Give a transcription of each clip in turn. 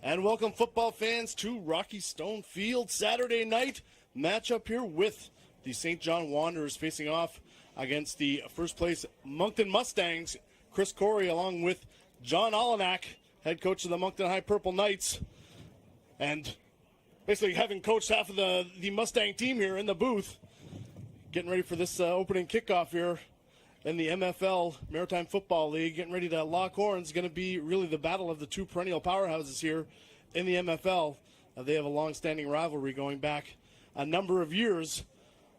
And welcome football fans to Rocky Stone Field. Saturday night matchup here with the St. John Wanderers facing off against the first place Moncton Mustangs. Chris Corey along with John Olenak, head coach of the Moncton High Purple Knights. And basically having coached half of the Mustang team here in the booth. Getting ready for this opening kickoff here in the MFL, Maritime Football League, getting ready to lock horns. Going to be really the battle of the two perennial powerhouses here in the MFL. They have a long-standing rivalry going back a number of years.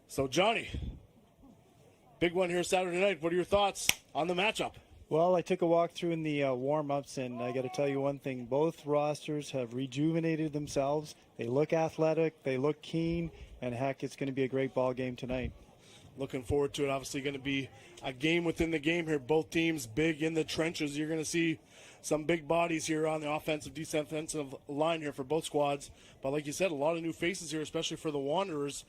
So, Johnny, big one here Saturday night. What are your thoughts on the matchup? Well, I took a walk through in the warm-ups, and I got to tell you one thing. Both rosters have rejuvenated themselves. They look athletic, they look keen, and heck, it's going to be a great ball game tonight. Looking forward to it. Obviously going to be a game within the game here. Both teams big in the trenches. You're going to see some big bodies here on the offensive, defensive line here for both squads. But like you said, a lot of new faces here, especially for the Wanderers,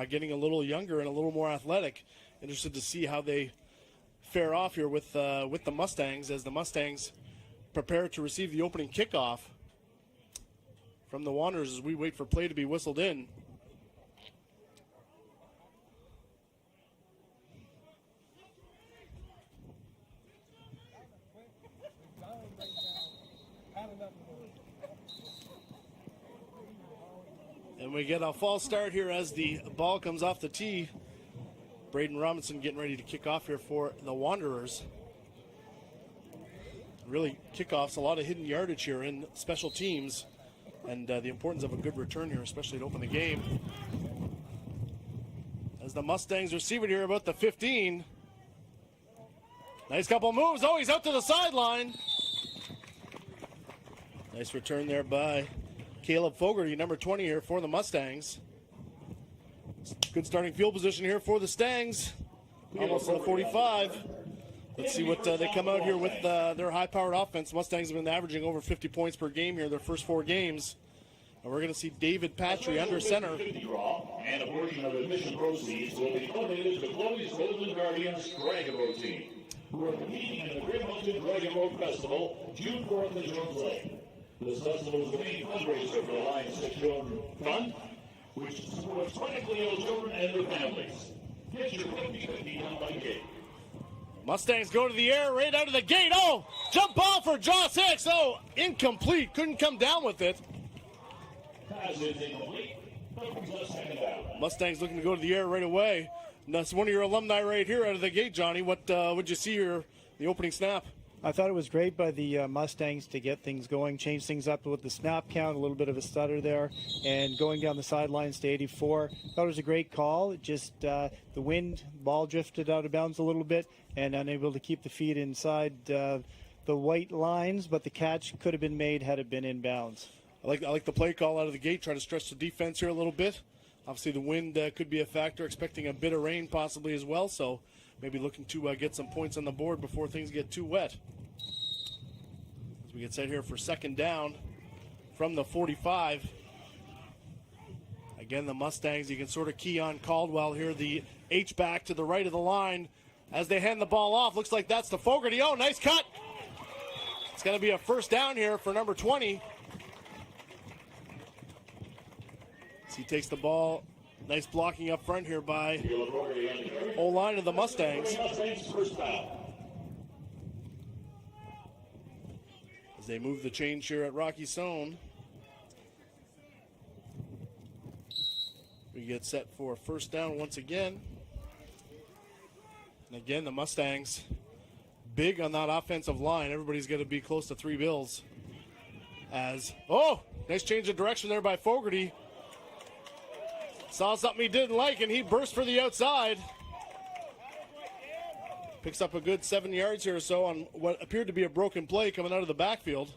getting a little younger and a little more athletic. Interested to see how they fare off here with the Mustangs as the Mustangs prepare to receive the opening kickoff from the Wanderers as we wait for play to be whistled in. And we get a false start here as the ball comes off the tee. Braden Robinson getting ready to kick off here for the Wanderers. Really, kickoffs, a lot of hidden yardage here in special teams. And the importance of a good return here, especially to open the game. As the Mustangs receive it here about the 15. Nice couple moves. Oh, he's out to the sideline. Nice return there by Caleb Fogarty, number 20 here for the Mustangs. Good starting field position here for the Stangs. Almost to the 45. Let's see what they come out here with their high-powered offense. Mustangs have been averaging over 50 points per game here their first 4 games. And we're going to see David Patry under center. And a portion of admission proceeds will be donated to Chloe's Golden Guardians Dragon Boat team, who are competing in the Great Mountain Dragon Boat Festival, June 4th at Jones Lake. This festival is the main fundraiser for the Lions 6 Children Fund, which supports chronically ill children and their families. Get your 50-50 down by the gate. Mustangs go to the air right out of the gate. Oh, jump ball for Josh Hicks. Oh, incomplete. Couldn't come down with it. Pass is incomplete. Mustangs looking to go to the air right away. And that's one of your alumni right here out of the gate, Johnny. What would you see here, the opening snap? I thought it was great by the Mustangs to get things going, change things up with the snap count, a little bit of a stutter there, and going down the sidelines to 84. Thought it was a great call. It just the wind, ball drifted out of bounds a little bit, and unable to keep the feet inside the white lines, but the catch could have been made had it been in bounds. I like the play call out of the gate, try to stretch the defense here a little bit. Obviously the wind could be a factor, expecting a bit of rain possibly as well, so maybe looking to get some points on the board before things get too wet. As we get set here for second down from the 45. Again, the Mustangs, you can sort of key on Caldwell here, the H-back to the right of the line. As they hand the ball off, looks like that's to Fogarty. Oh, nice cut. It's going to be a first down here for number 20. As he takes the ball. Nice blocking up front here by O-line of the Mustangs. As they move the change here at Rocky Stone. We get set for a first down once again. And again, the Mustangs big on that offensive line. Everybody's going to be close to 3 bills. As, oh, nice change of direction there by Fogarty. Saw something he didn't like, and he burst for the outside. Picks up a good 7 yards here or so on what appeared to be a broken play coming out of the backfield.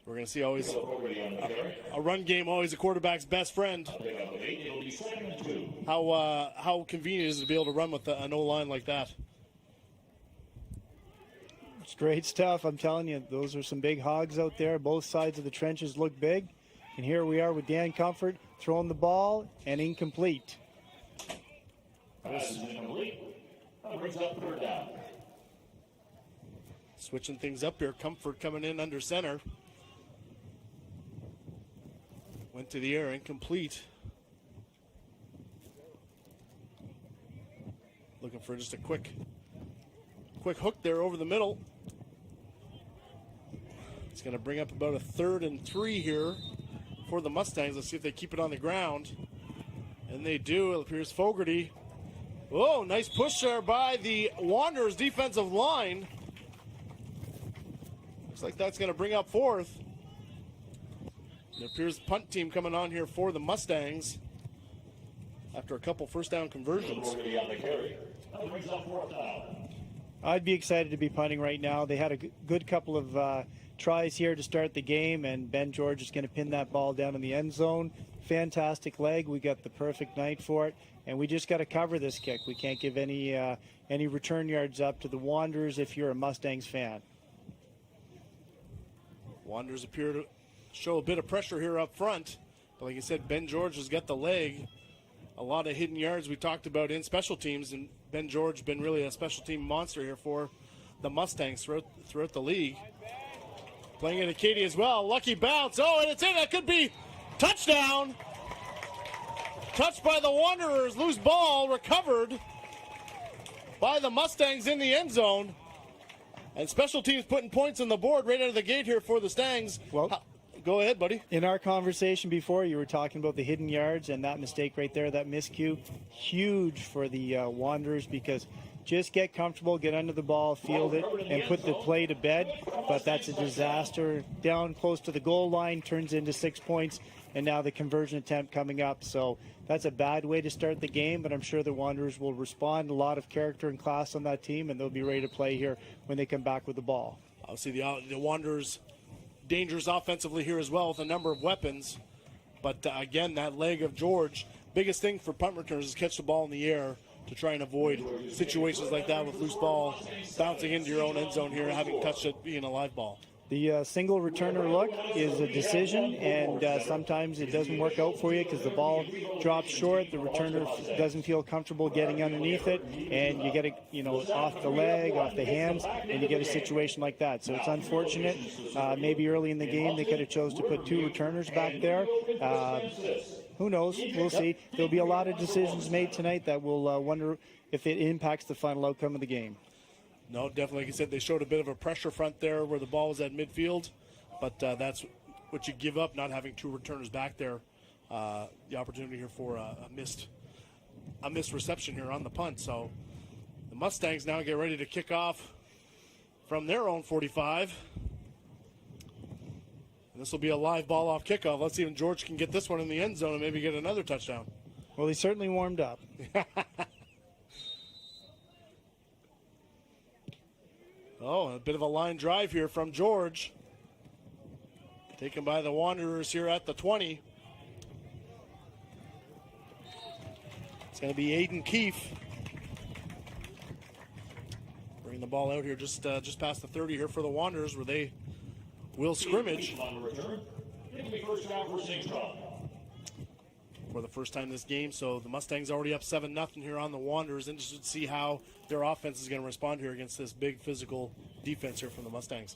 We're going to see always a run game, always a quarterback's best friend. How convenient is it to be able to run with an O-line like that? It's great stuff. I'm telling you, those are some big hogs out there. Both sides of the trenches look big. And here we are with Dan Comfort throwing the ball and incomplete. Pass is incomplete. That brings up third down. Switching things up here. Comfort coming in under center. Went to the air, incomplete. Looking for just a quick hook there over the middle. It's going to bring up about a 3rd and 3 here for the Mustangs. Let's see if they keep it on the ground. And they do. It appears Fogarty. Oh, nice push there by the Wanderers defensive line. Looks like that's going to bring up 4th. It appears the punt team coming on here for the Mustangs after a couple first down conversions. I'd be excited to be punting right now. They had a good couple of tries here to start the game, and Ben George is going to pin that ball down in the end zone. Fantastic leg. We got the perfect night for it, and we just got to cover this kick. We can't give any return yards up to the Wanderers if you're a Mustangs fan. Wanderers appear to show a bit of pressure here up front, but like I said, Ben George has got the leg. A lot of hidden yards we talked about in special teams, and Ben George been really a special team monster here for the Mustangs throughout the league. Playing it at Katie as well. Lucky bounce. Oh, and it's in. That could be touchdown. Touched by the Wanderers. Loose ball recovered by the Mustangs in the end zone. And special teams putting points on the board right out of the gate here for the Stangs. Well, go ahead, buddy. In our conversation before, you were talking about the hidden yards, and that mistake right there, that miscue, huge for the Wanderers, because just get comfortable, get under the ball, field it, and put the play to bed. But that's a disaster. Down close to the goal line, turns into 6 points, and now the conversion attempt coming up. So that's a bad way to start the game, but I'm sure the Wanderers will respond. A lot of character and class on that team, and they'll be ready to play here when they come back with the ball. Obviously, the Wanderers dangerous offensively here as well with a number of weapons. But again, that leg of George, biggest thing for punt returners is catch the ball in the air to try and avoid situations like that with loose ball bouncing into your own end zone here, having touched it being a live ball. The single returner look is a decision, and sometimes it doesn't work out for you because the ball drops short. The returner doesn't feel comfortable getting underneath it, and you get it, off the leg, off the hands, and you get a situation like that. So it's unfortunate. Maybe early in the game they could have chose to put 2 returners back there. Who knows? We'll see. There'll be a lot of decisions made tonight that we'll wonder if it impacts the final outcome of the game. No, definitely. Like you said, they showed a bit of a pressure front there where the ball was at midfield, but that's what you give up, not having 2 returners back there. The opportunity here for a missed reception here on the punt. So the Mustangs now get ready to kick off from their own 45. And this will be a live ball off kickoff. Let's see if George can get this one in the end zone and maybe get another touchdown. Well, he certainly warmed up. Oh, a bit of a line drive here from George. Taken by the Wanderers here at the 20. It's going to be Aiden Keefe. Bringing the ball out here just past the 30 here for the Wanderers, where they will scrimmage for the first time this game. So the Mustangs already up 7-0 here on the Wanderers. Interested to see how their offense is going to respond here against this big physical defense here from the Mustangs.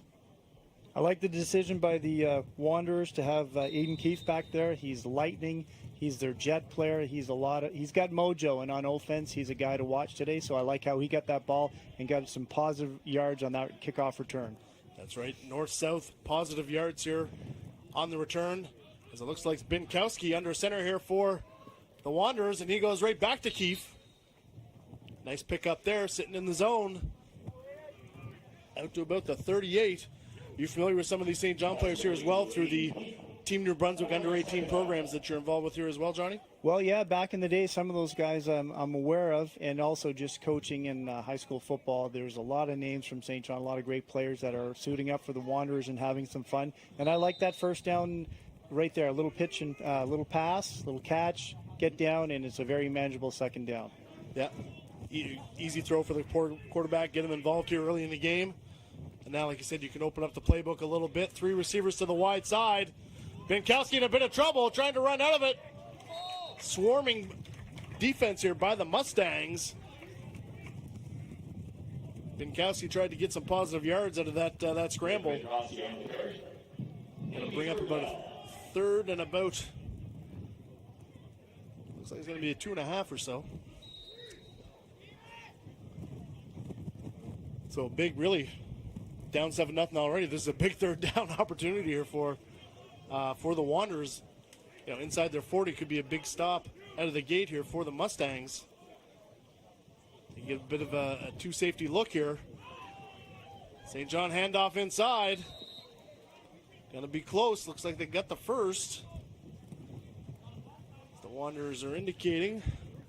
I like the decision by the Wanderers to have Aiden Keefe back there. He's lightning. He's their jet player. He's got mojo, and on offense, he's a guy to watch today. So I like how he got that ball and got some positive yards on that kickoff return. That's right. North-south positive yards here on the return. As it looks like Binkowski under center here for the Wanderers, and he goes right back to Keefe. Nice pick up there, sitting in the zone. Out to about the 38. You're familiar with some of these St. John players here as well through the Team New Brunswick under-18 programs that you're involved with here as well, Johnny? Well, yeah, back in the day, some of those guys I'm aware of, and also just coaching in high school football. There's a lot of names from St. John, a lot of great players that are suiting up for the Wanderers and having some fun. And I like that first down right there, a little pitch and little pass, little catch, get down, and it's a very manageable second down. Yeah, easy throw for the quarterback, get him involved here early in the game. And now, like you said, you can open up the playbook a little bit. 3 receivers to the wide side. Binkowski in a bit of trouble, trying to run out of it. Swarming defense here by the Mustangs. Binkowski tried to get some positive yards out of that scramble. Going to bring up about a third and about, looks like it's going to be a 2.5 or so. So big, really down 7-0 already. This is a big third down opportunity here for the Wanderers. You know, inside their 40 could be a big stop out of the gate here for the Mustangs. You get a bit of a two-safety look here. St. John handoff inside. Gonna be close. Looks like they got the first. The Wanderers are indicating.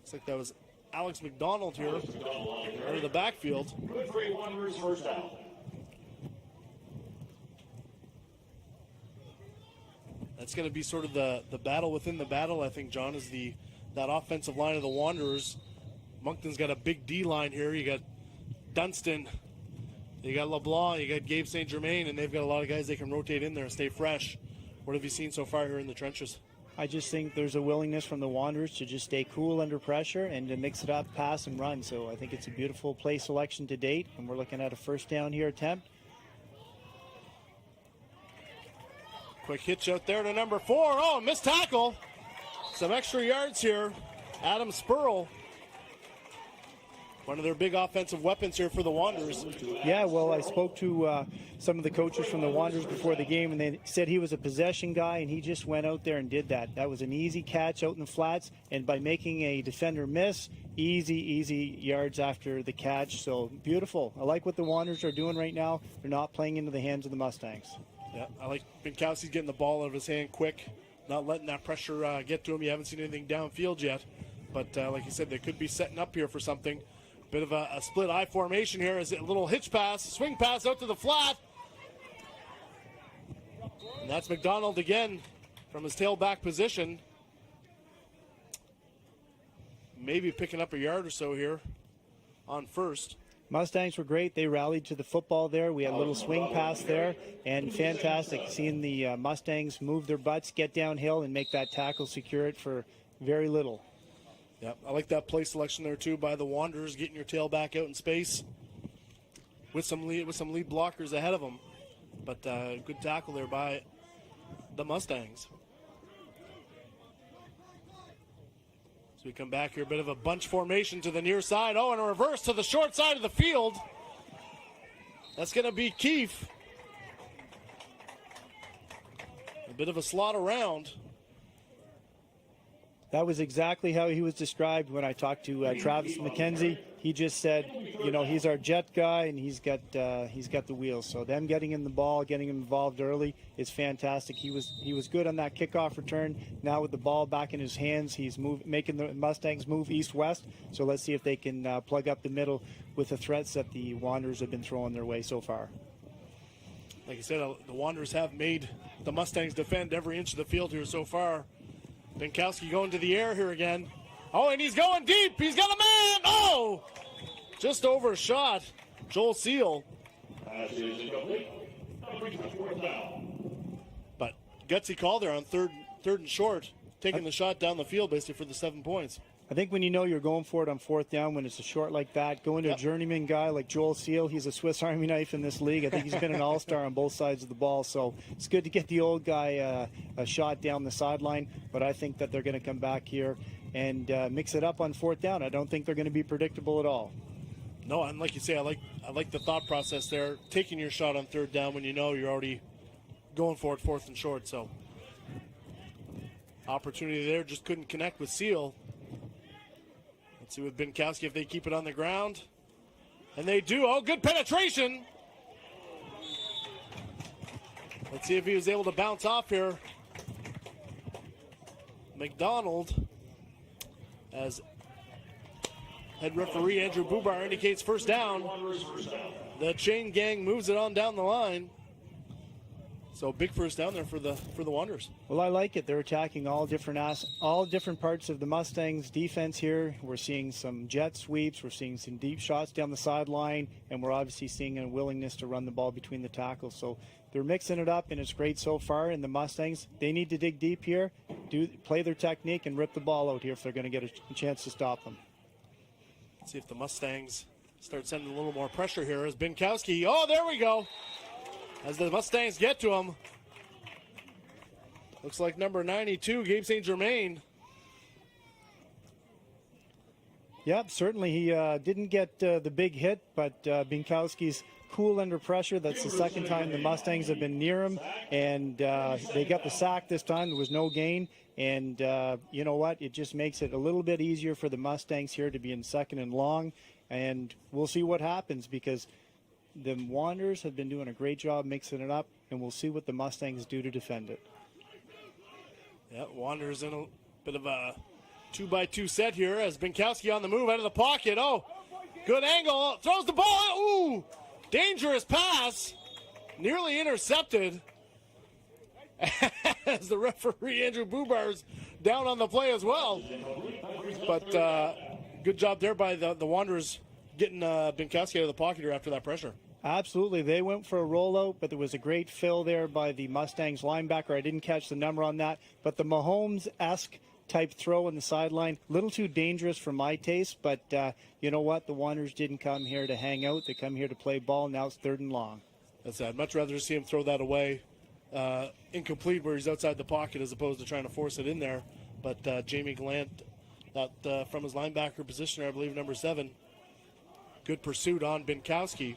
Looks like that was Alex McDonald here out of the backfield. Good for Wanderers first down. That's going to be sort of the battle within the battle, I think, John, is that offensive line of the Wanderers. Moncton's got a big D line here. You got Dunstan, you got LeBlanc, you got Gabe St. Germain, and they've got a lot of guys they can rotate in there and stay fresh. What have you seen so far here in the trenches? I just think there's a willingness from the Wanderers to just stay cool under pressure and to mix it up, pass and run. So I think it's a beautiful play selection to date, and we're looking at a first down here attempt. Quick hitch out there to number 4. Oh, missed tackle. Some extra yards here. Adam Spurl. One of their big offensive weapons here for the Wanderers. Yeah, well, I spoke to some of the coaches from the Wanderers before the game, and they said he was a possession guy, and he just went out there and did that. That was an easy catch out in the flats, and by making a defender miss, easy yards after the catch. So beautiful. I like what the Wanderers are doing right now. They're not playing into the hands of the Mustangs. Yeah, I like Binkowski's getting the ball out of his hand quick, not letting that pressure get to him. You haven't seen anything downfield yet, but like you said, they could be setting up here for something. Bit of a split I formation here as a little hitch pass, swing pass out to the flat. And that's McDonald again from his tailback position. Maybe picking up a yard or so here on first. Mustangs were great. They rallied to the football there. We had a little swing pass there, and fantastic seeing the Mustangs move their butts, get downhill, and make that tackle, secure it for very little. Yeah, I like that play selection there too by the Wanderers, getting your tailback out in space with some lead blockers ahead of them. But good tackle there by the Mustangs. So we come back here, a bit of a bunch formation to the near side. Oh, and a reverse to the short side of the field. That's going to be Keefe. A bit of a slot around. That was exactly how he was described when I talked to Travis McKenzie. He just said, you know, he's our jet guy and he's got the wheels. So them getting him the ball, getting him involved early is fantastic. He was good on that kickoff return. Now with the ball back in his hands, he's making the Mustangs move east-west. So let's see if they can plug up the middle with the threats that the Wanderers have been throwing their way so far. Like I said, the Wanderers have made the Mustangs defend every inch of the field here so far. Binkowski going to the air here again. Oh, and he's going deep. He's got a man. Oh, just overshot Joel Seal. But gutsy call there on third and short, taking the shot down the field basically for the 7 points. I think when you know you're going for it on fourth down, when it's a short like that, going to a journeyman guy like Joel Seal, he's a Swiss Army knife in this league. I think he's been an all-star on both sides of the ball. So it's good to get the old guy a shot down the sideline. But I think that they're going to come back here and mix it up on fourth down. I don't think they're going to be predictable at all. No, and like you say, I like the thought process there, taking your shot on third down when you know you're already going for it fourth and short. So opportunity there, just couldn't connect with Seal. Let's see with Binkowski if they keep it on the ground. And they do. Oh, good penetration. Let's see if he was able to bounce off here. McDonald, as head referee Andrew Bubar indicates first down. The chain gang moves it on down the line. So big first down there for the Wanderers. Well, I like it. They're attacking all different parts of the Mustangs defense here. We're seeing some jet sweeps. We're seeing some deep shots down the sideline, and we're obviously seeing a willingness to run the ball between the tackles. So they're mixing it up, and it's great so far. And the Mustangs, they need to dig deep here, play their technique, and rip the ball out here if they're going to get a chance to stop them. Let's see if the Mustangs start sending a little more pressure here as Binkowski. Oh, there we go. As the Mustangs get to him. Looks like number 92, Gabe St. Germain. Yep, certainly he didn't get the big hit, but Binkowski's cool under pressure. That's the second time the Mustangs have been near him, and they got the sack this time. There was no gain, and you know what? It just makes it a little bit easier for the Mustangs here to be in second and long, and we'll see what happens because the Wanderers have been doing a great job mixing it up, and we'll see what the Mustangs do to defend it. Yeah, Wanderers in a bit of a 2-by-2 set here as Binkowski on the move out of the pocket. Oh, good angle. Throws the ball. Ooh, dangerous pass. Nearly intercepted. As the referee, Andrew Bubar's down on the play as well. But good job there by the Wanderers getting Binkowski out of the pocket here after that pressure. Absolutely. They went for a rollout, but there was a great fill there by the Mustangs linebacker. I didn't catch the number on that, but the Mahomes-esque type throw on the sideline, a little too dangerous for my taste, but you know what? The Wanderers didn't come here to hang out. They come here to play ball. Now it's third and long. That's it. I'd much rather see him throw that away incomplete where he's outside the pocket as opposed to trying to force it in there. But Jamie Gallant, that from his linebacker position, I believe number 7, good pursuit on Binkowski.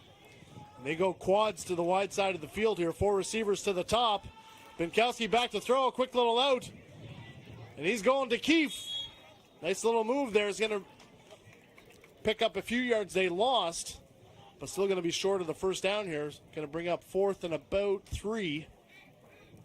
And they go quads to the wide side of the field here. 4 receivers to the top. Binkowski back to throw. A quick little out. And he's going to Keefe. Nice little move there. He's going to pick up a few yards they lost, but still going to be short of the first down here. Going to bring up 4th and about 3.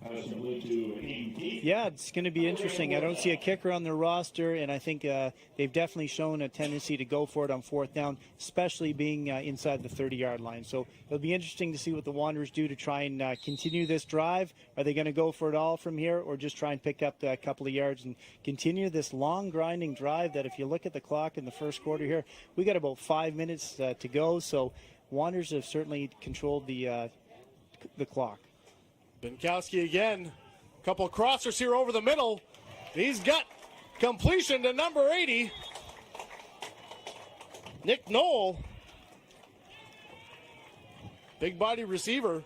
Yeah, it's going to be interesting. I don't see a kicker on their roster, and I think they've definitely shown a tendency to go for it on 4th down, especially being inside the 30-yard line. So it'll be interesting to see what the Wanderers do to try and continue this drive. Are they going to go for it all from here or just try and pick up a couple of yards and continue this long grinding drive that if you look at the clock in the first quarter here, we got about 5 minutes to go. So Wanderers have certainly controlled the clock. Binkowski again. Couple crossers here over the middle. He's got completion to number 80. Nick Knoll. Big body receiver.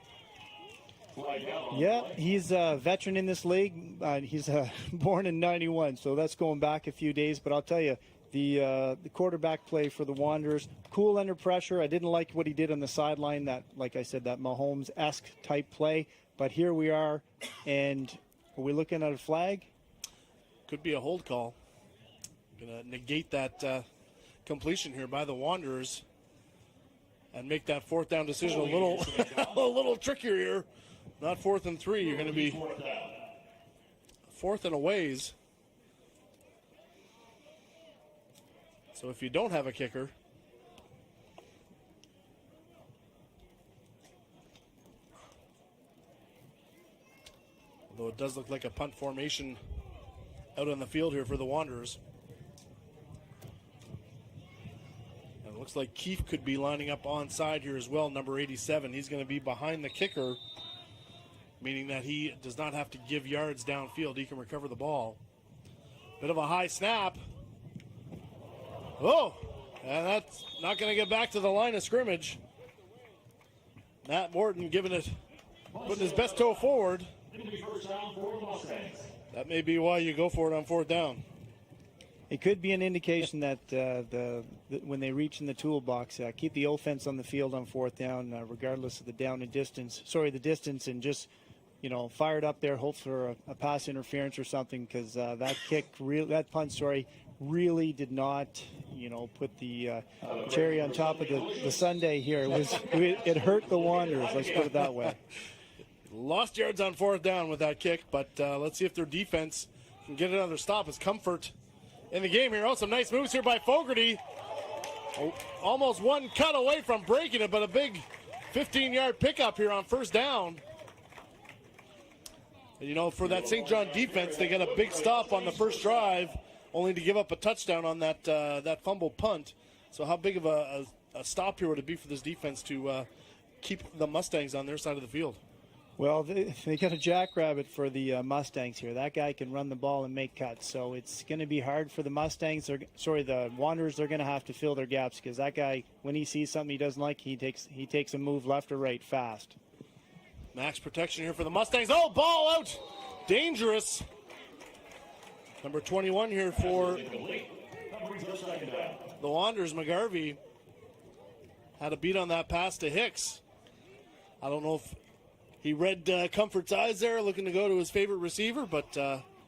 Yeah, he's a veteran in this league. He's born in 91, so that's going back a few days. But I'll tell you, the quarterback play for the Wanderers, cool under pressure. I didn't like what he did on the sideline, that, like I said, that Mahomes-esque type play. But here we are, and are we looking at a flag? Could be a hold call. Going to negate that completion here by the Wanderers and make that 4th down decision a little a little trickier here. Not 4th and 3. You're going to be 4th and a ways. So if you don't have a kicker, although it does look like a punt formation out on the field here for the Wanderers. And it looks like Keefe could be lining up onside here as well, number 87. He's going to be behind the kicker, meaning that he does not have to give yards downfield. He can recover the ball. Bit of a high snap. Oh, and that's not going to get back to the line of scrimmage. Matt Morton putting his best toe forward. That may be why you go for it on 4th down. It could be an indication that when they reach in the toolbox, keep the offense on the field on 4th down, regardless of the the distance, and just, fire it up there, hope for a pass interference or something, because that punt, really did not, put the cherry on top of the sundae here. It hurt the Wanderers, let's put it that way. Lost yards on 4th down with that kick, but let's see if their defense can get another stop. It's Comfort in the game here. Oh, some nice moves here by Fogarty. Oh, almost one cut away from breaking it, but a big 15-yard pickup here on 1st down. And, for that St. John defense, they got a big stop on the first drive, only to give up a touchdown on that fumble punt. So how big of a stop here would it be for this defense to keep the Mustangs on their side of the field? Well, they got a jackrabbit for the Mustangs here. That guy can run the ball and make cuts. So it's going to be hard for the Mustangs. The Wanderers. They're going to have to fill their gaps because that guy, when he sees something he doesn't like, he takes a move left or right fast. Max protection here for the Mustangs. Oh, ball out. Dangerous. Number 21 here for the Wanderers. McGarvey had a beat on that pass to Hicks. I don't know if he read Comfort's eyes there, looking to go to his favorite receiver, but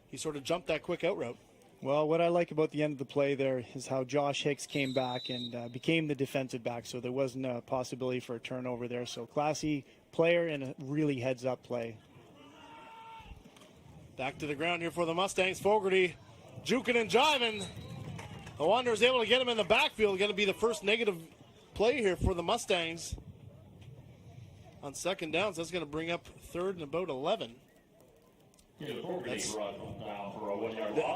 he sort of jumped that quick out route. Well, what I like about the end of the play there is how Josh Hicks came back and became the defensive back, so there wasn't a possibility for a turnover there. So classy player and a really heads-up play. Back to the ground here for the Mustangs. Fogarty juking and jiving. The Wanderers able to get him in the backfield. Going to be the first negative play here for the Mustangs on second downs. That's going to bring up third and about 11.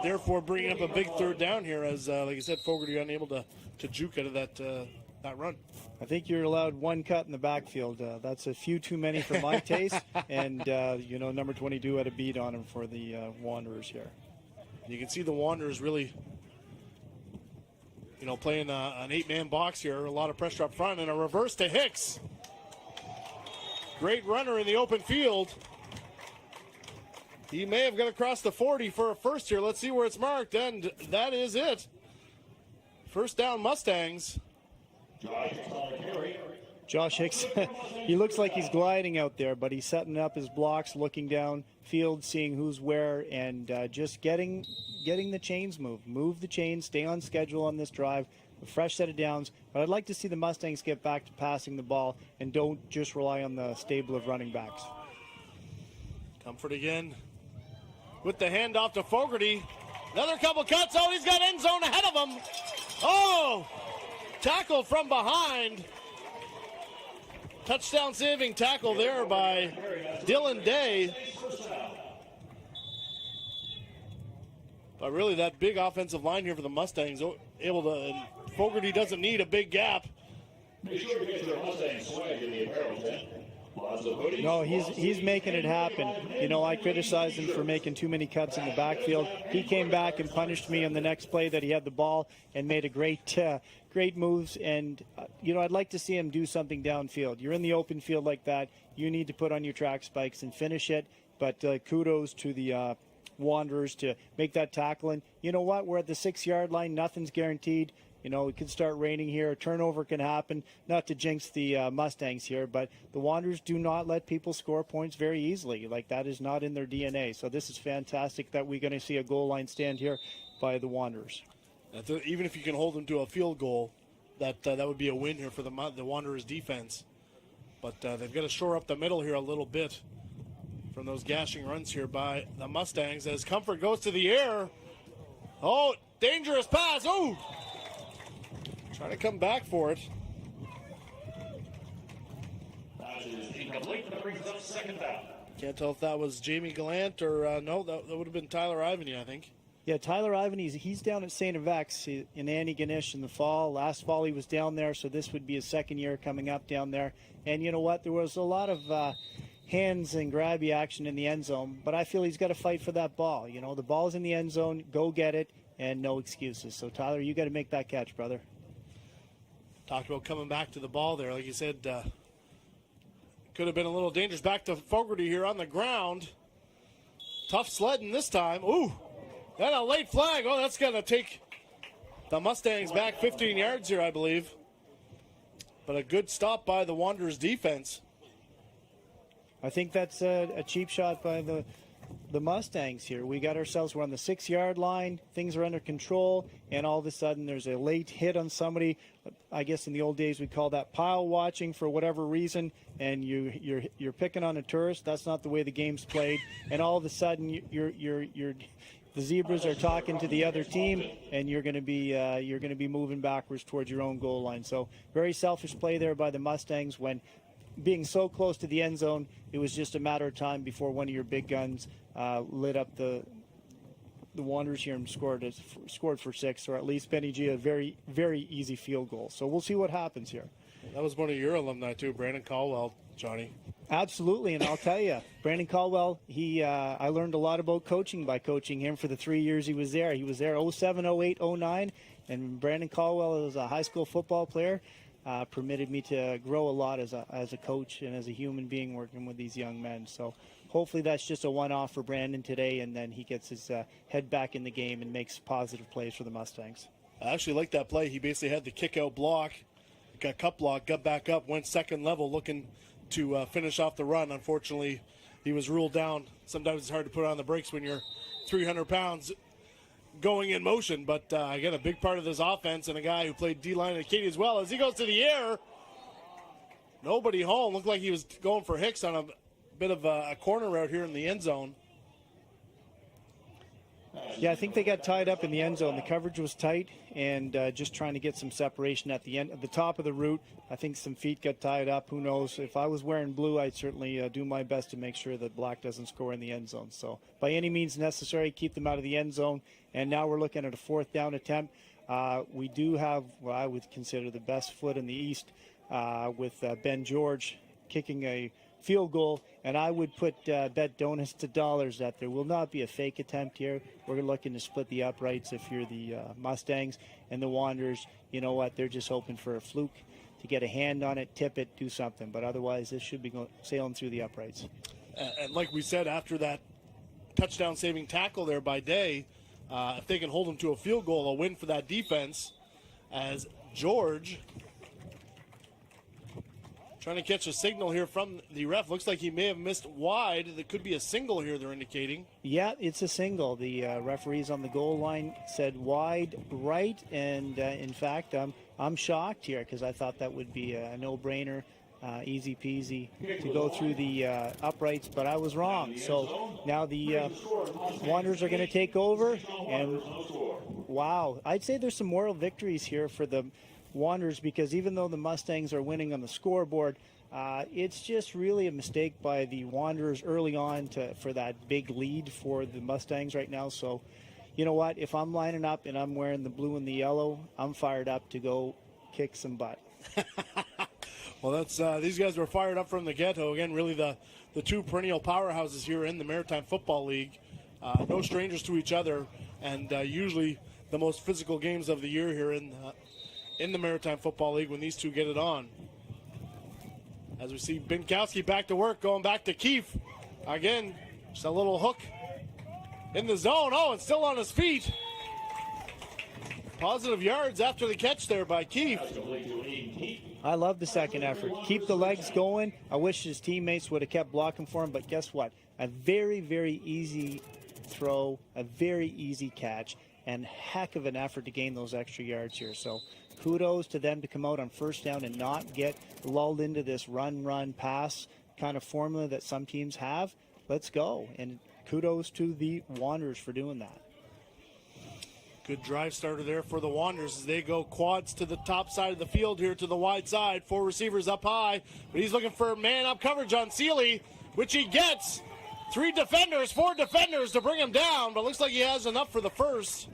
Therefore, bringing up a big third down here as, like I said, Fogarty unable to juke out of that run. I think you're allowed one cut in the backfield. That's a few too many for my taste. And, number 22 had a beat on him for the Wanderers here. You can see the Wanderers really, playing an 8-man box here. A lot of pressure up front and a reverse to Hicks. Great runner in the open field. He may have got across the 40 for a first here. Let's see where it's marked, and that is it. First down, Mustangs. Josh Hicks, he looks like he's gliding out there, but he's setting up his blocks, looking down field, seeing who's where, and just getting the chains moved. Move the chains, stay on schedule on this drive, a fresh set of downs. But I'd like to see the Mustangs get back to passing the ball and don't just rely on the stable of running backs. Comfort again with the handoff to Fogarty. Another couple cuts. Oh, he's got end zone ahead of him. Oh, tackled from behind. Touchdown saving tackle there by Dylan Day. But really that big offensive line here for the Mustangs able to, Fogarty doesn't need a big gap. Make sure to get your Mustang swag in the apparel tent. No, he's making it happen. I criticized him for making too many cuts in the backfield. He came back and punished me on the next play that he had the ball and made a great moves. And, I'd like to see him do something downfield. You're in the open field like that. You need to put on your track spikes and finish it. But kudos to the Wanderers to make that tackle. And you know what? We're at the 6-yard line. Nothing's guaranteed. It could start raining here. A turnover can happen. Not to jinx the Mustangs here, but the Wanderers do not let people score points very easily. Like, that is not in their DNA. So this is fantastic that we're going to see a goal line stand here by the Wanderers. Even if you can hold them to a field goal, that would be a win here for the Wanderers defense. But they've got to shore up the middle here a little bit from those gashing runs here by the Mustangs as Comfort goes to the air. Oh, dangerous pass. Oh! Trying to come back for it. Can't tell if that was Jamie Gallant or no, that would have been Tyler Ivany, I think. Yeah, Tyler Ivany, he's down at St. Avex in Annie Ganesh in the fall. Last fall he was down there, so this would be his second year coming up down there. And you know what? There was a lot of hands and grabby action in the end zone, but I feel he's got to fight for that ball. The ball's in the end zone, go get it, and no excuses. So, Tyler, you got to make that catch, brother. Talked about coming back to the ball there. Like you said, could have been a little dangerous. Back to Fogarty here on the ground. Tough sledding this time. Ooh, and a late flag. Oh, that's going to take the Mustangs back 15 yards here, I believe. But a good stop by the Wanderers defense. I think that's a cheap shot by the Mustangs here. We got ourselves, we're on the 6-yard line, things are under control, and all of a sudden there's a late hit on somebody. I guess in the old days we call that pile watching for whatever reason, and you're picking on a tourist. That's not the way the game's played. And all of a sudden the Zebras are talking to the other team, and you're going to be moving backwards towards your own goal line. So very selfish play there by the Mustangs when being so close to the end zone, it was just a matter of time before one of your big guns lit up the Wanderers here and scored for 6, or at least Benny G a very, very easy field goal. So we'll see what happens here. That was one of your alumni too, Brandon Caldwell. Johnny. Absolutely, and I'll tell you, Brandon Caldwell, I learned a lot about coaching by coaching him for the 3 years he was there. He was there 07, 08, 09, and Brandon Caldwell, as a high school football player, permitted me to grow a lot as a coach and as a human being working with these young men. So hopefully that's just a one-off for Brandon today, and then he gets his head back in the game and makes positive plays for the Mustangs. I actually like that play. He basically had the kick-out block, got cut block, got back up, went second level looking to finish off the run. Unfortunately, he was ruled down. Sometimes it's hard to put on the brakes when you're 300 pounds going in motion. But, again, a big part of this offense, and a guy who played D-line at Katy as well. As he goes to the air, nobody home. Looked like he was going for Hicks on a bit of a corner route here in the end zone. Yeah, I think they got tied up in the end zone. The coverage was tight, and just trying to get some separation at the end, at the top of the route. I think some feet got tied up. Who knows? If I was wearing blue, I'd certainly do my best to make sure that black doesn't score in the end zone. So, by any means necessary, keep them out of the end zone. And now we're looking at a 4th down attempt. We do have what I would consider the best foot in the East with Ben George kicking a field goal, and I would put bet donuts to dollars that there will not be a fake attempt here. We're looking to split the uprights if you're the Mustangs, and the Wanderers, you know what, they're just hoping for a fluke to get a hand on it, tip it, do something. But otherwise, this should be sailing through the uprights. And like we said, after that touchdown-saving tackle there by Day, if they can hold them to a field goal, a win for that defense, as George trying to catch a signal here from the ref. Looks like he may have missed wide. There could be a single here, they're indicating. Yeah, it's a single. The referees on the goal line said wide right, and in fact, I'm shocked here because I thought that would be a no-brainer, easy peasy to go through the uprights, but I was wrong. So now the Wanderers are going to take over, and wow, I'd say there's some moral victories here for the Wanderers, because even though the Mustangs are winning on the scoreboard, it's just really a mistake by the Wanderers early on for that big lead for the Mustangs right now. So, you know what? If I'm lining up and I'm wearing the blue and the yellow, I'm fired up to go kick some butt. Well, that's these guys were fired up from the get-go. Again, really the two perennial powerhouses here in the Maritime Football League. No strangers to each other, and usually the most physical games of the year here in the Maritime Football League when these two get it on. As we see Binkowski back to work, going back to Keefe. Again, just a little hook in the zone. Oh, and still on his feet. Positive yards after the catch there by Keefe. I love the second effort. Keep the legs going. I wish his teammates would have kept blocking for him, but guess what? A very, very easy throw, a very easy catch, and heck of an effort to gain those extra yards here. So kudos to them to come out on first down and not get lulled into this run, pass kind of formula that some teams have. Let's go. And kudos to the Wanderers for doing that. Good drive starter there for the Wanderers as they go quads to the top side of the field here to the wide side. 4 receivers up high, but he's looking for man-up coverage on Seeley, which he gets. 4 defenders to bring him down, but looks like he has enough for the first.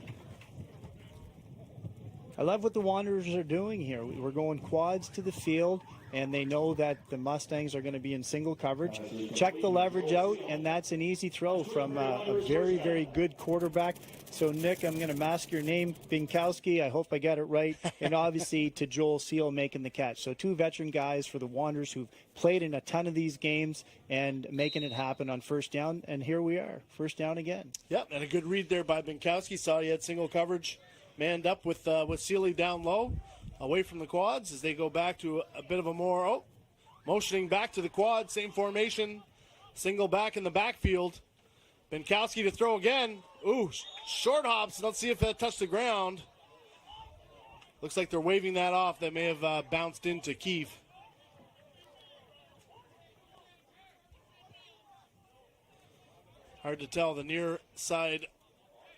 I love what the Wanderers are doing here. We're going quads to the field, and they know that the Mustangs are going to be in single coverage. Check the leverage out, and that's an easy throw from a very, very good quarterback. So, Nick, I'm going to mask your name, Binkowski. I hope I got it right. And obviously to Joel Seal making the catch. So 2 veteran guys for the Wanderers who've played in a ton of these games and making it happen on first down. And here we are, first down again. Yep, and a good read there by Binkowski. Saw he had single coverage manned up with Seeley down low, away from the quads as they go back to a bit of a more, motioning back to the quad, same formation, single back in the backfield. Binkowski to throw again. Ooh, short hops. Let's see if that touched the ground. Looks like they're waving that off. That may have bounced into Keefe. Hard to tell. The near side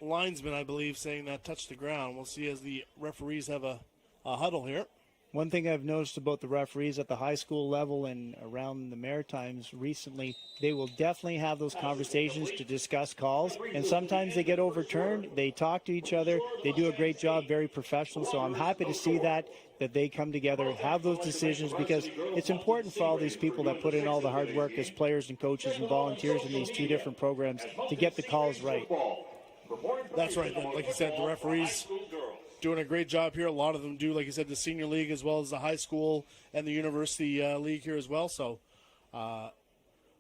linesman, I believe, saying that touched the ground. We'll see as the referees have a huddle here. One thing I've noticed about the referees at the high school level and around the Maritimes recently, they will definitely have those conversations to discuss calls, and sometimes they get overturned. They talk to each other. They do a great job, very professional, so I'm happy to see that they come together and have those decisions, because it's important for all these people that put in all the hard work as players and coaches and volunteers in these two different programs to get the calls right. That's right. Like you said, the referees doing a great job here. A lot of them do, like you said, the senior league as well as the high school and the university league here as well. So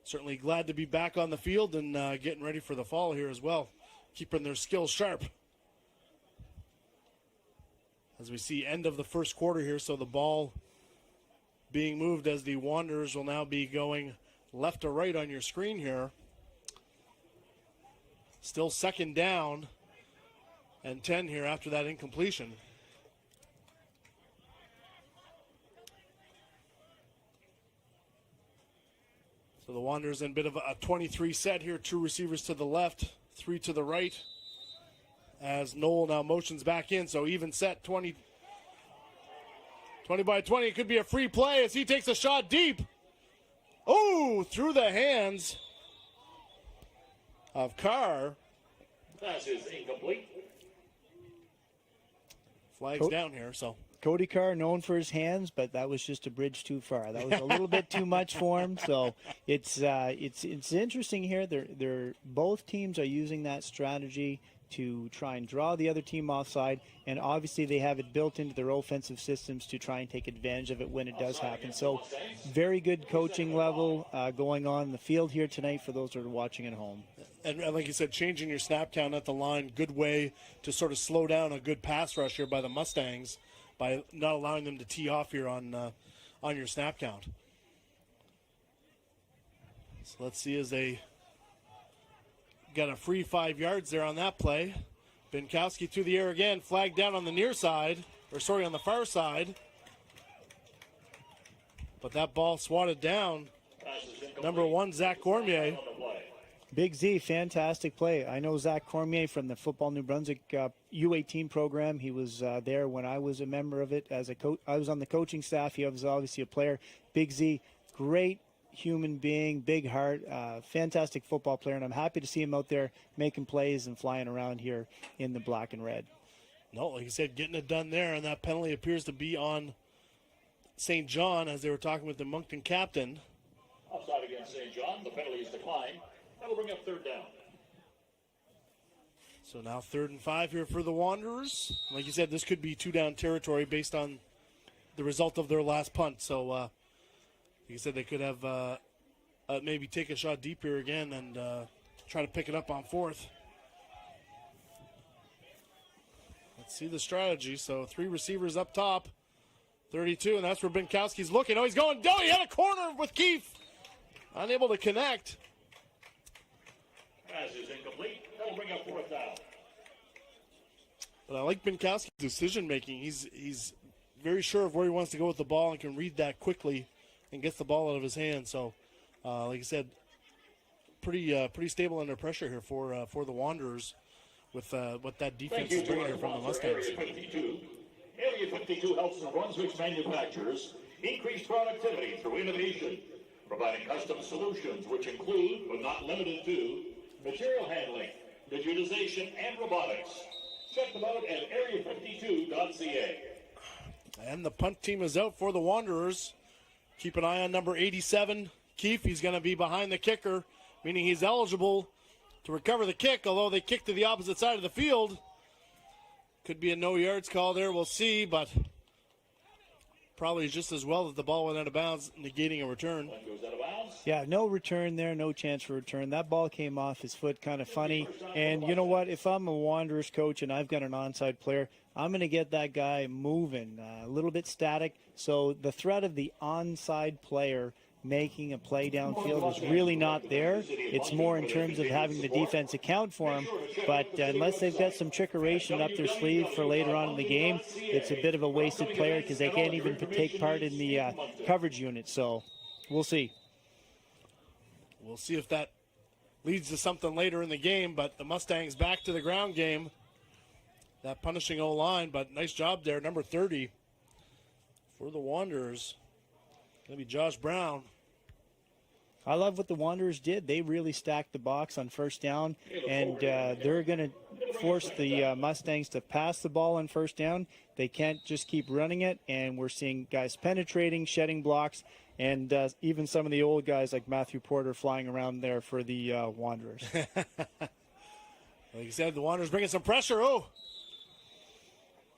certainly glad to be back on the field and getting ready for the fall here as well, keeping their skills sharp. As we see end of the first quarter here, so the ball being moved as the Wanderers will now be going left to right on your screen here. Still second down and 10 here after that incompletion. So the Wanderers in a bit of a 23 set here. 2 receivers to the left, 3 to the right. As Noel now motions back in, so even set 20 by 20. It could be a free play as he takes a shot deep. Oh, through the hands of Carr. Pass is incomplete. Flags down here, so. Cody Carr, known for his hands, but that was just a bridge too far. That was a little bit too much for him. So it's interesting here. They're both teams are using that strategy to try and draw the other team offside, and obviously they have it built into their offensive systems to try and take advantage of it when it does happen. So very good coaching level going on in the field here tonight for those that are watching at home. And like you said, changing your snap count at the line, good way to sort of slow down a good pass rush here by the Mustangs by not allowing them to tee off here on your snap count. So let's see as they got a free 5 yards there on that play. Binkowski through the air again, flagged down on the near side, on the far side. But that ball swatted down. Number 1, Zach Cormier. Big Z, fantastic play. I know Zach Cormier from the Football New Brunswick U18 program. He was there when I was a member of it as a coach. I was on the coaching staff. He was obviously a player. Big Z, great human being, big heart, fantastic football player, and I'm happy to see him out there making plays and flying around here in the black and red. No, like you said, getting it done there, and that penalty appears to be on St. John as they were talking with the Moncton captain. Offside against St. John. The penalty is declined. That'll bring up third down. So now 3rd and 5 here for the Wanderers. Like you said, this could be 2-down territory based on the result of their last punt. So, like you said, they could have maybe take a shot deep here again and try to pick it up on 4th. Let's see the strategy. So 3 receivers up top, 32, and that's where Binkowski's looking. Oh, he's going down. He had a corner with Keefe. Unable to connect. Pass is incomplete. That'll bring up 4th down. But I like Binkowski's decision making. He's very sure of where he wants to go with the ball and can read that quickly and gets the ball out of his hand. So, like I said, pretty stable under pressure here for the Wanderers with what that defense is doing here from the Mustangs. Area 52 helps New Brunswick's manufacturers increase productivity through innovation, providing custom solutions which include, but not limited to, material handling, digitization, and robotics. Check them out at area52.ca. And the punt team is out for the Wanderers. Keep an eye on number 87, Keefe. He's going to be behind the kicker, meaning he's eligible to recover the kick, although they kick to the opposite side of the field. Could be a no yards call there, we'll see, but probably just as well that the ball went out of bounds, negating a return. Yeah, no return there, no chance for return. That ball came off his foot, kind of funny. And you know what? If I'm a Wanderers coach and I've got an onside player, I'm going to get that guy moving, a little bit static. So the threat of the onside player making a play downfield is really not there. It's more in terms of having the defense account for him. But unless they've got some trickeration up their sleeve for later on in the game, it's a bit of a wasted player because they can't even take part in the coverage unit. So we'll see. We'll see if that leads to something later in the game, but the Mustangs back to the ground game. That punishing O-line, but nice job there, number 30 For the Wanderers, going to be Josh Brown. I love what the Wanderers did. They really stacked the box on first down, and they're going to force the Mustangs to pass the ball on first down. They can't just keep running it, and we're seeing guys penetrating, shedding blocks, and even some of the old guys like Matthew Porter flying around there for the Wanderers. Like you said, the Wanderers bringing some pressure. Oh,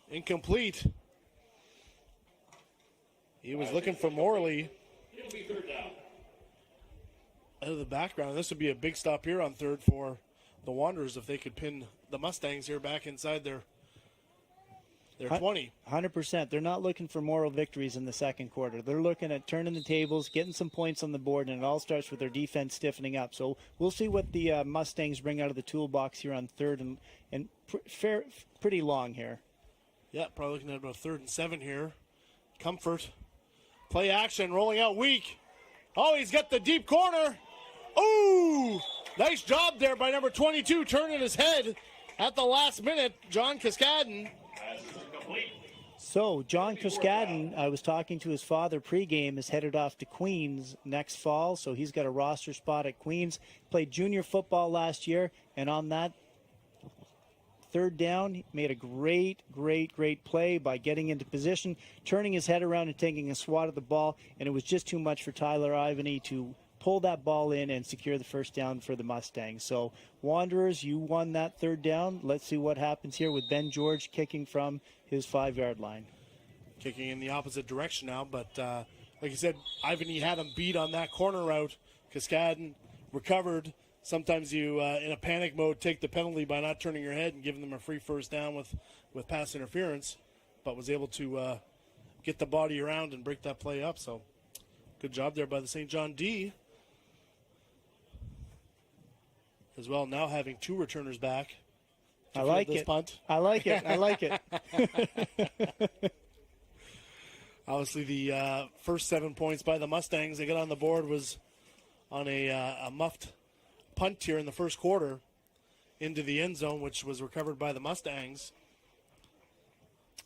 incomplete. He was looking for Morley. It'll be third down. Out of the background, this would be a big stop here on third for the Wanderers if they could pin the Mustangs here back inside their 20. 100%. They're not looking for moral victories in the second quarter. They're looking at turning the tables, getting some points on the board, and it all starts with their defense stiffening up. So we'll see what the Mustangs bring out of the toolbox here on third and pretty long here. Yeah, probably looking at about 3rd and 7 here. Comfort. Play action, rolling out weak. Oh, he's got the deep corner. Ooh, nice job there by number 22, turning his head at the last minute, John Cascadden. So John Cascadden, I was talking to his father pregame, is headed off to Queens next fall, so he's got a roster spot at Queens. Played junior football last year, and on that third down, he made a great play by getting into position, turning his head around and taking a swat at the ball, and it was just too much for Tyler Ivany to pull that ball in and secure the first down for the Mustangs. So Wanderers, you won that third down. Let's see what happens here with Ben George kicking from his 5-yard line. Kicking in the opposite direction now, but like you said, Ivany had him beat on that corner route. Cascadden recovered. Sometimes you, in a panic mode, take the penalty by not turning your head and giving them a free first down with pass interference, but was able to get the body around and break that play up. So good job there by the St. John D. As well, now having 2 returners back. I like it. Punt. I like it. I like it. Obviously, the first 7 points by the Mustangs they got on the board was on a muffed punt here in the first quarter into the end zone, which was recovered by the Mustangs.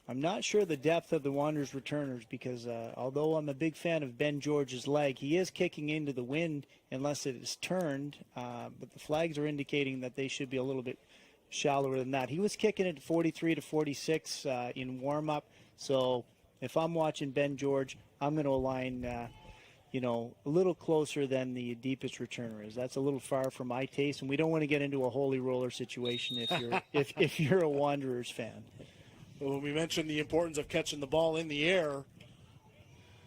I'm not sure the depth of the Wanderers returners because although I'm a big fan of Ben George's leg, he is kicking into the wind unless it is turned, but the flags are indicating that they should be a little bit shallower than that. He was kicking it 43 to 46 in warm-up, so if I'm watching Ben George, I'm going to align a little closer than the deepest returner is. That's a little far from my taste, and we don't want to get into a holy roller situation if you're if you're a Wanderers fan. When we mentioned the importance of catching the ball in the air,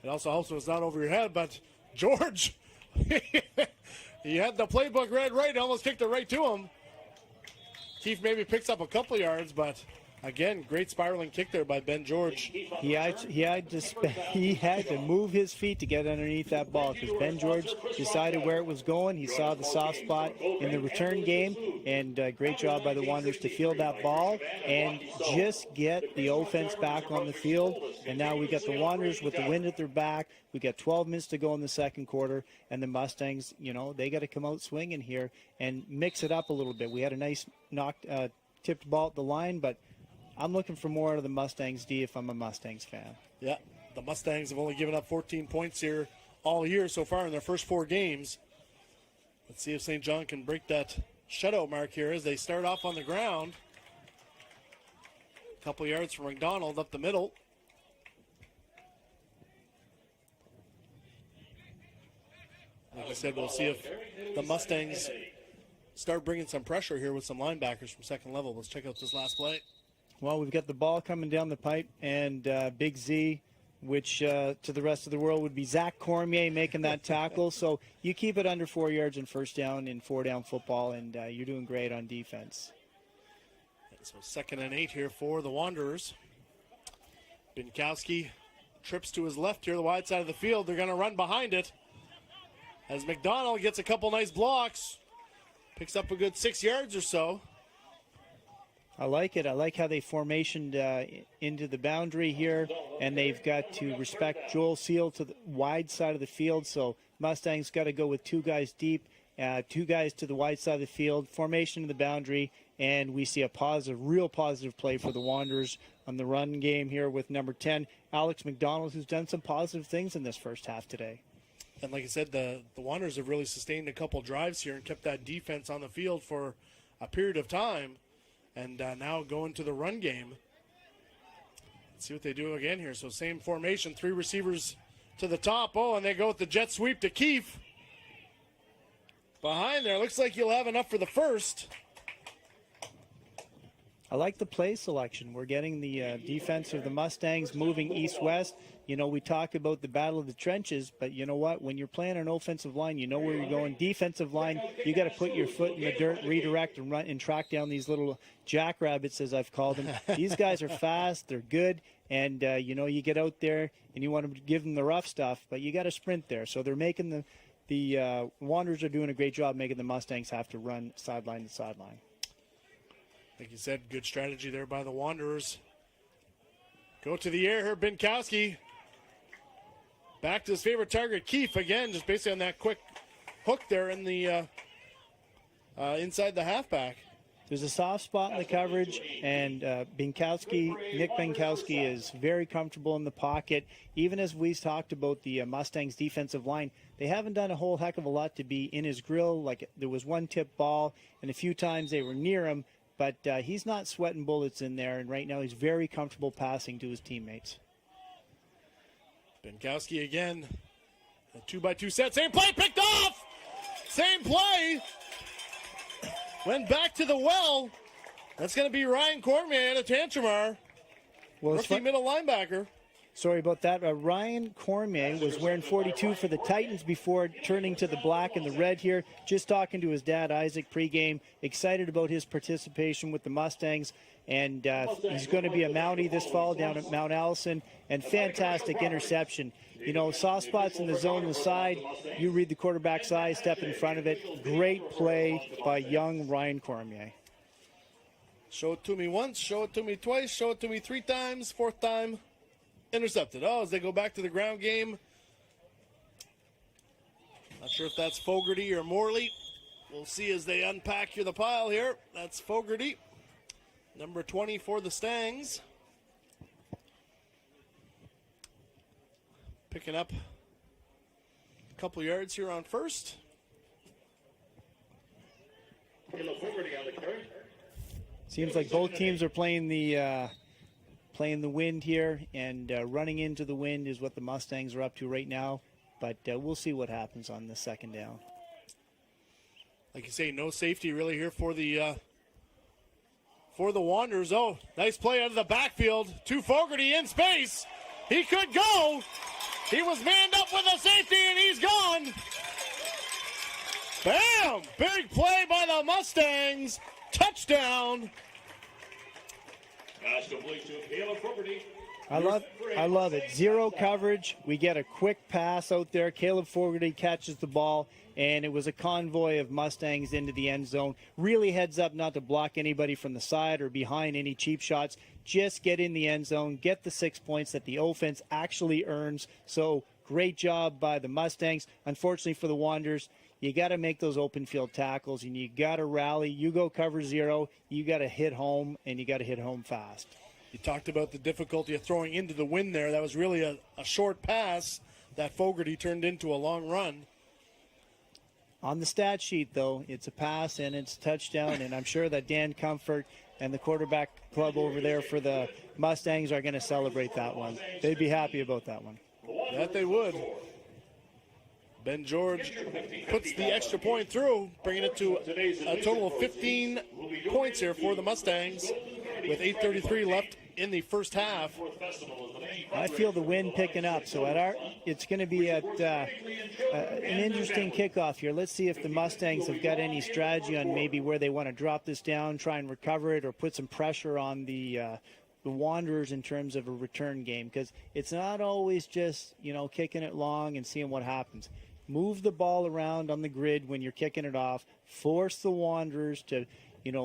it also helps when it's not over your head. But George, he had the playbook read right, almost kicked it right to him. Keefe maybe picks up a couple yards, but again, great spiraling kick there by Ben George. He had to move his feet to get underneath that ball because Ben George decided where it was going. He saw the soft spot in the return game, and great job by the Wanderers to field that ball and just get the offense back on the field. And now we got the Wanderers with the wind at their back. We got 12 minutes to go in the second quarter, and the Mustangs, they got to come out swinging here and mix it up a little bit. We had a nice tipped ball at the line, but I'm looking for more out of the Mustangs D if I'm a Mustangs fan. Yeah, the Mustangs have only given up 14 points here all year so far in their first 4 games. Let's see if St. John can break that shutout mark here as they start off on the ground. A couple yards from McDonald up the middle. Like I said, we'll see if the Mustangs start bringing some pressure here with some linebackers from second level. Let's check out this last play. Well, we've got the ball coming down the pipe, and Big Z, which to the rest of the world would be Zach Cormier making that tackle. So you keep it under 4 yards in first down in 4-down football, and you're doing great on defense. And so 2nd and 8 here for the Wanderers. Binkowski trips to his left here, the wide side of the field. They're going to run behind it as McDonald gets a couple nice blocks. Picks up a good 6 yards or so. I like it. I like how they formationed into the boundary here, and they've got to respect Joel Seal to the wide side of the field. So Mustangs got to go with 2 guys deep, 2 guys to the wide side of the field, formation in the boundary, and we see a positive, real positive play for the Wanderers on the run game here with number 10, Alex McDonald, who's done some positive things in this first half today. And like I said, the Wanderers have really sustained a couple drives here and kept that defense on the field for a period of time. And now going to the run game. Let's see what they do again here. So same formation, 3 receivers to the top. Oh, and they go with the jet sweep to Keefe. Behind there, looks like you'll have enough for the first. I like the play selection. We're getting the defense of the Mustangs moving east-west. You know, we talk about the battle of the trenches, but you know what? When you're playing an offensive line, you know where you're going. Defensive line, you got to put your foot in the dirt, redirect, and run and track down these little jackrabbits, as I've called them. These guys are fast, they're good, and you know, you get out there and you want to give them the rough stuff, but you got to sprint there. So they're making the Wanderers are doing a great job making the Mustangs have to run sideline to sideline. Like you said, good strategy there by the Wanderers. Go to the air here, Binkowski. Back to his favorite target, Keefe, again, just basically on that quick hook there in the inside the halfback. There's a soft spot in the coverage, and Nick Binkowski is very comfortable in the pocket. Even as we talked about the Mustangs defensive line, they haven't done a whole heck of a lot to be in his grill. Like, there was one tip ball, and a few times they were near him, but he's not sweating bullets in there, and right now he's very comfortable passing to his teammates. Binkowski again, a 2-by-2 set, same play, picked off! Same play! Went back to the well. That's going to be Ryan Cormier at Tantramar. Well, rookie middle linebacker. Sorry about that. Ryan Cormier was wearing 42 for the Titans before turning to the black and the red here. Just talking to his dad, Isaac, pregame. Excited about his participation with the Mustangs. And he's going to be a Mountie this fall down at Mount Allison. And fantastic interception. You know, soft spots in the zone on the side. You read the quarterback's eye, step in front of it. Great play by young Ryan Cormier. Show it to me once, show it to me twice, show it to me 3 times, 4th time. Intercepted. Oh, as they go back to the ground game. Not sure if that's Fogarty or Morley. We'll see as they unpack here the pile here. That's Fogarty. Number 20 for the Stangs. Picking up a couple yards here on first. Seems like both teams are playing the wind here, and running into the wind is what the Mustangs are up to right now. But we'll see what happens on the second down. Like you say, no safety really here for the Wanderers. Oh, nice play out of the backfield to Fogarty in space. He could go. He was manned up with a safety, and he's gone. Bam! Big play by the Mustangs. Touchdown. I love it. Zero coverage. We get a quick pass out there. Caleb Fogarty catches the ball, and it was a convoy of Mustangs into the end zone. Really heads up not to block anybody from the side or behind any cheap shots. Just get in the end zone, get the 6 points that the offense actually earns. So great job by the Mustangs. Unfortunately for the Wanderers, you got to make those open field tackles, and you got to rally. You go cover zero, you got to hit home, and you got to hit home fast. You talked about the difficulty of throwing into the wind there. That was really a short pass that Fogarty turned into a long run. On the stat sheet, though, it's a pass and it's a touchdown, and I'm sure that Dan Comfort and the quarterback club over there for the Mustangs are going to celebrate that one. They'd be happy about that one. That they would. Ben George puts the extra point through, bringing it to a total of 15 points here for the Mustangs with 8:33 left in the first half. I feel the wind picking up, so it's going to be an interesting kickoff here. Let's see if the Mustangs have got any strategy on maybe where they want to drop this down, try and recover it, or put some pressure on the Wanderers in terms of a return game, because it's not always just, kicking it long and seeing what happens. Move the ball around on the grid when you're kicking it off. Force the Wanderers to,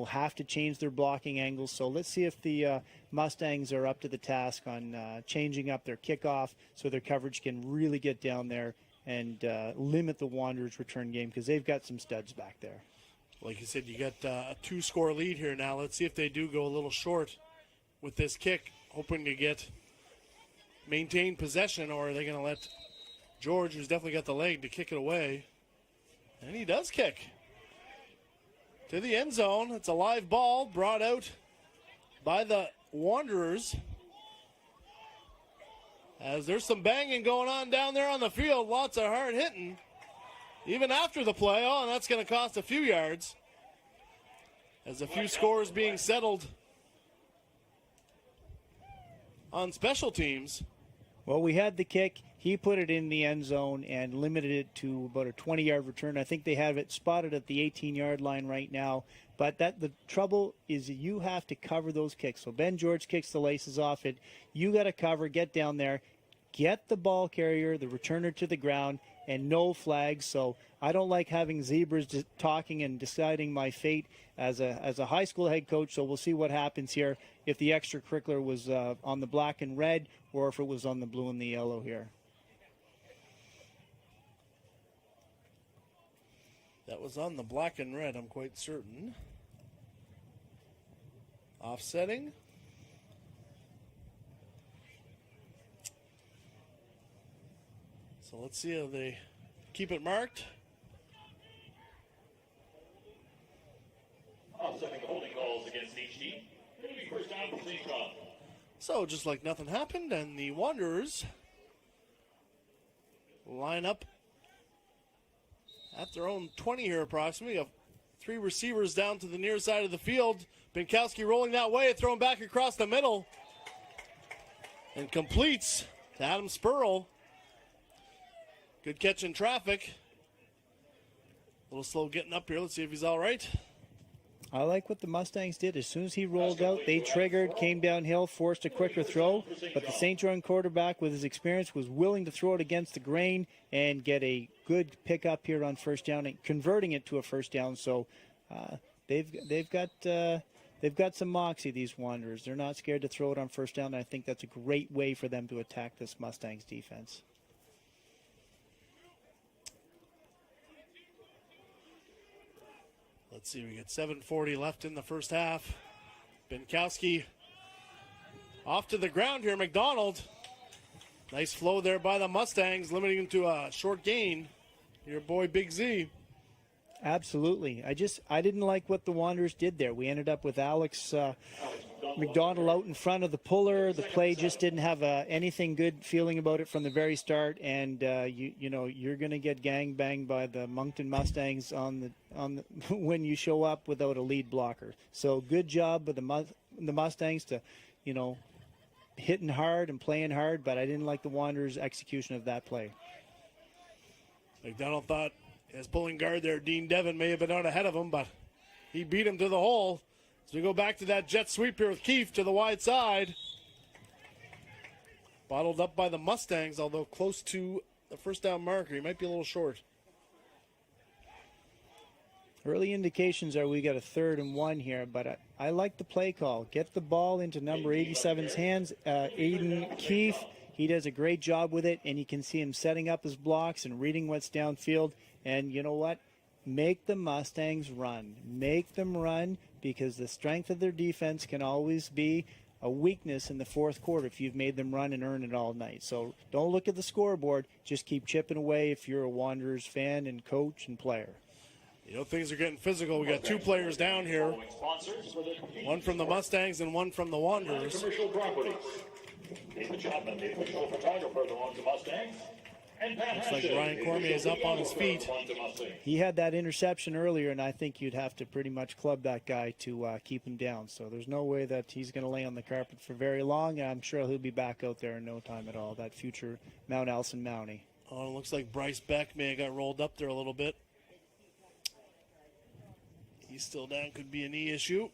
have to change their blocking angles. So let's see if the Mustangs are up to the task on changing up their kickoff so their coverage can really get down there and limit the Wanderers' return game, because they've got some studs back there. Like you said, you got a 2-score lead here now. Let's see if they do go a little short with this kick. hoping to maintain possession, or are they going to let George, who's definitely got the leg, to kick it away? And he does kick to the end zone. It's a live ball brought out by the Wanderers. As there's some banging going on down there on the field, lots of hard hitting. Even after the play, and that's going to cost a few yards. As a few scores being settled on special teams. Well, we had the kick. He put it in the end zone and limited it to about a 20-yard return. I think they have it spotted at the 18-yard line right now. But the trouble is you have to cover those kicks. So Ben George kicks the laces off it. You got to cover, get down there, get the ball carrier, the returner to the ground, and no flags. So I don't like having zebras just talking and deciding my fate as a high school head coach. So we'll see what happens here if the extracurricular was on the black and red or if it was on the blue and the yellow here. That was on the black and red, I'm quite certain. Offsetting. So let's see how they keep it marked. Offsetting holding calls against each team. It'll be first down for St. John. So just like nothing happened, and the Wanderers line up at their own 20 here approximately. Three receivers down to the near side of the field. Binkowski rolling that way, throwing back across the middle. And completes to Adam Spurl. Good catch in traffic. A little slow getting up here. Let's see if he's all right. I like what the Mustangs did. As soon as he rolled out, they triggered, came downhill, forced a quicker throw. But the St. John quarterback, with his experience, was willing to throw it against the grain and get a good pickup here on first down and converting it to a first down. So they've got some moxie, these Wanderers. They're not scared to throw it on first down. And I think that's a great way for them to attack this Mustangs defense. Let's see, we got 7:40 left in the first half. Binkowski off to the ground here. McDonald. Nice flow there by the Mustangs, limiting him to a short gain. Your boy Big Z. Absolutely. I didn't like what the Wanderers did there. We ended up with Alex McDonald out in front of the puller. The play just didn't have anything good feeling about it from the very start. And you're going to get gangbanged by the Moncton Mustangs on the when you show up without a lead blocker. So good job with the Mustangs to, hitting hard and playing hard. But I didn't like the Wanderers' execution of that play. McDonald thought his pulling guard there, Dean Devon, may have been out ahead of him, but he beat him to the hole. So we go back to that jet sweep here with Keefe to the wide side. Bottled up by the Mustangs, although close to the first down marker. He might be a little short. Early indications are we got a 3rd and 1 here, but I like the play call. Get the ball into number 87's hands. Aiden Keefe, he does a great job with it, and you can see him setting up his blocks and reading what's downfield. And you know what? Make the Mustangs run. Make them run, because the strength of their defense can always be a weakness in the fourth quarter if you've made them run and earn it all night. So don't look at the scoreboard. Just keep chipping away if you're a Wanderers fan and coach and player. Things are getting physical. We got 2 players down here. One from the Mustangs and one from the Wanderers. Commercial properties. David Chapman, the official photographer of the Moncton Mustangs. Looks like Ryan Cormier is up on his feet. He had that interception earlier, and I think you'd have to pretty much club that guy to keep him down. So there's no way that he's going to lay on the carpet for very long. I'm sure he'll be back out there in no time at all, that future Mount Elson Mountie. Oh, it looks like Bryce Beck may have got rolled up there a little bit. He's still down, could be a knee issue.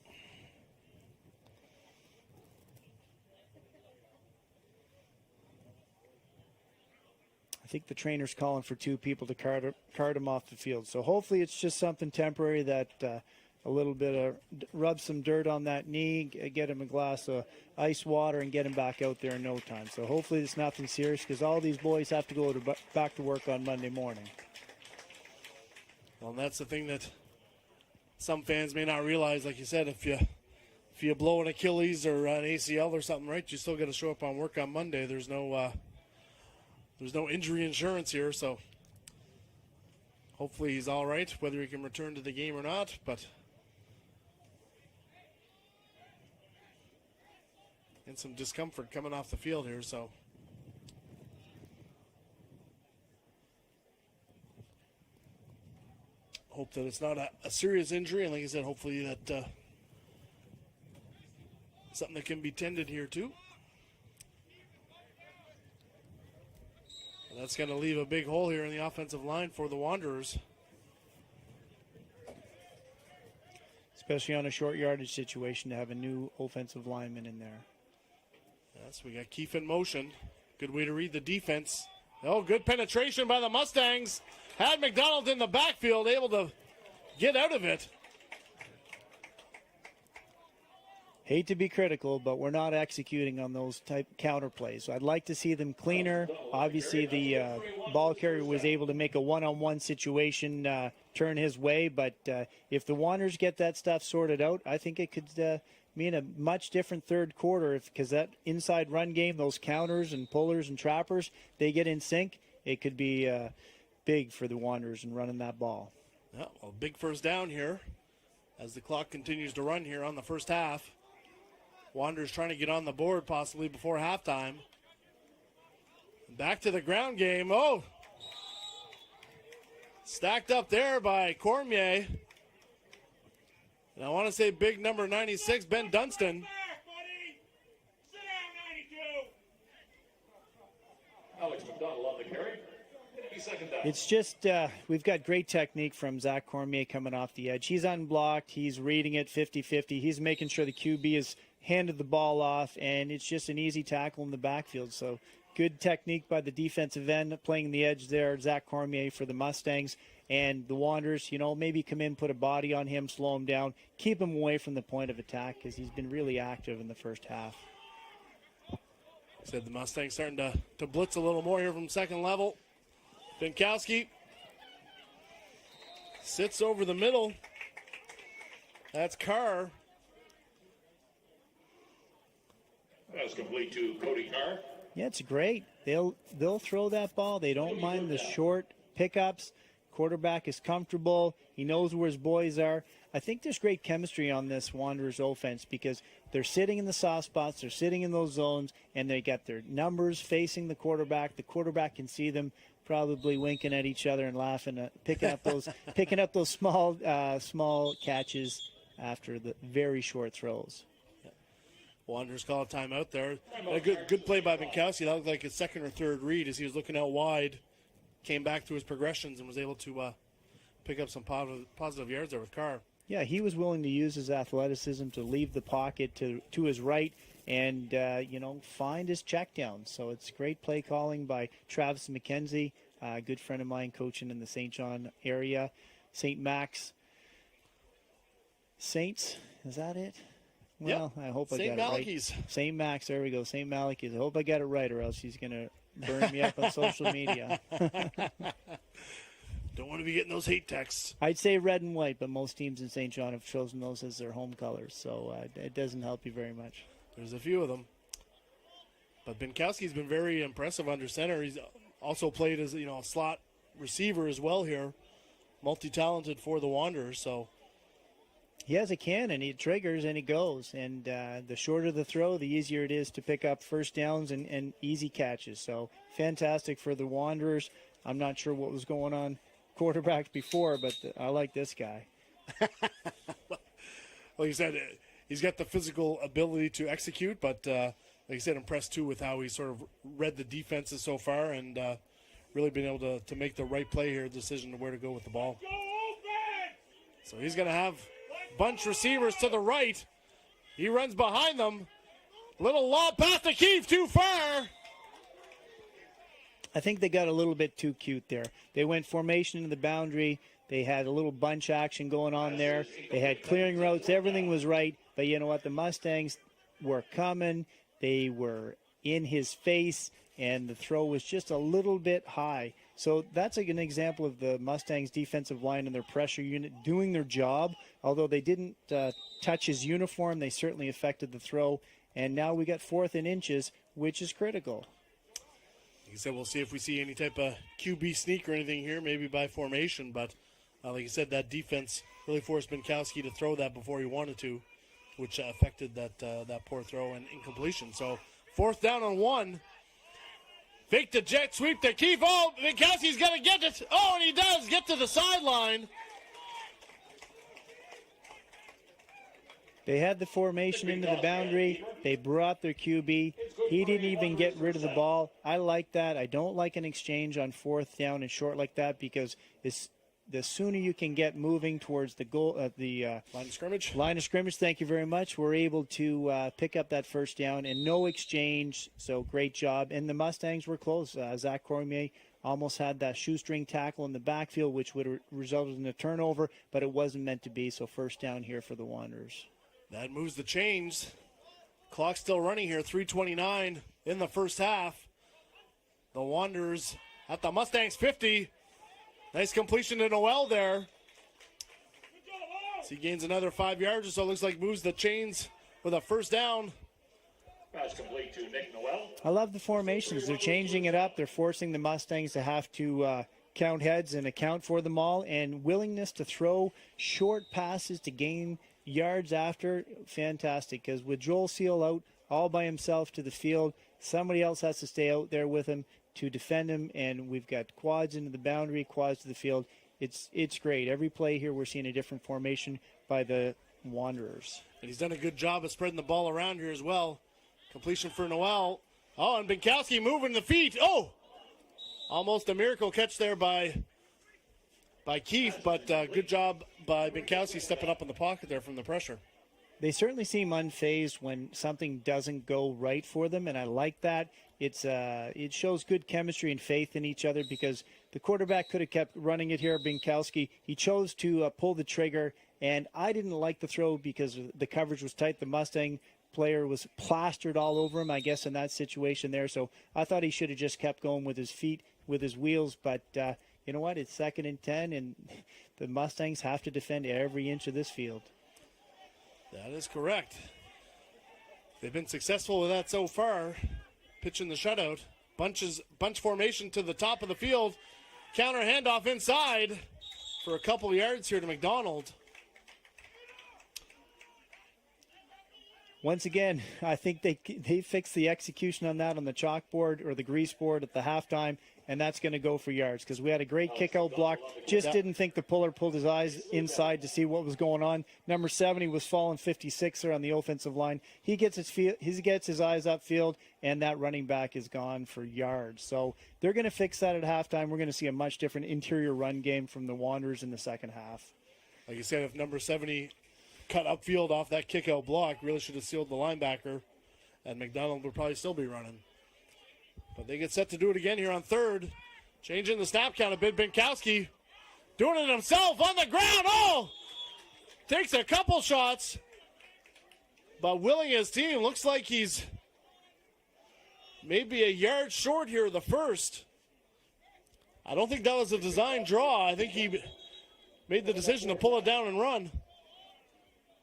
I think the trainer's calling for 2 people to cart him off the field. So hopefully it's just something temporary, that a little bit of rub some dirt on that knee, get him a glass of ice water, and get him back out there in no time. So hopefully it's nothing serious, because all these boys have to go back to work on Monday morning. Well, and that's the thing that some fans may not realize. Like you said, if you if you blow an Achilles or an ACL or something, right, you still got to show up on work on Monday. There's no injury insurance here, so hopefully he's all right, whether he can return to the game or not. But and some discomfort coming off the field here, so hope that it's not a serious injury, and like I said, hopefully that something that can be tended here too. And that's going to leave a big hole here in the offensive line for the Wanderers. Especially on a short yardage situation to have a new offensive lineman in there. Yes, we got Keefe in motion. Good way to read the defense. Oh, good penetration by the Mustangs. Had McDonald in the backfield, able to get out of it. Hate to be critical, but we're not executing on those type counter plays. So I'd like to see them cleaner. Obviously, the ball carrier was able to make a one-on-one situation turn his way, but if the Wanderers get that stuff sorted out, I think it could mean a much different third quarter, because that inside run game, those counters and pullers and trappers, they get in sync. It could be big for the Wanderers in running that ball. Yeah, well, big first down here as the clock continues to run here on the first half. Wanderers trying to get on the board possibly before halftime. Back to the ground game. Oh! Stacked up there by Cormier. And I want to say big number 96, Ben Dunstan. Alex McDonald on the carry. Second down. It's just we've got great technique from Zach Cormier coming off the edge. He's unblocked. He's reading it 50-50. He's making sure the QB is handed the ball off, and it's just an easy tackle in the backfield. So good technique by the defensive end playing the edge there, Zach Cormier for the Mustangs. And the Wanderers, maybe come in, put a body on him, slow him down, keep him away from the point of attack, because he's been really active in the first half. Said the Mustangs starting to blitz a little more here from second level. Binkowski sits over the middle. That's Carr. That's complete to Cody Carr. Yeah, it's great. They'll throw that ball. They don't mind the short pickups. Quarterback is comfortable. He knows where his boys are. I think there's great chemistry on this Wanderers offense, because they're sitting in the soft spots, they're sitting in those zones, and they got their numbers facing the quarterback. The quarterback can see them probably winking at each other and laughing, picking up those small catches after the very short throws. Wanderers call a timeout there. A good play by Binkowski. That looked like his second or third read as he was looking out wide. Came back to his progressions and was able to pick up some positive yards there with Carr. Yeah, he was willing to use his athleticism to leave the pocket to his right and, find his check down. So it's great play calling by Travis McKenzie, a good friend of mine coaching in the St. John area. St. Max Saints, is that it? Well, yep. I hope I got it right. St. Max, there we go, St. Malachy's. I hope I got it right, or else he's going to burn me up on social media. Don't want to be getting those hate texts. I'd say red and white, but most teams in St. John have chosen those as their home colors, so it doesn't help you very much. There's a few of them. But Binkowski's been very impressive under center. He's also played as a slot receiver as well here. Multi-talented for the Wanderers, so. He has a cannon. He triggers and he goes. And the shorter the throw, the easier it is to pick up first downs and easy catches. So fantastic for the Wanderers. I'm not sure what was going on quarterback before, but I like this guy. Like you said, he's got the physical ability to execute, but like you said, impressed too with how he sort of read the defenses so far and really been able to make the right play here, decision of where to go with the ball. So he's going to have bunch receivers to the right. He runs behind them. Little lob pass to Keefe, too far. I think they got a little bit too cute there. They went formation in the boundary. They had a little bunch action going on there. They had clearing routes. Everything was right. But you know what? The Mustangs were coming. They were in his face. and the throw was just a little bit high. So that's an example of the Mustangs defensive line and their pressure unit doing their job. Although they didn't touch his uniform, they certainly affected the throw. And now we got 4th and inches, which is critical. Like you said, we'll see if we see any type of QB sneak or anything here, maybe by formation. But like you said, that defense really forced Binkowski to throw that before he wanted to, which affected that poor throw and incompletion. So 4th down on 1. Fake the jet sweep to Keefe. Oh, Binkowski's going to get it. Oh, and he does get to the sideline. They had the formation into the boundary. They brought their QB. He didn't even get rid of the ball. I like that. I don't like an exchange on 4th down and short like that, because the sooner you can get moving towards the goal, line of scrimmage. Line of scrimmage. Thank you very much. We're able to pick up that 1st down and no exchange. So great job. And the Mustangs were close. Zach Cormier almost had that shoestring tackle in the backfield, which would have resulted in a turnover, but it wasn't meant to be. So 1st down here for the Wanderers. That moves the chains. Clock still running here. 3:29 in the first half. The Wanderers at the Mustangs 50. Nice completion to Noel there. So he gains another 5 yards or so. Looks like moves the chains with a 1st down. Pass complete to Nick Noel. I love the formations. They're changing it up. They're forcing the Mustangs to have to count heads and account for them all. And willingness to throw short passes to gain yards after, fantastic. Because with Joel Seal out all by himself to the field, somebody else has to stay out there with him to defend him, and we've got quads into the boundary, quads to the field. It's great. Every play here we're seeing a different formation by the Wanderers. And he's done a good job of spreading the ball around here as well. Completion for Noel. Oh, and Binkowski moving the feet. Oh! Almost a miracle catch there by Keefe, but good job by Binkowski stepping up in the pocket there from the pressure. They certainly seem unfazed when something doesn't go right for them, and I like that. It shows good chemistry and faith in each other, because the quarterback could have kept running it here, Binkowski. He chose to pull the trigger, and I didn't like the throw because the coverage was tight. The Mustang player was plastered all over him, I guess, in that situation there. So I thought he should have just kept going with his feet, with his wheels. But you know what? It's 2nd and 10, and the Mustangs have to defend every inch of this field. That is correct. They've been successful with that so far. Pitching the shutout. Bunch formation to the top of the field. Counter handoff inside for a couple of yards here to McDonald. Once again, I think they fixed the execution on that on the chalkboard or the grease board at the halftime, and that's going to go for yards, because we had a great kick-out block. Just didn't think the puller pulled his eyes inside to see what was going on. Number 70 was falling 56er on the offensive line. He gets his eyes upfield, and that running back is gone for yards. So they're going to fix that at halftime. We're going to see a much different interior run game from the Wanderers in the second half. Like you said, if number 70 cut upfield off that kick-out block, really should have sealed the linebacker, and McDonald would probably still be running. But they get set to do it again here on 3rd. Changing the snap count a bit. Binkowski doing it himself on the ground. Oh! Takes a couple shots, but willing his team. Looks like he's maybe a yard short here of the first. I don't think that was a design draw. I think he made the decision to pull it down and run.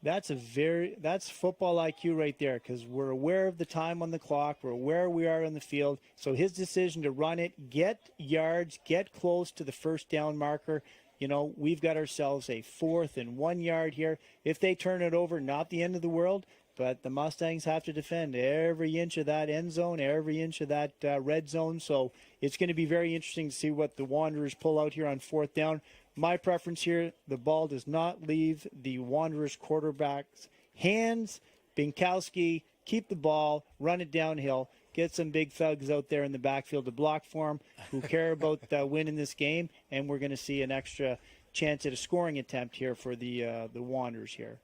That's football IQ right there, because we're aware of the time on the clock. We're aware we are on the field. So his decision to run it, get yards, get close to the 1st down marker. You know, we've got ourselves a 4th and 1 yard here. If they turn it over, not the end of the world, but the Mustangs have to defend every inch of that end zone, every inch of that red zone. So it's going to be very interesting to see what the Wanderers pull out here on 4th down. My preference here, the ball does not leave the Wanderers quarterback's hands. Binkowski, keep the ball, run it downhill, get some big thugs out there in the backfield to block for him who care about winning this game, and we're going to see an extra chance at a scoring attempt here for the Wanderers here.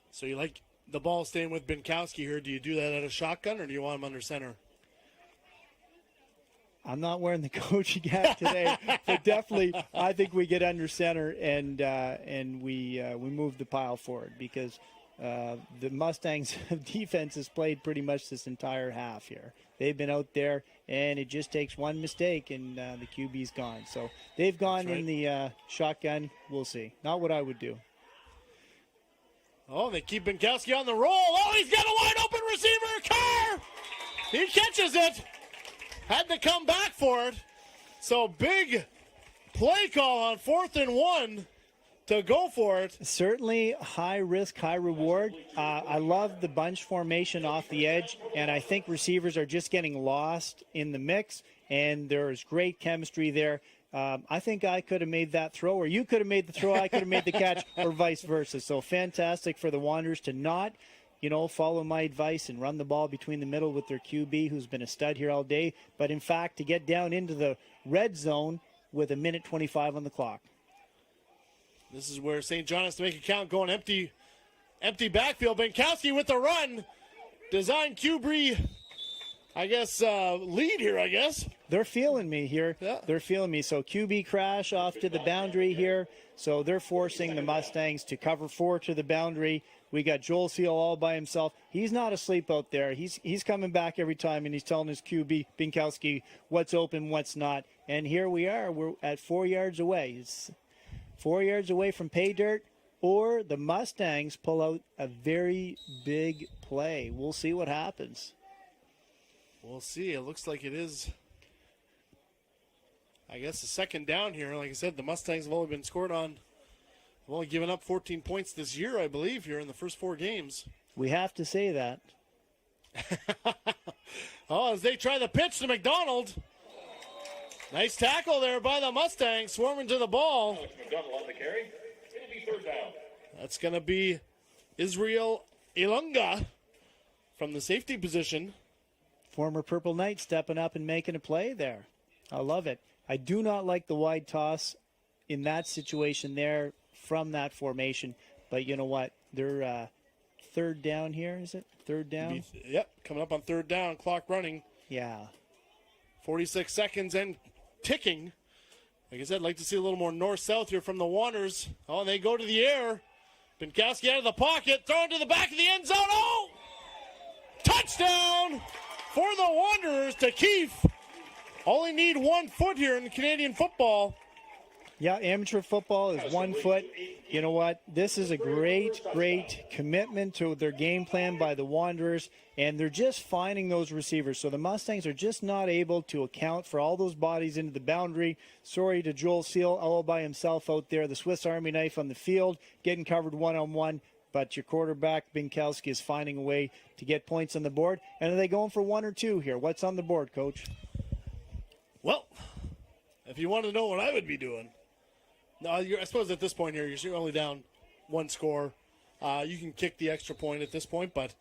So you like the ball staying with Binkowski here. Do you do that at a shotgun, or do you want him under center? I'm not wearing the coaching hat today, but definitely I think we get under center and we move the pile forward, because the Mustangs defense has played pretty much this entire half here. They've been out there, and it just takes one mistake, and the QB's gone. So they've gone in the shotgun. We'll see. Not what I would do. Oh, they keep Binkowski on the roll. Oh, he's got a wide open receiver. Carr! He catches it. Had to come back for it. So big play call on 4th and 1 to go for it. Certainly high risk, high reward. I love the bunch formation off the edge, and I think receivers are just getting lost in the mix, and there's great chemistry there. I think I could have made that throw, or you could have made the throw, I could have made the catch, or vice versa. So fantastic for the Wanderers to not, follow my advice and run the ball between the middle with their QB, who's been a stud here all day, but in fact to get down into the red zone with 1:25 on the clock. This is where St. John has to make a count, going empty backfield. Binkowski with the run. Design QB, lead here, I guess. They're feeling me here. Yeah. They're feeling me. So QB crash off to the boundary here. So they're forcing the Mustangs to cover 4 to the boundary. We got Joel Seal all by himself. He's not asleep out there. He's coming back every time, and he's telling his QB, Binkowski, what's open, what's not. And here we are. We're at 4 yards away. It's 4 yards away from pay dirt, or the Mustangs pull out a very big play. We'll see what happens. We'll see. It looks like it is, a second down here. Like I said, the Mustangs have only been scored on. Have only given up 14 points this year, I believe, here in the first 4 games. We have to say that. As they try the pitch to McDonald. Nice tackle there by the Mustangs, swarming to the ball. McDonald on the carry. It'll be 3rd down. That's going to be Israel Ilunga from the safety position. Former Purple Knight stepping up and making a play there. I love it. I do not like the wide toss in that situation there from that formation. But you know what? They're 3rd down here, is it? 3rd down? Yep, coming up on 3rd down. Clock running. Yeah. 46 seconds and ticking. Like I said, I'd like to see a little more north-south here from the Wanderers. Oh, and they go to the air. Binkowski out of the pocket, thrown to the back of the end zone. Oh! Touchdown for the Wanderers to Keefe. Only need 1 foot here in Canadian football. Yeah, amateur football is 1 foot. You know what? This is a great commitment to their game plan by the Wanderers, and they're just finding those receivers. So the Mustangs are just not able to account for all those bodies into the boundary. Sorry to Joel Seal all by himself out there, the Swiss Army knife on the field, getting covered one-on-one. But your quarterback, Binkowski, is finding a way to get points on the board. And are they going for 1 or 2 here? What's on the board, Coach? Well, if you want to know what I would be doing, I suppose at this point here, you're only down 1 score. You can kick the extra point at this point, but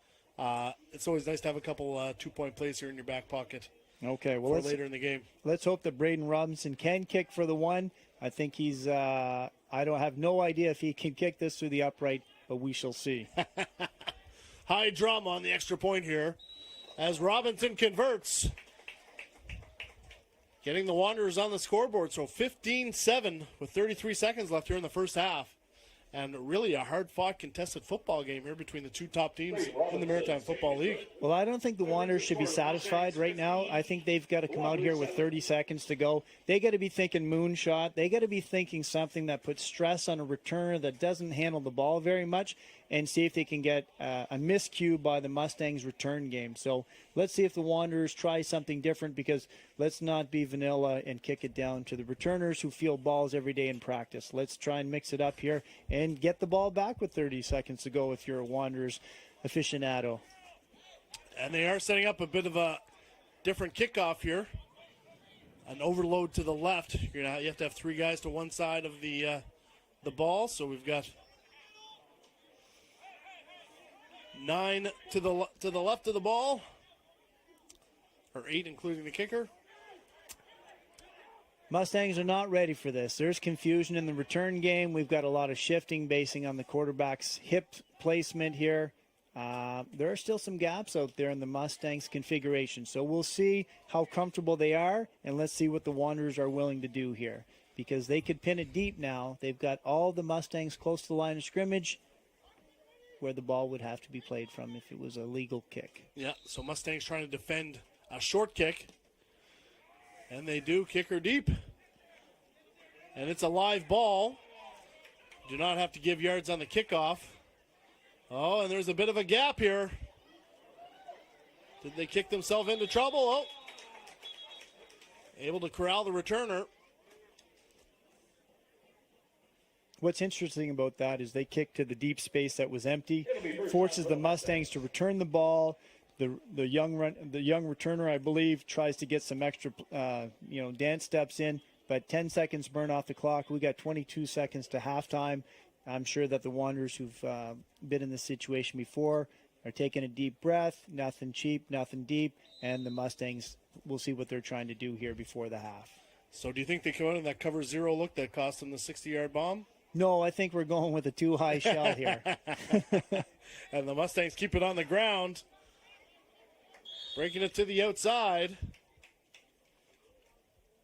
it's always nice to have a couple 2-point plays here in your back pocket. Okay, well, later in the game. Let's hope that Braden Robinson can kick for the 1. I think he's. I have no idea if he can kick this through the upright, but we shall see. High drama on the extra point here as Robinson converts. Getting the Wanderers on the scoreboard, so 15-7 with 33 seconds left here in the first half. And really a hard-fought, contested football game here between the 2 top teams in the Maritime Football League. Well, I don't think the Wanderers should be satisfied right now. I think they've got to come out here with 30 seconds to go. They got to be thinking moonshot. They got to be thinking something that puts stress on a returner that doesn't handle the ball very much, and see if they can get a miscue by the Mustangs return game. So let's see if the Wanderers try something different, because let's not be vanilla and kick it down to the returners who field balls every day in practice. Let's try and mix it up here and get the ball back with 30 seconds to go if you're a Wanderers aficionado. And they are setting up a bit of a different kickoff here. An overload to the left. You have to have 3 guys to one side of the ball. So we've got 9 to the left of the ball, or 8 including the kicker. Mustangs are not ready for this. There's confusion in the return game. We've got a lot of shifting basing on the quarterback's hip placement here. There are still some gaps out there in the Mustangs configuration. So we'll see how comfortable they are, and let's see what the Wanderers are willing to do here, because they could pin it deep now. They've got all the Mustangs close to the line of scrimmage, where the ball would have to be played from if it was a legal kick. Yeah, so Mustangs trying to defend a short kick. And they do kick her deep. And it's a live ball. Do not have to give yards on the kickoff. Oh, and there's a bit of a gap here. Did they kick themselves into trouble? Oh. Able to corral the returner. What's interesting about that is they kicked to the deep space that was empty, forces the Mustangs to return the ball. The young returner, I believe, tries to get some extra, dance steps in, but 10 seconds burn off the clock. We got 22 seconds to halftime. I'm sure that the Wanderers who've been in this situation before are taking a deep breath, nothing cheap, nothing deep, and the Mustangs, we'll see what they're trying to do here before the half. So do you think they come out in that cover zero look that cost them the 60-yard bomb? No, I think we're going with a too high shot here. And the Mustangs keep it on the ground. Breaking it to the outside.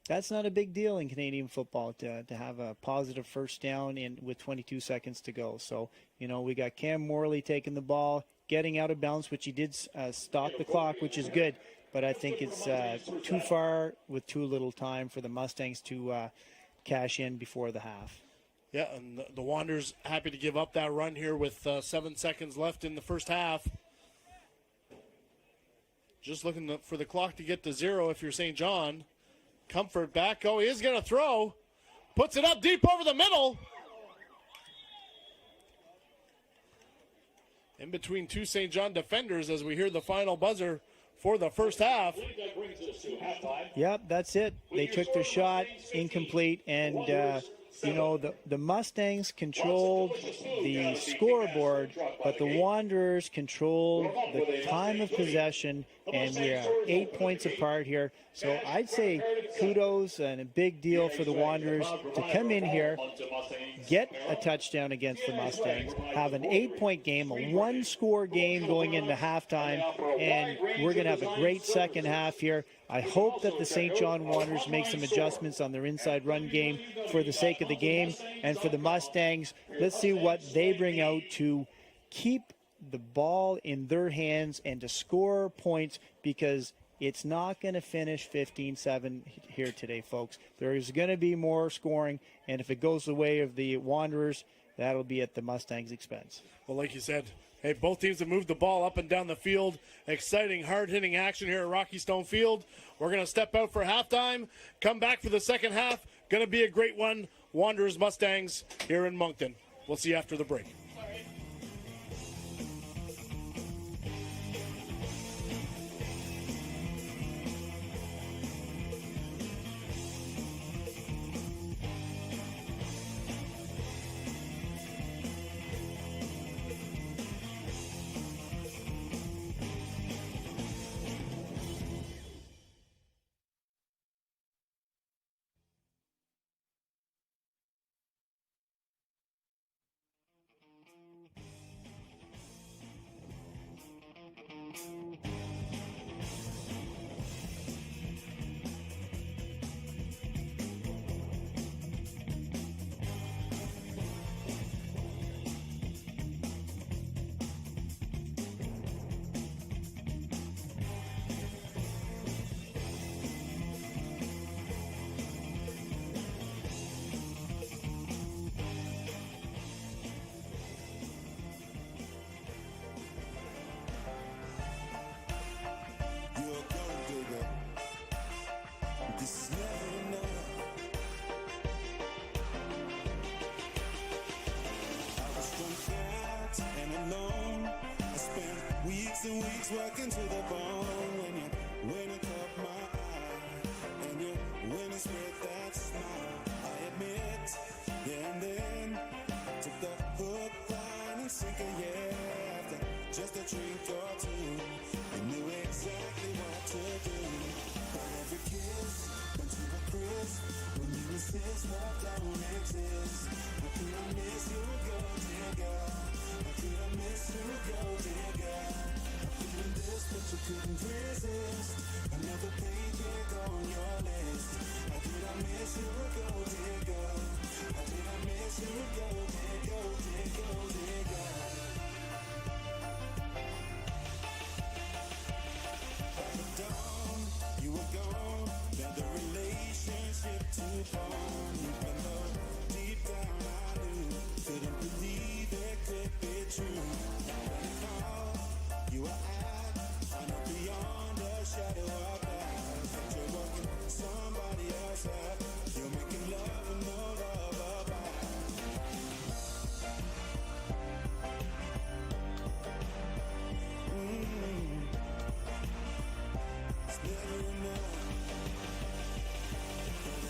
That's not a big deal in Canadian football to have a positive first down with 22 seconds to go. So, we got Cam Morley taking the ball, getting out of bounds, which he did stop the clock, which is good. But I think it's too far with too little time for the Mustangs to cash in before the half. Yeah, and the Wanderers happy to give up that run here with 7 seconds left in the first half. Just looking for the clock to get to zero if you're St. John. Comfort back. Oh, he is going to throw. Puts it up deep over the middle. In between two St. John defenders as we hear the final buzzer for the first half. Yep, that's it. They took their shot, incomplete, and the Mustangs controlled the scoreboard, but the Wanderers controlled the time of possession, and we are 8 points apart here. So I'd say kudos and a big deal for the Wanderers to come in here, get a touchdown against the Mustangs, have an 8-point game, a one-score game going into halftime, and we're going to have a great second half here. I hope that the St. John Wanderers make some adjustments on their inside run game for the sake of the game. And for the Mustangs, let's see what they bring out to keep the ball in their hands and to score points, because it's not going to finish 15-7 here today, folks. There is going to be more scoring, and if it goes the way of the Wanderers, that'll be at the Mustangs' expense. Well, like you said, hey, both teams have moved the ball up and down the field. Exciting, hard-hitting action here at Rocky Stone Field. We're going to step out for halftime, come back for the second half. Going to be a great one. Wanderers Mustangs here in Moncton. We'll see you after the break. and weeks working to the bone. When you caught my eye, and you when you spread that smile, I admit, yeah, and then took the hook, line, and sinker, yeah. After just a drink or two, you knew exactly what to do. But every kiss went to a crisp when you insist what don't exist. How could I miss you, gold digger? How could I miss you, gold digger? Feeling this, but you couldn't resist. Another paycheck on your list. How did I miss you, gold digger? How did I miss you, gold digger, gold digger, gold digger? At the dawn move on, even though deep down I knew, couldn't believe it could be true. When I call, you were at, I know beyond a shadow of doubt that you're working somebody else out. You're making love and no love about. It's never enough.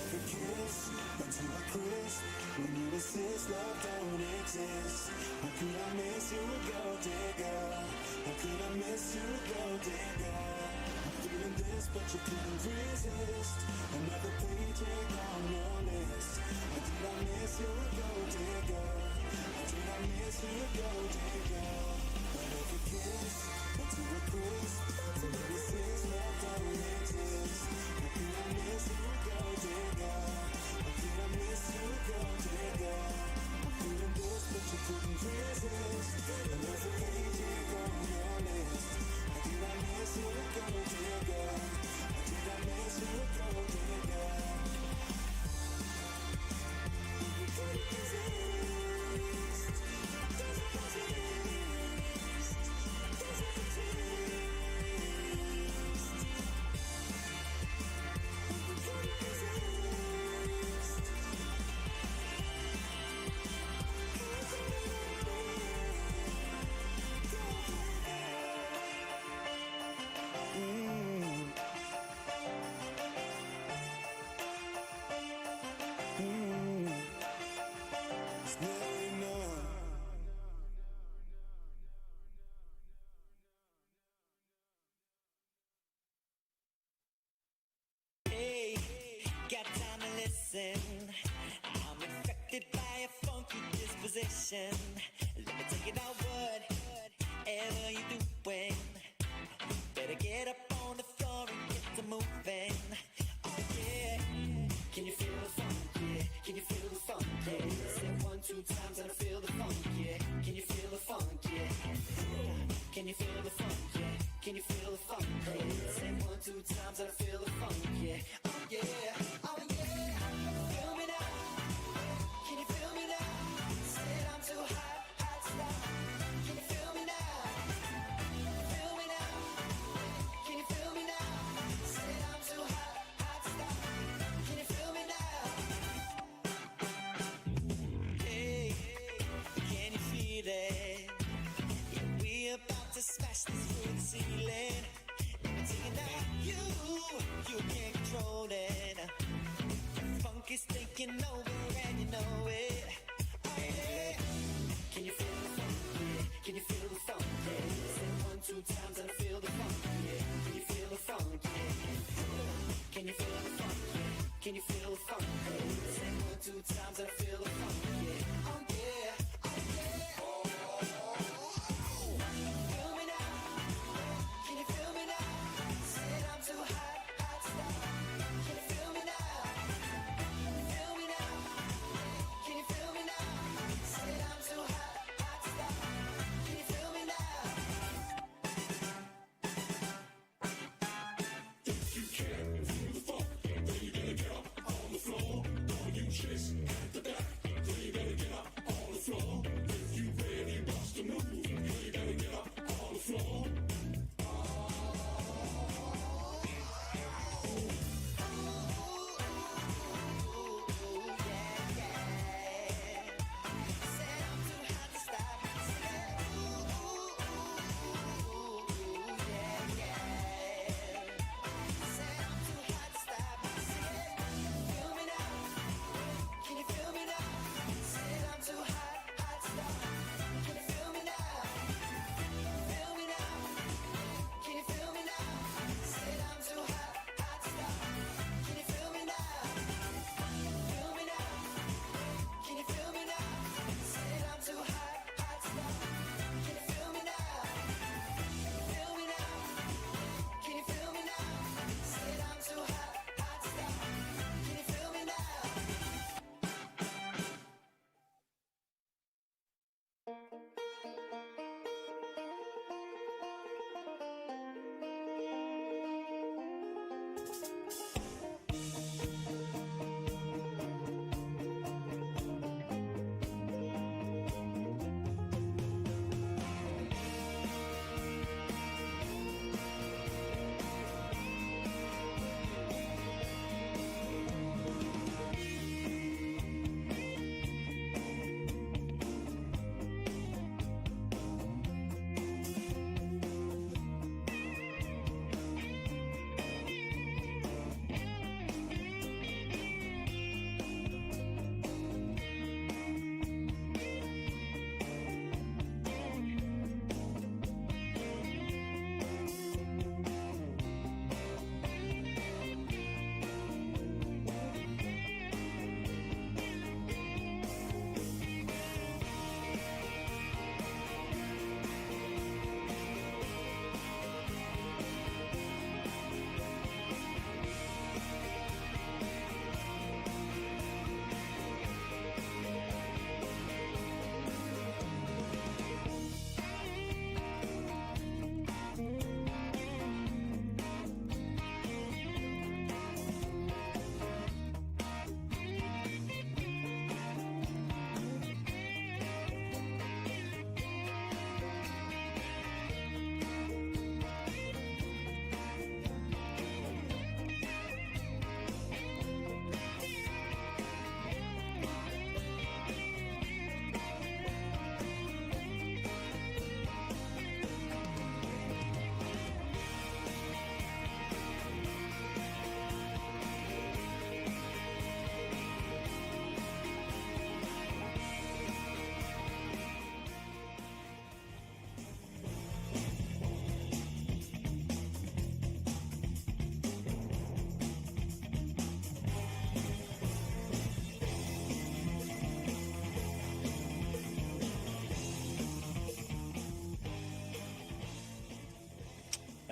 Every kiss unto a crisp. When you insist love don't exist. How could I miss you, gold digger? How could I miss you, gold digger? I'm feeling this, but you couldn't resist. Another paycheck on your list. How did I miss you, gold digger? How did I miss you, gold digger? But every kiss unto a crisp. When you insist love don't exist. How could I miss you, gold digger? How could I miss you, gold digger? I'm feeling this, but you couldn't resist. Another paycheck on your list. How did I miss you, gold digger? How did I miss you, gold digger? You couldn't resist. Doesn't resist. Doesn't resist. You couldn't resist. It's never enough. Hey, got time to listen. I'm infected by a funky disposition. Let me tell you now whatever you're doing. Better get up on the floor and get to moving. Oh yeah, can you feel the funk? Yeah, can you feel the funk? Yeah, say 1, 2 times and I feel the funk. Yeah, can you feel the funk? Yeah, can you feel the funk? Yeah, can you feel the funk? Yeah, say 1, 2 times and I feel the funk. Yeah, oh yeah, oh yeah. Feel me now? Can you feel me now? Said I'm too hot, hot stuff. Can you feel me now? Feel me now? Can you feel me now? Said I'm too hot, hot stuff. Can you feel me now? Hey, can you feel it? Yeah, we about to smash this through the ceiling. Let me take it now.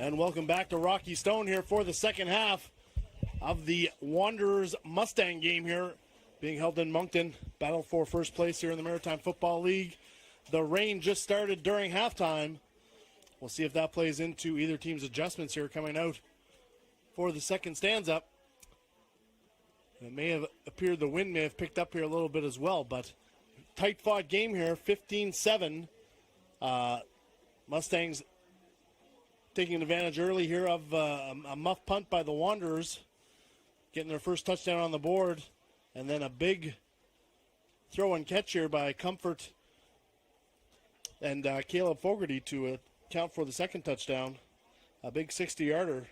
And welcome back to Rocky Stone here for the second half of the Wanderers Mustang game here being held in Moncton. Battle for first place here in the Maritime Football League. The rain just started during halftime. We'll see if that plays into either team's adjustments here coming out for the second stanza. It may have appeared the wind may have picked up here a little bit as well, but tight fought game here, 15-7. Mustangs taking advantage early here of a muff punt by the Wanderers, getting their first touchdown on the board, and then a big throw and catch here by Comfort and Caleb Fogarty to account for the second touchdown. A big 60-yarder.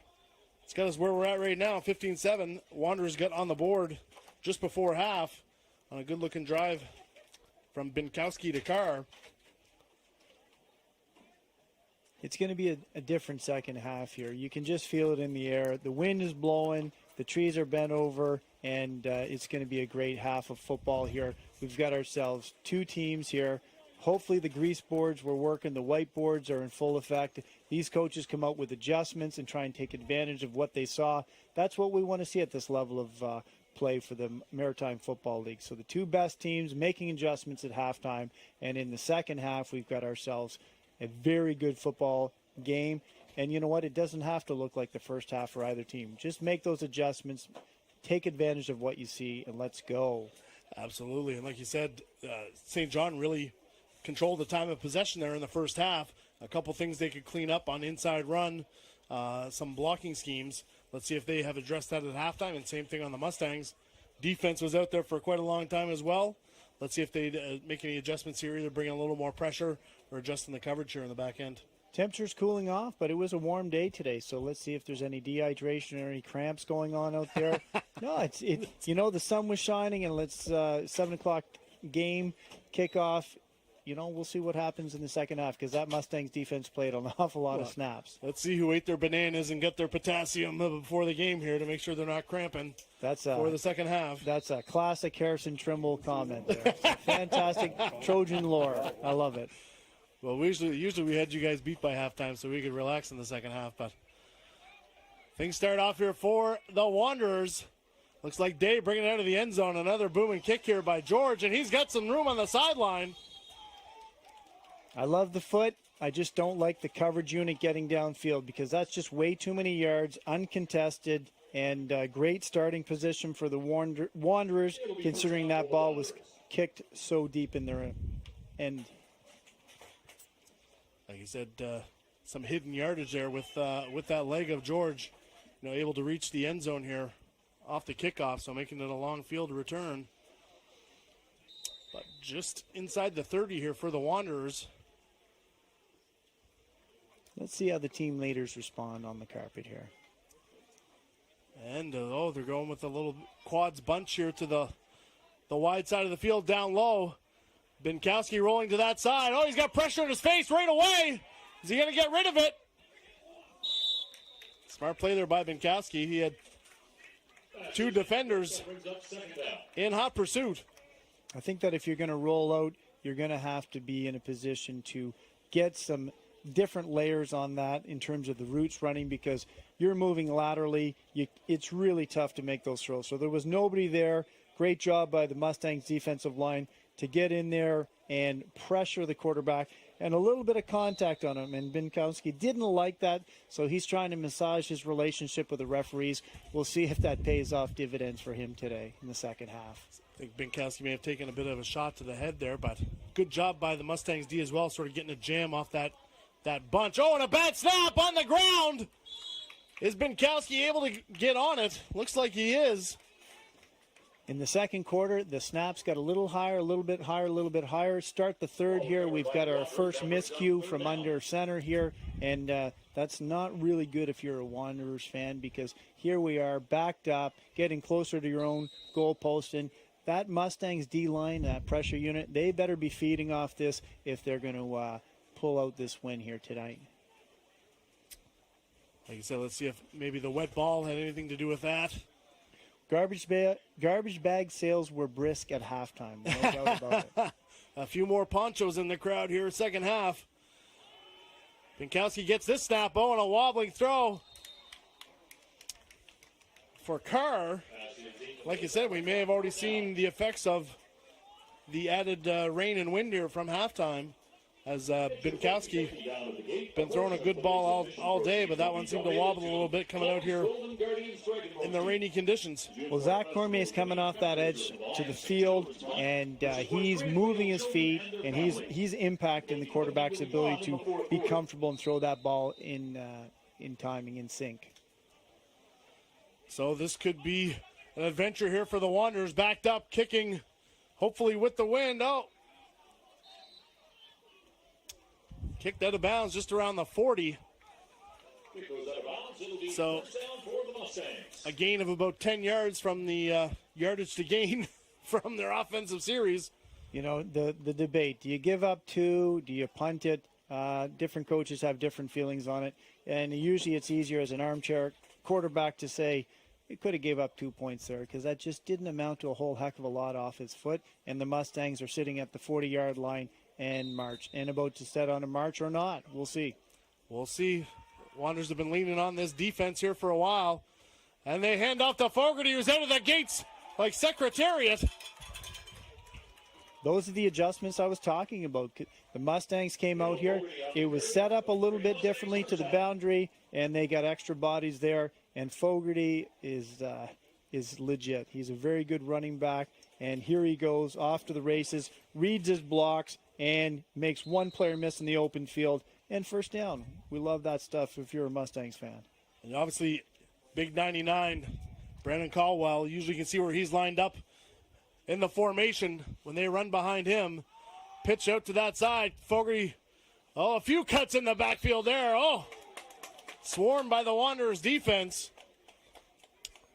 It's got us where we're at right now, 15-7. Wanderers got on the board just before half on a good-looking drive from Binkowski to Carr. It's going to be a different second half here. You can just feel it in the air. The wind is blowing, the trees are bent over, and it's going to be a great half of football here. We've got ourselves two teams here. Hopefully the grease boards were working, the whiteboards are in full effect. These coaches come out with adjustments and try and take advantage of what they saw. That's what we want to see at this level of play for the Maritime Football League. So the two best teams making adjustments at halftime, and in the second half we've got ourselves a very good football game. And you know what? It doesn't have to look like the first half for either team. Just make those adjustments, take advantage of what you see, and let's go. Absolutely. And like you said, St. John really controlled the time of possession there in the first half. A couple things they could clean up on inside run, some blocking schemes. Let's see if they have addressed that at halftime, and same thing on the Mustangs. Defense was out there for quite a long time as well. Let's see if they make any adjustments here, either bring a little more pressure or adjusting the coverage here in the back end. Temperature's cooling off, but it was a warm day today, so let's see if there's any dehydration or any cramps going on out there. No, it's you know, the sun was shining, and let's 7 o'clock game kickoff. You know, we'll see what happens in the second half, because that Mustangs defense played an awful lot of snaps. Let's see who ate their bananas and get their potassium before the game here to make sure they're not cramping for the second half. That's a classic Harrison Trimble comment there. Fantastic Trojan lore. I love it. Well, usually we had you guys beat by halftime so we could relax in the second half, but things start off here for the Wanderers. Looks like Dave bringing it out of the end zone. Another booming kick here by George, and he's got some room on the sideline. I love the foot. I just don't like the coverage unit getting downfield, because that's just way too many yards, uncontested, and great starting position for the Wanderers, considering that ball was kicked so deep in their end. Like you said, some hidden yardage there with that leg of George, able to reach the end zone here off the kickoff, so making it a long field return. But just inside the 30 here for the Wanderers. Let's see how the team leaders respond on the carpet here. And, they're going with a little quads bunch here to the wide side of the field down low. Binkowski rolling to that side. Oh, he's got pressure in his face right away. Is he going to get rid of it? Smart play there by Binkowski. He had two defenders in hot pursuit. I think that if you're going to roll out, you're going to have to be in a position to get some different layers on that in terms of the routes running, because you're moving laterally. It's really tough to make those throws. So there was nobody there. Great job by the Mustangs defensive line to get in there and pressure the quarterback, and a little bit of contact on him. And Binkowski didn't like that, so he's trying to massage his relationship with the referees. We'll see if that pays off dividends for him today in the second half. I think Binkowski may have taken a bit of a shot to the head there, but good job by the Mustangs D as well, sort of getting a jam off that bunch. Oh, and a bad snap on the ground. Is Binkowski able to get on it? Looks like he is. In the second quarter, the snaps got a little higher, a little bit higher, a little bit higher. Start the third here. We've got our first miscue from under center here, and that's not really good if you're a Wanderers fan, because here we are backed up, getting closer to your own goal post, and that Mustangs D-line, that pressure unit, they better be feeding off this if they're going to pull out this win here tonight. Like I said, let's see if maybe the wet ball had anything to do with that. Garbage bag sales were brisk at halftime. No doubt about it. A few more ponchos in the crowd here, second half. Pinkowski gets this snap. Oh, and a wobbling throw for Carr. Like you said, we may have already seen the effects of the added rain and wind here from halftime, as Binkowski been throwing a good ball all day, but that one seemed to wobble a little bit coming out here in the rainy conditions. Well, Zach Cormier's coming off that edge to the field, and he's moving his feet, and he's impacting the quarterback's ability to be comfortable and throw that ball in timing, in sync. So this could be an adventure here for the Wanderers. Backed up, kicking, hopefully with the wind. Oh, kicked out of bounds just around the 40. So a gain of about 10 yards from the yardage to gain from their offensive series. You know, the debate, do you give up 2? Do you punt it? Different coaches have different feelings on it. And usually it's easier as an armchair quarterback to say, he could have gave up 2 points there, because that just didn't amount to a whole heck of a lot off his foot. And the Mustangs are sitting at the 40-yard line and about to set on a march or not. We'll see. We'll see. Wanderers have been leaning on this defense here for a while. And they hand off to Fogarty, who's out of the gates like Secretariat. Those are the adjustments I was talking about. The Mustangs came out here. It was set up a little bit differently to the boundary, and they got extra bodies there. And Fogarty is legit. He's a very good running back. And here he goes off to the races, reads his blocks, and makes one player miss in the open field. And first down. We love that stuff if you're a Mustangs fan. And obviously, big 99, Brandon Caldwell. Usually you can see where he's lined up in the formation when they run behind him. Pitch out to that side. Fogarty, a few cuts in the backfield there. Swarmed by the Wanderers defense.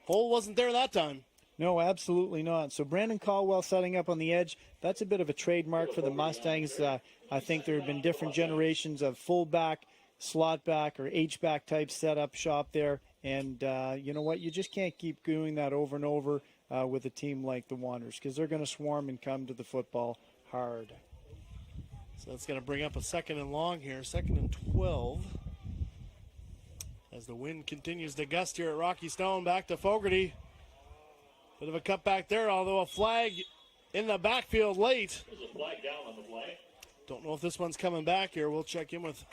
Hole wasn't there that time. No, absolutely not. So Brandon Caldwell setting up on the edge. That's a bit of a trademark for the Mustangs. I think there have been different generations of fullback, slot back, or H-back type setup shop there. And you know what? You just can't keep doing that over and over with a team like the Wanderers, because they're going to swarm and come to the football hard. So that's going to bring up a 2nd and long here, 2nd and 12. As the wind continues to gust here at Rocky Stone, back to Fogarty. Bit of a cutback there, although a flag in the backfield late. There's a flag down on the play. Don't know if this one's coming back here. We'll check in with.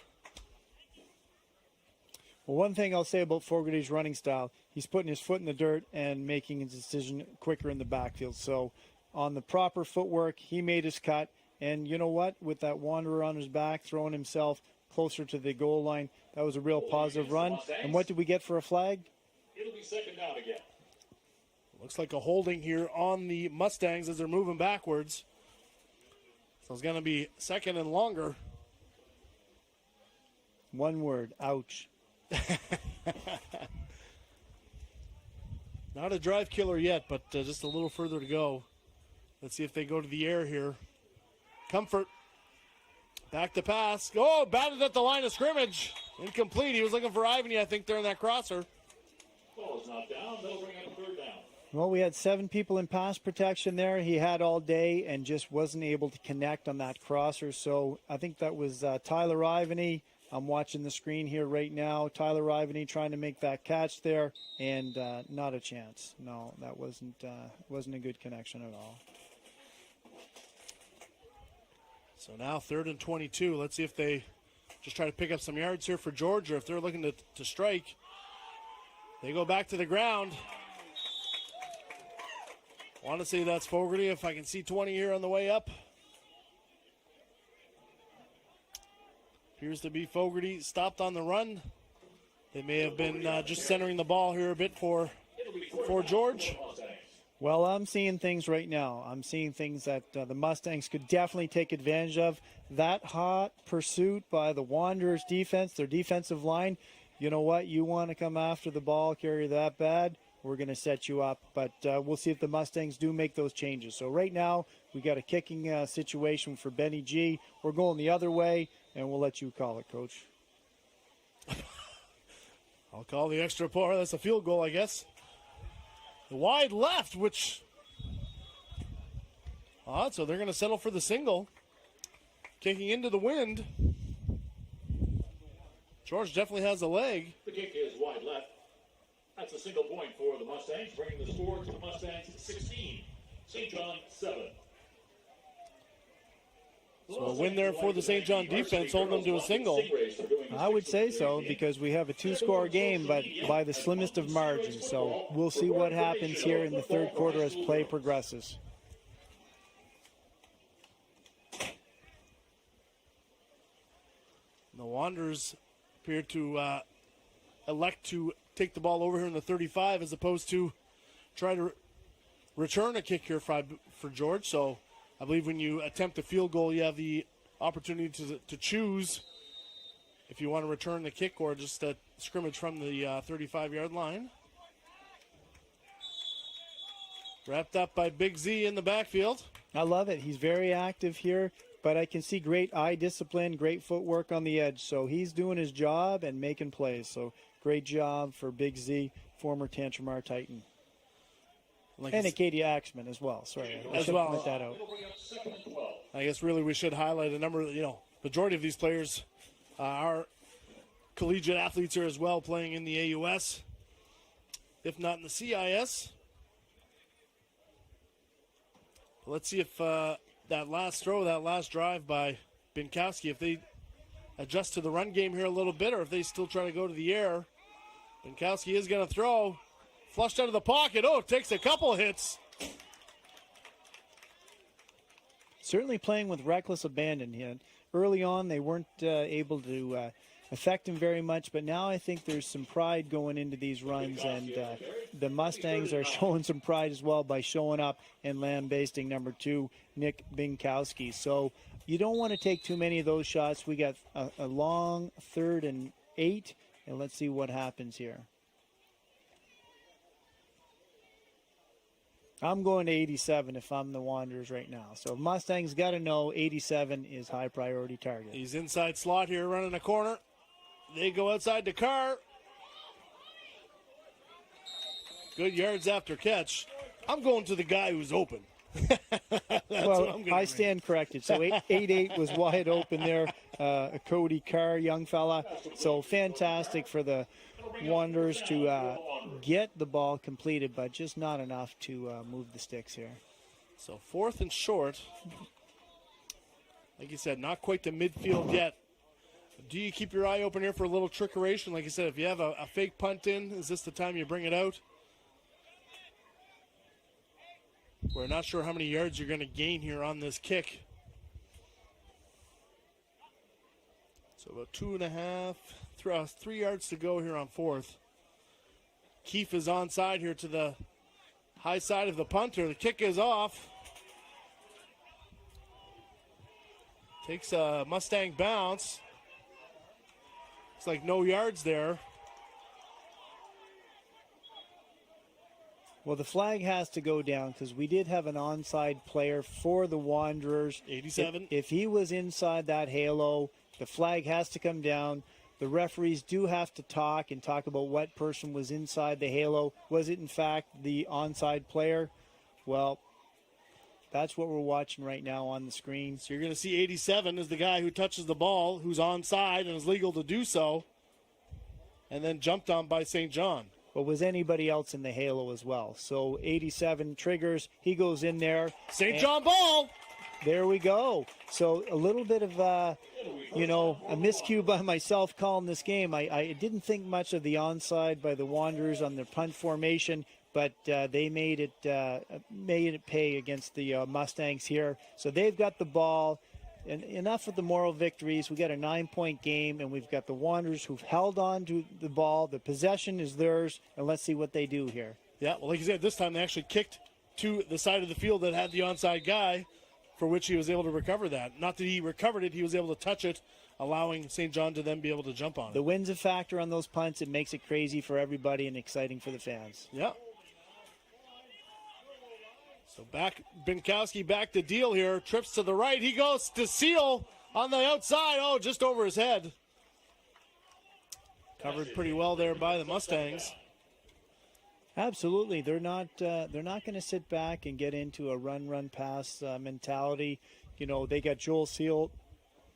Well, one thing I'll say about Fogarty's running style, he's putting his foot in the dirt and making his decision quicker in the backfield. So on the proper footwork, he made his cut. And you know what? With that Wanderer on his back, throwing himself closer to the goal line, that was a real positive run. And what did we get for a flag? It'll be 2nd down again. Looks like a holding here on the Mustangs as they're moving backwards. So it's going to be 2nd and longer. One word, ouch. Not a drive killer yet, but just a little further to go. Let's see if they go to the air here. Comfort. Back to pass. Oh, batted at the line of scrimmage. Incomplete. He was looking for Ivany, I think, there in that crosser. Ball is not down. They'll bring up 3rd down. Well, we had 7 people in pass protection there. He had all day and just wasn't able to connect on that crosser. So I think that was Tyler Ivany. I'm watching the screen here right now. Tyler Ivany trying to make that catch there, and not a chance. No, that wasn't a good connection at all. So now 3rd and 22. Let's see if they just try to pick up some yards here for Georgia. If they're looking to strike, they go back to the ground. Want to say that's Fogarty if I can see 20 here on the way up. Appears to be Fogarty stopped on the run. They may have been just centering the ball here a bit for George. Well, I'm seeing things right now. I'm seeing things that the Mustangs could definitely take advantage of. That hot pursuit by the Wanderers defense, their defensive line. You know what? You want to come after the ball, carry that bad, we're going to set you up. But we'll see if the Mustangs do make those changes. So right now, we got a kicking situation for Benny G. We're going the other way, and we'll let you call it, Coach. I'll call the extra point. That's a field goal, I guess. The wide left, which... so they're going to settle for the single. Kicking into the wind. George definitely has a leg. The kick is wide left. That's a single point for the Mustangs, bringing the score to the Mustangs 16, St. John 7. So a win there for the St. John defense, holding them to a single. I would say so, because we have a two-score game, but by the slimmest of margins. So we'll see what happens here in the third quarter as play progresses. The Wanderers appear to elect to take the ball over here in the 35 as opposed to try to return a kick here for George. So I believe when you attempt a field goal, you have the opportunity to choose if you want to return the kick or just a scrimmage from the 35-yard line. Wrapped up by Big Z in the backfield. I love it. He's very active here, but I can see great eye discipline, great footwork on the edge. So he's doing his job and making plays. So great job for Big Z, former Tantramar Titan. And Acadia Axman as well. Sorry, I should point that out. I guess really we should highlight a number of, majority of these players are collegiate athletes here as well, playing in the AUS, if not in the CIS. Let's see if that last throw, that last drive by Binkowski, if they adjust to the run game here a little bit or if they still try to go to the air. Binkowski is going to throw. Flushed out of the pocket. Oh, it takes a couple hits. Certainly playing with reckless abandon here. Early on, they weren't able to affect him very much, but now I think there's some pride going into these runs, and the Mustangs are showing some pride as well by showing up and lambasting number 2, Nick Binkowski. So you don't want to take too many of those shots. We got a long 3rd and 8, and let's see what happens here. I'm going to 87 if I'm the Wanderers right now. So Mustangs got to know 87 is high priority target. He's inside slot here, running a corner. They go outside the car. Good yards after catch. I'm going to the guy who's open. Well, I stand corrected. So 8-8 was wide open there. Cody Carr, young fella. So fantastic for the Wanderers to get the ball completed, but just not enough to move the sticks here. So 4th and short. Like you said, not quite to midfield yet. Do you keep your eye open here for a little trickeration? Like you said, if you have a fake punt in, is this the time you bring it out? We're not sure how many yards you're going to gain here on this kick. So about 2.5, 3 yards to go here on 4th. Keefe is onside here to the high side of the punter. The kick is off. Takes a Mustang bounce. Looks like no yards there. Well, the flag has to go down because we did have an onside player for the Wanderers. 87. If he was inside that halo, the flag has to come down. The referees do have to talk about what person was inside the halo. Was it, in fact, the onside player? Well, that's what we're watching right now on the screen. So you're going to see 87 is the guy who touches the ball, who's onside and is legal to do so, and then jumped on by St. John. But was anybody else in the halo as well? So 87 triggers. He goes in there. St. John ball. There we go. So a little bit of, a miscue by myself calling this game. I didn't think much of the onside by the Wanderers on their punt formation, but they made it pay against the Mustangs here. So they've got the ball. And enough of the moral victories. We got a 9-point game, and we've got the Wanderers who've held on to the ball. The possession is theirs, and let's see what they do here. Yeah, well, like you said, this time they actually kicked to the side of the field that had the onside guy, for which he was able to recover that. Not that he recovered it, he was able to touch it, allowing St. John to then be able to jump on it. The wind's a factor on those punts. It makes it crazy for everybody and exciting for the fans. Yeah. So Binkowski back to deal here. Trips to the right. He goes to Seal on the outside. Oh, just over his head. Covered pretty well there by the Mustangs. Absolutely. They're not going to sit back and get into a run pass mentality. They got Joel Seal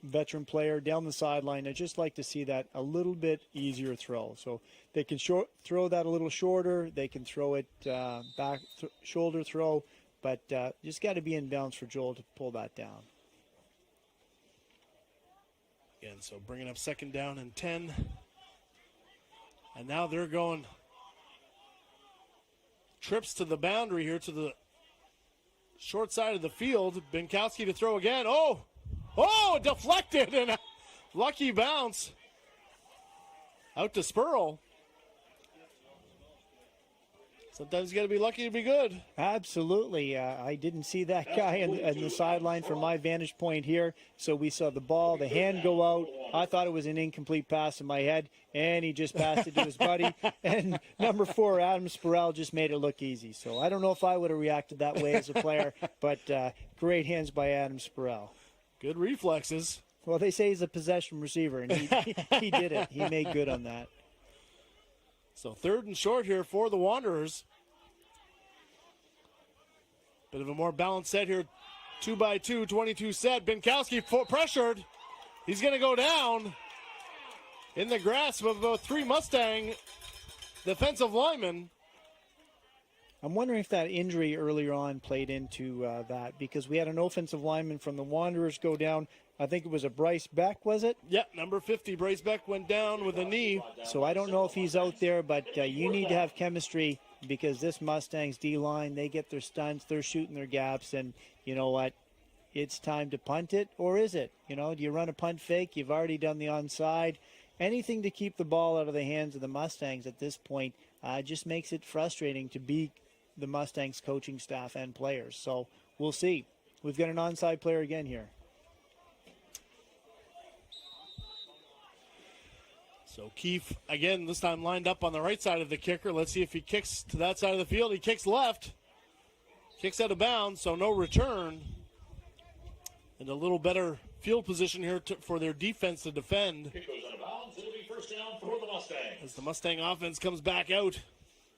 veteran player down the sideline. I just like to see that a little bit easier throw. So they can throw that a little shorter. They can throw it back, shoulder throw. But just got to be in bounds for Joel to pull that down. Again, so bringing up 2nd down and 10. And now they're going trips to the boundary here to the short side of the field. Binkowski to throw again. Oh, deflected and a lucky bounce out to Spurl. Sometimes you got to be lucky to be good. Absolutely. I didn't see that guy on the sideline from my vantage point here. So we saw the ball, the hand go out. I thought it was an incomplete pass in my head, and he just passed it to his buddy. And number 4, Adam Spurrell, just made it look easy. So I don't know if I would have reacted that way as a player, but great hands by Adam Spurrell. Good reflexes. Well, they say he's a possession receiver, and he did it. He made good on that. So 3rd and short here for the Wanderers. Bit of a more balanced set here. 2x2, 22 set. Binkowski pressured. He's going to go down in the grasp of about 3 Mustang defensive linemen. I'm wondering if that injury earlier on played into that, because we had an offensive lineman from the Wanderers go down. I think it was a Bryce Beck, was it? Yep, number 50, Bryce Beck went down with a knee. So I don't know if he's out there, but you need to have chemistry, because this Mustangs D-line, they get their stunts, they're shooting their gaps, and you know what? It's time to punt it, or is it? You know, do you run a punt fake? You've already done the onside. Anything to keep the ball out of the hands of the Mustangs at this point just makes it frustrating to be the Mustangs coaching staff and players. So we'll see. We've got an onside player again here. So Keefe, again, this time lined up on the right side of the kicker. Let's see if he kicks to that side of the field. He kicks left. Kicks out of bounds, so no return. And a little better field position here for their defense to defend. Kick goes out of bounds. It'll be 1st down for the Mustangs. As the Mustang offense comes back out.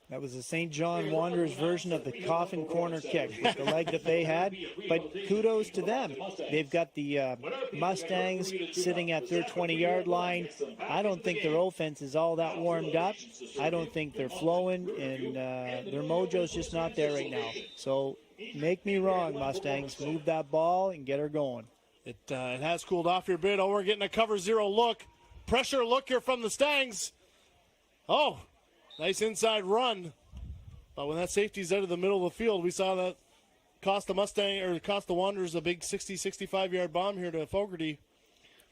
That was the St. John Wanderers version of the coffin corner kick with the leg that they had. But kudos to them. They've got the Mustangs sitting at their 20-yard line. I don't think their offense is all that warmed up. I don't think they're flowing, and their mojo's just not there right now. So make me wrong, Mustangs. Move that ball and get her going. It has cooled off here a bit. Oh, we're getting a cover 0 look. Pressure look here from the Stangs. Oh. Nice inside run. But when that safety's out of the middle of the field, we saw that cost the Wanderers a big 60, 65-yard bomb here to Fogarty.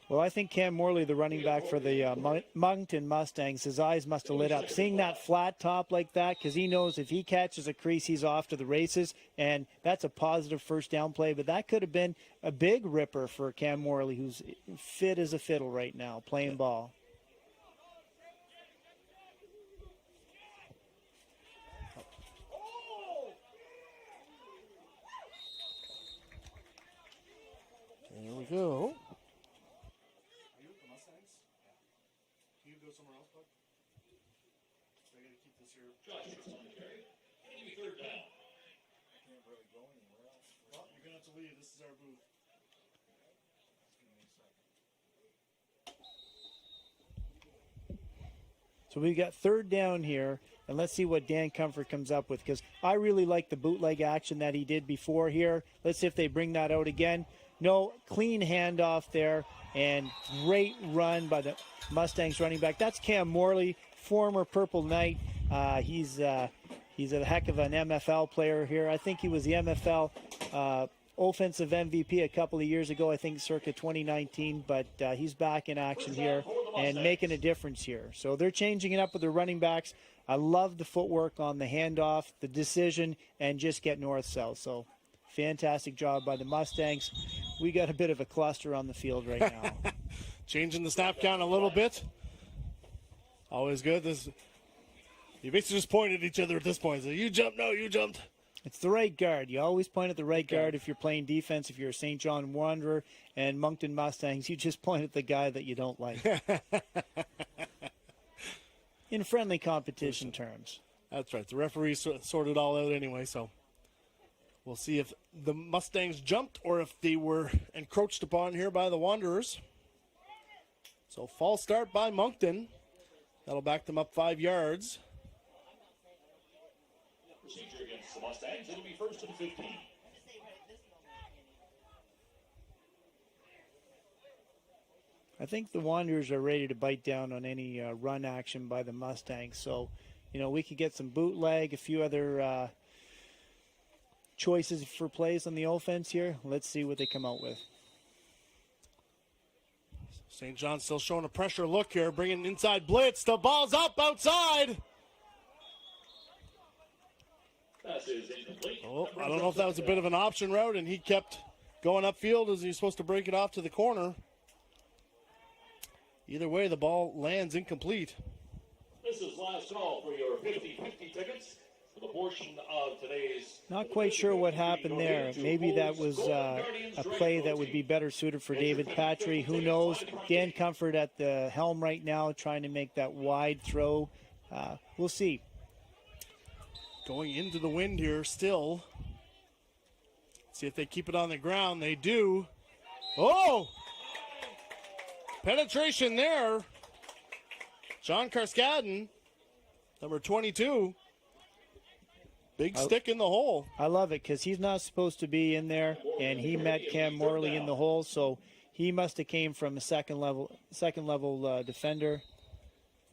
Well, I think Cam Morley, the running back for the Moncton Mustangs, his eyes must have lit up. Seeing that flat top like that, because he knows if he catches a crease, he's off to the races, and that's a positive 1st down play. But that could have been a big ripper for Cam Morley, who's fit as a fiddle right now, playing ball. There we go. Are you with the Mustangs? Yeah. Can you go somewhere else, bud? I gotta keep this here. Josh on the carry. It'll be 3rd down. I can't really go anywhere else. Well, you're gonna have to leave. This is our booth. So we've got 3rd down here, and let's see what Dan Comfort comes up with, because I really like the bootleg action that he did before here. Let's see if they bring that out again. No, clean handoff there, and great run by the Mustangs running back. That's Cam Morley, former Purple Knight. He's a heck of an MFL player here. I think he was the MFL offensive MVP a couple of years ago, I think circa 2019, but he's back in action here and making a difference here. So they're changing it up with their running backs. I love the footwork on the handoff, the decision, and just get north-south. So fantastic job by the Mustangs. We got a bit of a cluster on the field right now. Changing the snap count a little bit. Always good. You basically just point at each other at this point. So you jumped, no, you jumped. It's the right guard. You always point at the right guard if you're playing defense. If you're a St. John Wanderer and Moncton Mustangs, you just point at the guy that you don't like. In friendly competition terms. That's right. The referee sorted it all out anyway, so We'll see if the Mustangs jumped or if they were encroached upon here by the Wanderers. So false start by Moncton. That'll back them up 5 yards. Procedure against the Mustangs. It'll be first and 15. I think the Wanderers are ready to bite down on any run action by the Mustangs. So, we could get some bootleg, a few other choices for plays on the offense here. Let's see what they come out with. St. John still showing a pressure look here, bringing inside blitz. The ball's up outside. Pass is incomplete. Oh, I don't know if that was a bit of an option route, and he kept going upfield as he was supposed to break it off to the corner. Either way, the ball lands incomplete. This is last call for your 50-50 tickets for the portion of today's. Not quite sure what happened there. Maybe that was a play that would be better suited for David Patry. Who knows? Dan Comfort at the helm right now, trying to make that wide throw. We'll see. Going into the wind here still. See if they keep it on the ground. They do. Oh! Penetration there. John Carskadden, number 22. Big stick in the hole. I love it because he's not supposed to be in there, and he met Cam Morley in the hole, so he must have came from a second level defender.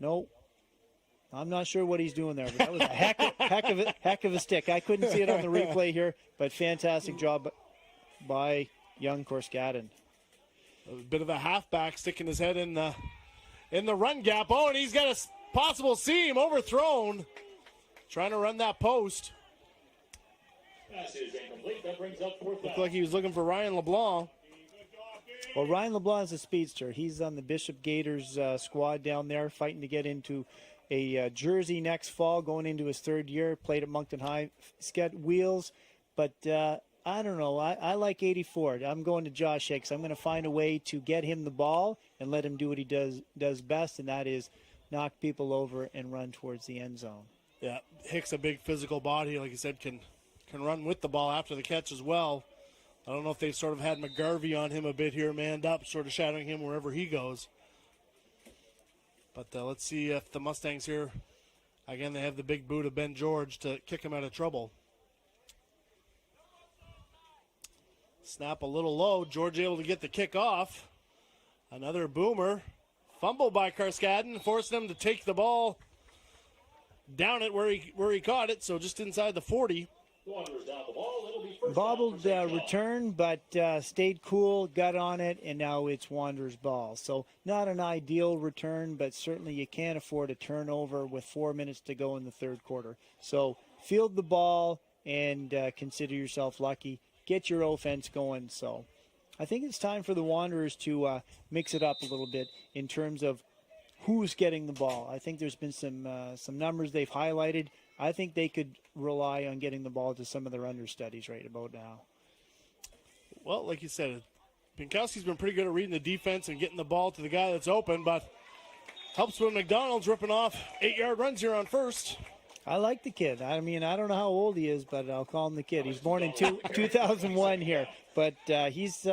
Nope. I'm not sure what he's doing there, but that was a heck of a stick. I couldn't see it on the replay here, but fantastic job by young Carskadden. A bit of a halfback sticking his head in the run gap. Oh, and he's got a possible seam overthrown. Trying to run that post. Pass is incomplete. That brings up fourth down. Looked like he was looking for Ryan LeBlanc. Well, Ryan LeBlanc is a speedster. He's on the Bishop Gators squad down there, fighting to get into a jersey next fall, going into his third year. Played at Moncton High. He's got wheels, but I don't know. I like 84. I'm going to Josh Hicks. I'm going to find a way to get him the ball and let him do what he does best, and that is knock people over and run towards the end zone. Yeah, Hicks, a big physical body, like you said, can run with the ball after the catch as well. I don't know if they've sort of had McGarvey on him a bit here, manned up, sort of shadowing him wherever he goes. But let's see if the Mustangs here, again, they have the big boot of Ben George to kick him out of trouble. Snap a little low. George able to get the kick off. Another boomer. Fumble by Carskadden, forcing him to take the ball down it where he caught it, so just inside the 40. Wanderers down the ball. It'll be first Bobbled down for St. John. return, but stayed cool, got on it, and now it's Wanderers' ball. So not an ideal return, but certainly you can't afford a turnover with 4 minutes to go in the third quarter. So field the ball and consider yourself lucky. Get your offense going. So I think it's time for the Wanderers to mix it up a little bit in terms of who's getting the ball. I think there's been some numbers they've highlighted. I think they could rely on getting the ball to some of their understudies right about now. Well, like you said, Pinkowski's been pretty good at reading the defense and getting the ball to the guy that's open, but helps when McDonald's ripping off 8-yard runs here on first. I like the kid. I mean, I don't know how old he is, but I'll call him the kid. He's born in 2001 here, but he's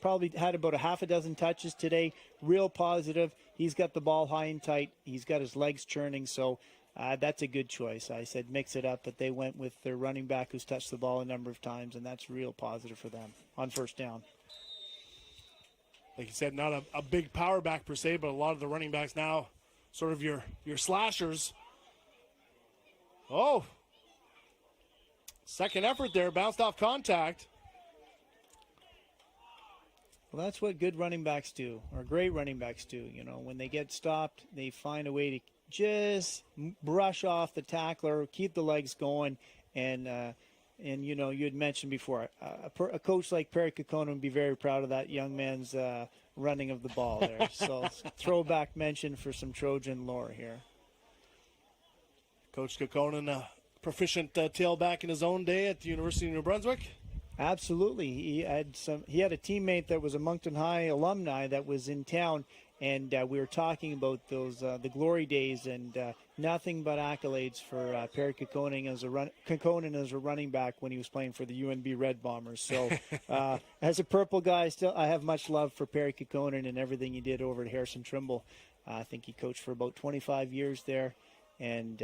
probably had about a half a dozen touches today. Real positive. He's got the ball high and tight. He's got his legs churning, so that's a good choice. I said mix it up, but they went with their running back who's touched the ball a number of times, and that's real positive for them on first down. Like you said, not a big power back per se, but a lot of the running backs now sort of your slashers. Oh, second effort there, bounced off contact. Well, that's what good running backs do, or great running backs do. You know, when they get stopped, they find a way to just brush off the tackler, keep the legs going, and you know, you had mentioned before, a coach like Perry Kokona would be very proud of that young man's running of the ball there. So throwback mention for some Trojan lore here. Coach Kokona, a proficient tailback in his own day at the University of New Brunswick. Absolutely, he had a teammate that was a Moncton High alumni that was in town, and we were talking about those the glory days, and nothing but accolades for Perry Kekkonen as a running back when he was playing for the UNB Red Bombers. So as a Purple guy, still I have much love for Perry Kekkonen and everything he did over at Harrison Trimble. I think he coached for about 25 years there, and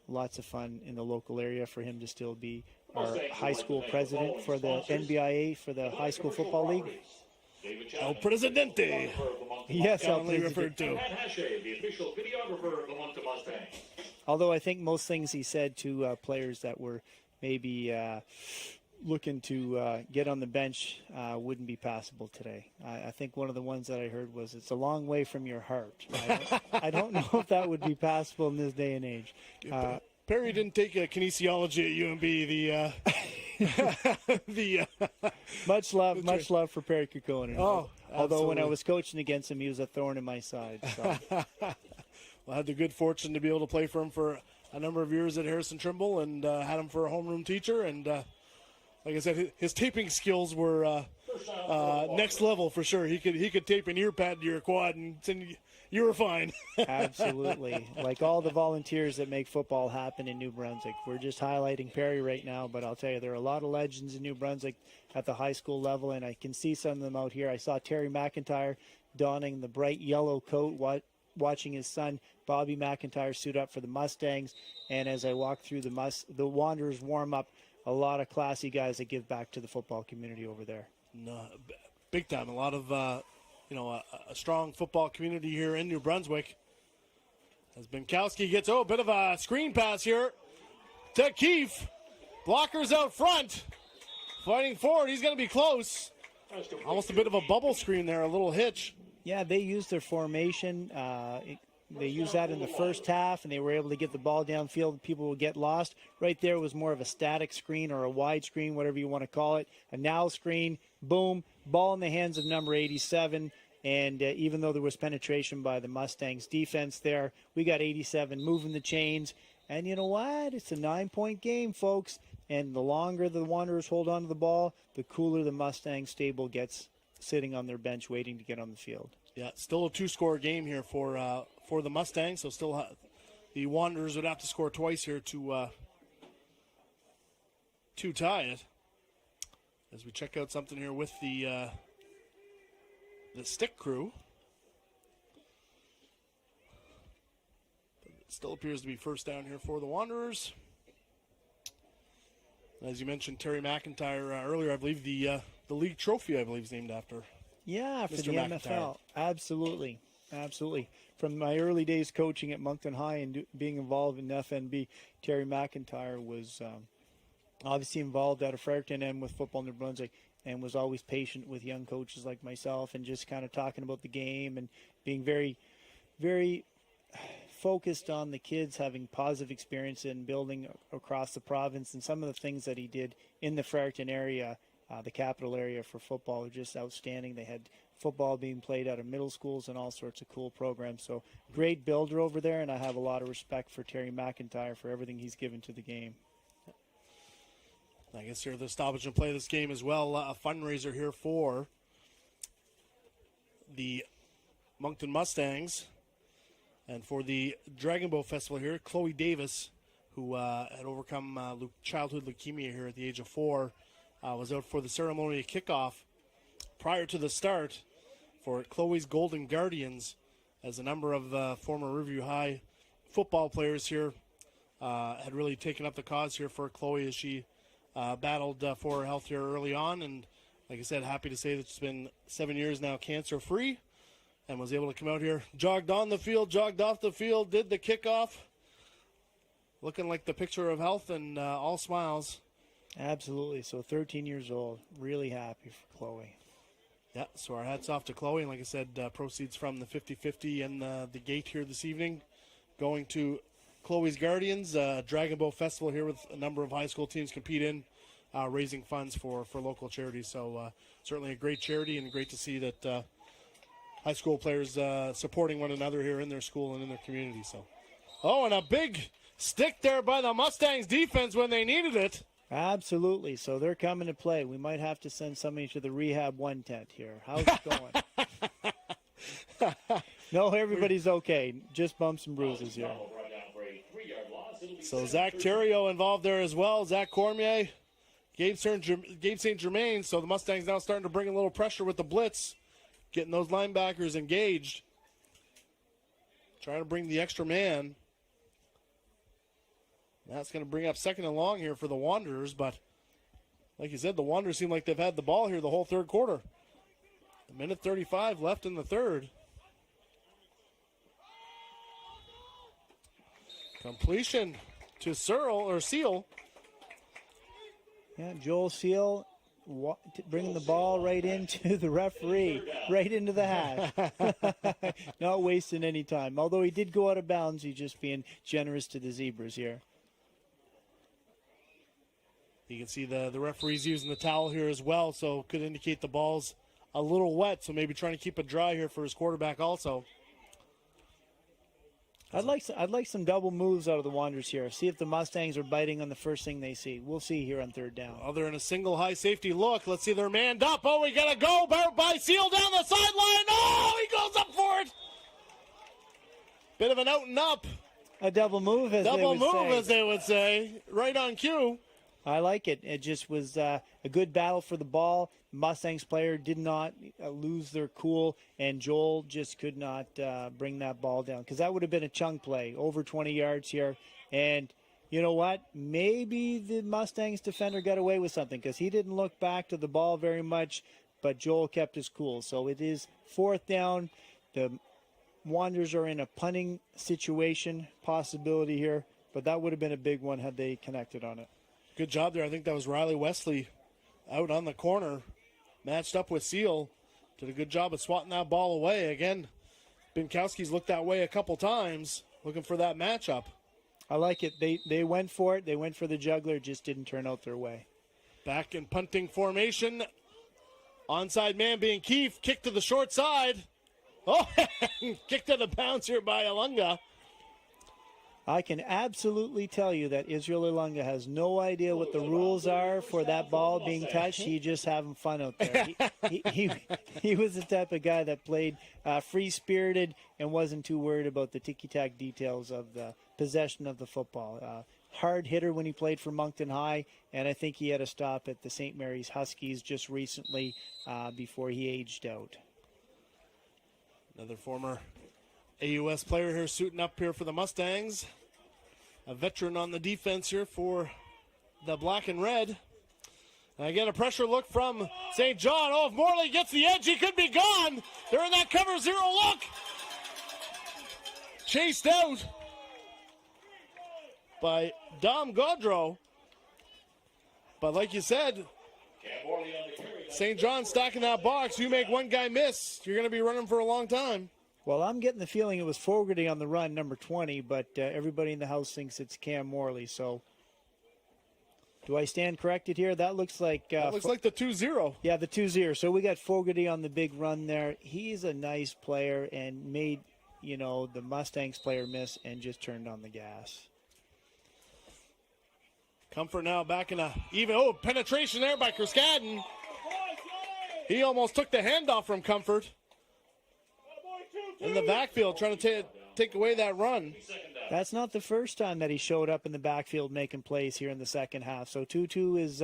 lots of fun in the local area for him to still be our high school president for the NBIA, for the High School Football League. El Presidente. Yes, El Commonly referred Presidente. to. Matt Hache, the official videographer of the Moncton Mustangs. Although I think most things he said to players that were maybe looking to get on the bench wouldn't be passable today. I think one of the ones that I heard was, "It's a long way from your heart." I don't know if that would be passable in this day and age. Perry didn't take a kinesiology at UNB. Much love for Perry Kekkonen. Oh, although when I absolutely. was coaching against him, he was a thorn in my side. So. Well, I had the good fortune to be able to play for him for a number of years at Harrison Trimble, and had him for a homeroom teacher. And like I said, his taping skills were next level for sure. He could tape an ear pad to your quad, and you were fine. Absolutely. Like all the volunteers that make football happen in New Brunswick. We're just highlighting Perry right now, but I'll tell you, there are a lot of legends in New Brunswick at the high school level, and I can see some of them out here. I saw Terry McIntyre donning the bright yellow coat, watching his son Bobby McIntyre suit up for the Mustangs, and as I walked through the Wanderers warm-up, a lot of classy guys that give back to the football community over there. No, big time. A lot of a strong football community here in New Brunswick. As Binkowski gets a bit of a screen pass here to Keefe. Blockers out front, fighting forward. He's going to be close. Almost a bit of a bubble screen there, a little hitch. Yeah, they used their formation. They used that in the first half, and they were able to get the ball downfield. People would get lost. Right there was more of a static screen or a wide screen, whatever you want to call it. A now screen, boom, ball in the hands of number 87. And even though there was penetration by the Mustangs defense there, we got 87 moving the chains. And you know what? It's a 9-point game, folks. And the longer the Wanderers hold on to the ball, the cooler the Mustang stable gets sitting on their bench waiting to get on the field. Yeah, still a 2-score game here for the Mustangs. So still the Wanderers would have to score twice here to tie it. As we check out something here with the stick crew. But it still appears to be first down here for the Wanderers. As you mentioned, Terry McIntyre earlier, I believe the league trophy, I believe, is named after. Yeah, for Mr. the McIntyre. MFL. Absolutely. Absolutely. From my early days coaching at Moncton High and being involved in FNB, Terry McIntyre was obviously involved out of Fredericton and with Football New Brunswick, and was always patient with young coaches like myself and just kind of talking about the game and being very, very focused on the kids having positive experience in building across the province. And some of the things that he did in the Fredericton area, the capital area for football, were just outstanding. They had football being played out of middle schools and all sorts of cool programs. So great builder over there, and I have a lot of respect for Terry McIntyre for everything he's given to the game. I guess here the stoppage and play of this game as well. A fundraiser here for the Moncton Mustangs and for the Dragon Boat Festival here. Chloe Davis, who had overcome childhood leukemia here at the age of 4, was out for the ceremony kickoff prior to the start for Chloe's Golden Guardians, as a number of former Riverview High football players here had really taken up the cause here for Chloe as she battled for her health here early on. And like I said, happy to say that she's been 7 years now cancer-free and was able to come out here, jogged on the field, jogged off the field, did the kickoff, looking like the picture of health and all smiles. Absolutely. So 13 years old. Really happy for Chloe. Yeah, so our hats off to Chloe. And like I said, proceeds from the 50-50 and the gate here this evening going to Chloe's Guardians, Dragon Boat Festival here with a number of high school teams compete in, raising funds for local charities. So certainly a great charity, and great to see that high school players supporting one another here in their school and in their community. So, and a big stick there by the Mustangs defense when they needed it. Absolutely. So they're coming to play. We might have to send somebody to the Rehab 1 tent here. How's it going? No, everybody's okay. Just bumps and bruises here. Brought down for a So Zach Theriot involved there as well. Zach Cormier, Gabe St. Germain. So the Mustangs now starting to bring a little pressure with the blitz, getting those linebackers engaged. Trying to bring the extra man. That's going to bring up second and long here for the Wanderers, but like you said, the Wanderers seem like they've had the ball here the whole third quarter. A minute 35 left in the third. Completion to Seal. Yeah, Joel Seal bringing the ball right into the referee, right into the hash. Not wasting any time. Although he did go out of bounds, he's just being generous to the Zebras here. You can see the referee's using the towel here as well, so could indicate the ball's a little wet, so maybe trying to keep it dry here for his quarterback also. I'd like some double moves out of the Wanderers here. See if the Mustangs are biting on the first thing they see. We'll see here on third down. Oh, they're in a single high safety look. Let's see, they're manned up. Oh, we got to go by Seal down the sideline. Oh, he goes up for it. Bit of an out and up. A double move, as they would say. Right on cue. I like it. It just was a good battle for the ball. Mustangs player did not lose their cool, and Joel just could not bring that ball down because that would have been a chunk play, over 20 yards here. And you know what? Maybe the Mustangs defender got away with something because he didn't look back to the ball very much, but Joel kept his cool. So it is fourth down. The Wanderers are in a punting situation possibility here, but that would have been a big one had they connected on it. Good job there. I think that was Riley Wesley out on the corner, matched up with Seal. Did a good job of swatting that ball away. Again, Binkowski's looked that way a couple times, looking for that matchup. I like it. They went for it. They went for the juggler. Just didn't turn out their way. Back in punting formation. Onside man being Keefe. Kick to the short side. Oh, kicked out of bounds here by Ilunga. I can absolutely tell you that Israel Ilunga has no idea what the rules are for that ball being touched. He's just having fun out there. He was the type of guy that played free-spirited and wasn't too worried about the ticky-tack details of the possession of the football. Hard hitter when he played for Moncton High, and I think he had a stop at the St. Mary's Huskies just recently before he aged out. Another former AUS player here suiting up here for the Mustangs. A veteran on the defense here for the black and red. And again, a pressure look from St. John. Oh, if Morley gets the edge, he could be gone. They're in that cover zero look. Chased out by Dom Gaudreau. But like you said, St. John stacking that box. You make one guy miss, you're going to be running for a long time. Well, I'm getting the feeling it was Fogarty on the run, number 20, but everybody in the house thinks it's Cam Morley. So, do I stand corrected here? That looks like the 2-0. Yeah, the 2-0. So we got Fogarty on the big run there. He's a nice player and made, the Mustangs player miss and just turned on the gas. Comfort now back in penetration there by Kerskadden. He almost took the handoff from Comfort. In the backfield, trying to take away that run. That's not the first time that he showed up in the backfield making plays here in the second half. So 2-2 is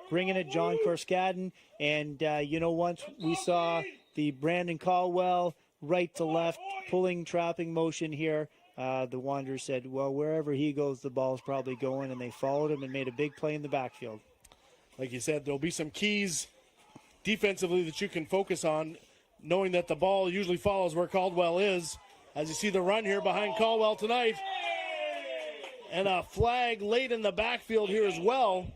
bringing it, John Kerskadden. And, once we saw the Brandon Caldwell right to left pulling, trapping motion here, the Wanderers said, well, wherever he goes, the ball's probably going. And they followed him and made a big play in the backfield. Like you said, there'll be some keys defensively that you can focus on, knowing that the ball usually follows where Caldwell is. As you see the run here behind Caldwell tonight. And a flag late in the backfield here as well.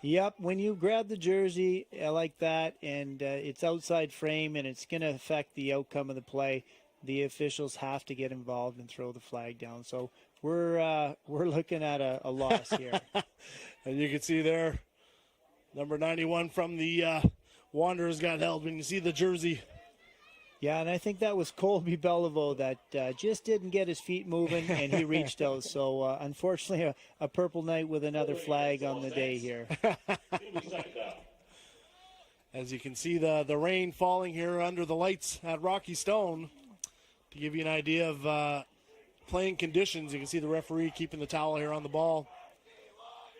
Yep, when you grab the jersey like that and it's outside frame and it's going to affect the outcome of the play, the officials have to get involved and throw the flag down. So we're looking at a loss here. And you can see there, number 91 from the Wanderers got held when you see the jersey. Yeah, and I think that was Colby Beliveau that just didn't get his feet moving, and he reached out. So, unfortunately, a purple night with another flag on the day here. As you can see, the rain falling here under the lights at Rocky Stone. To give you an idea of playing conditions. You can see the referee keeping the towel here on the ball.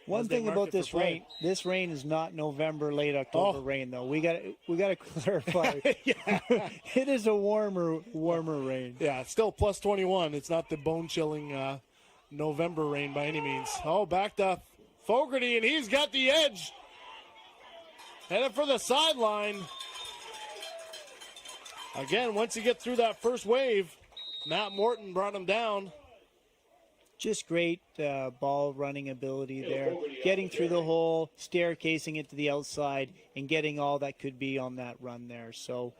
One as they thing mark about it for play. this rain is not November, late October rain, though. We got to clarify. It is a warmer rain. Yeah, it's still plus 21. It's not the bone-chilling November rain by any means. Oh, back to Fogarty, and he's got the edge. Headed for the sideline. Again, once you get through that first wave, Matt Morton brought him down. Just great ball running ability there. Getting through the hole, staircasing it to the outside, and getting all that could be on that run there. So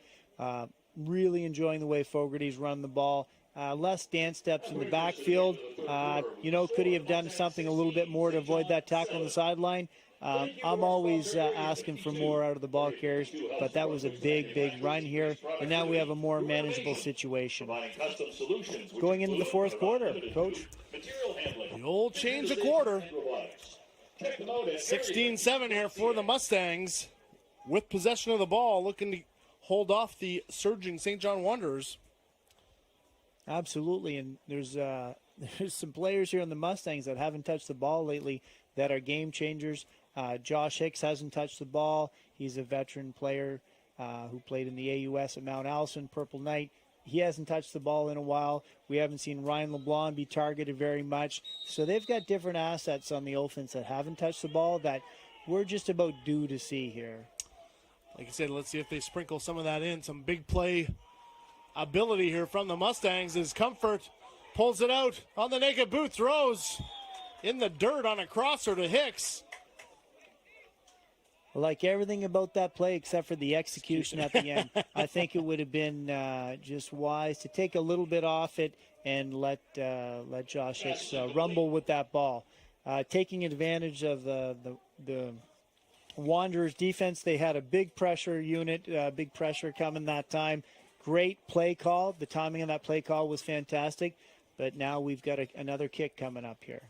really enjoying the way Fogarty's run the ball. Less dance steps in the backfield. Could he have done something a little bit more to avoid that tackle on the sideline? I'm always asking for more out of the ball carriers, but that was a big run here, and now we have a more manageable situation. Going into the fourth quarter, Coach. The old change of quarter. 16-7 here for the Mustangs with possession of the ball, looking to hold off the surging St. John Wanderers. Absolutely, and there's some players here in the Mustangs that haven't touched the ball lately that are game changers. Josh Hicks hasn't touched the ball. He's a veteran player who played in the AUS at Mount Allison, Purple Knight. He hasn't touched the ball in a while. We haven't seen Ryan LeBlanc be targeted very much. So they've got different assets on the offense that haven't touched the ball that we're just about due to see here. Like I said, let's see if they sprinkle some of that in. Some big play ability here from the Mustangs as Comfort pulls it out on the naked boot, throws in the dirt on a crosser to Hicks. I like everything about that play except for the execution at the end. I think it would have been just wise to take a little bit off it and let Josh Hicks rumble with that ball. Taking advantage of the Wanderers defense, they had a big pressure unit, big pressure coming that time. Great play call. The timing on that play call was fantastic, but now we've got another kick coming up here.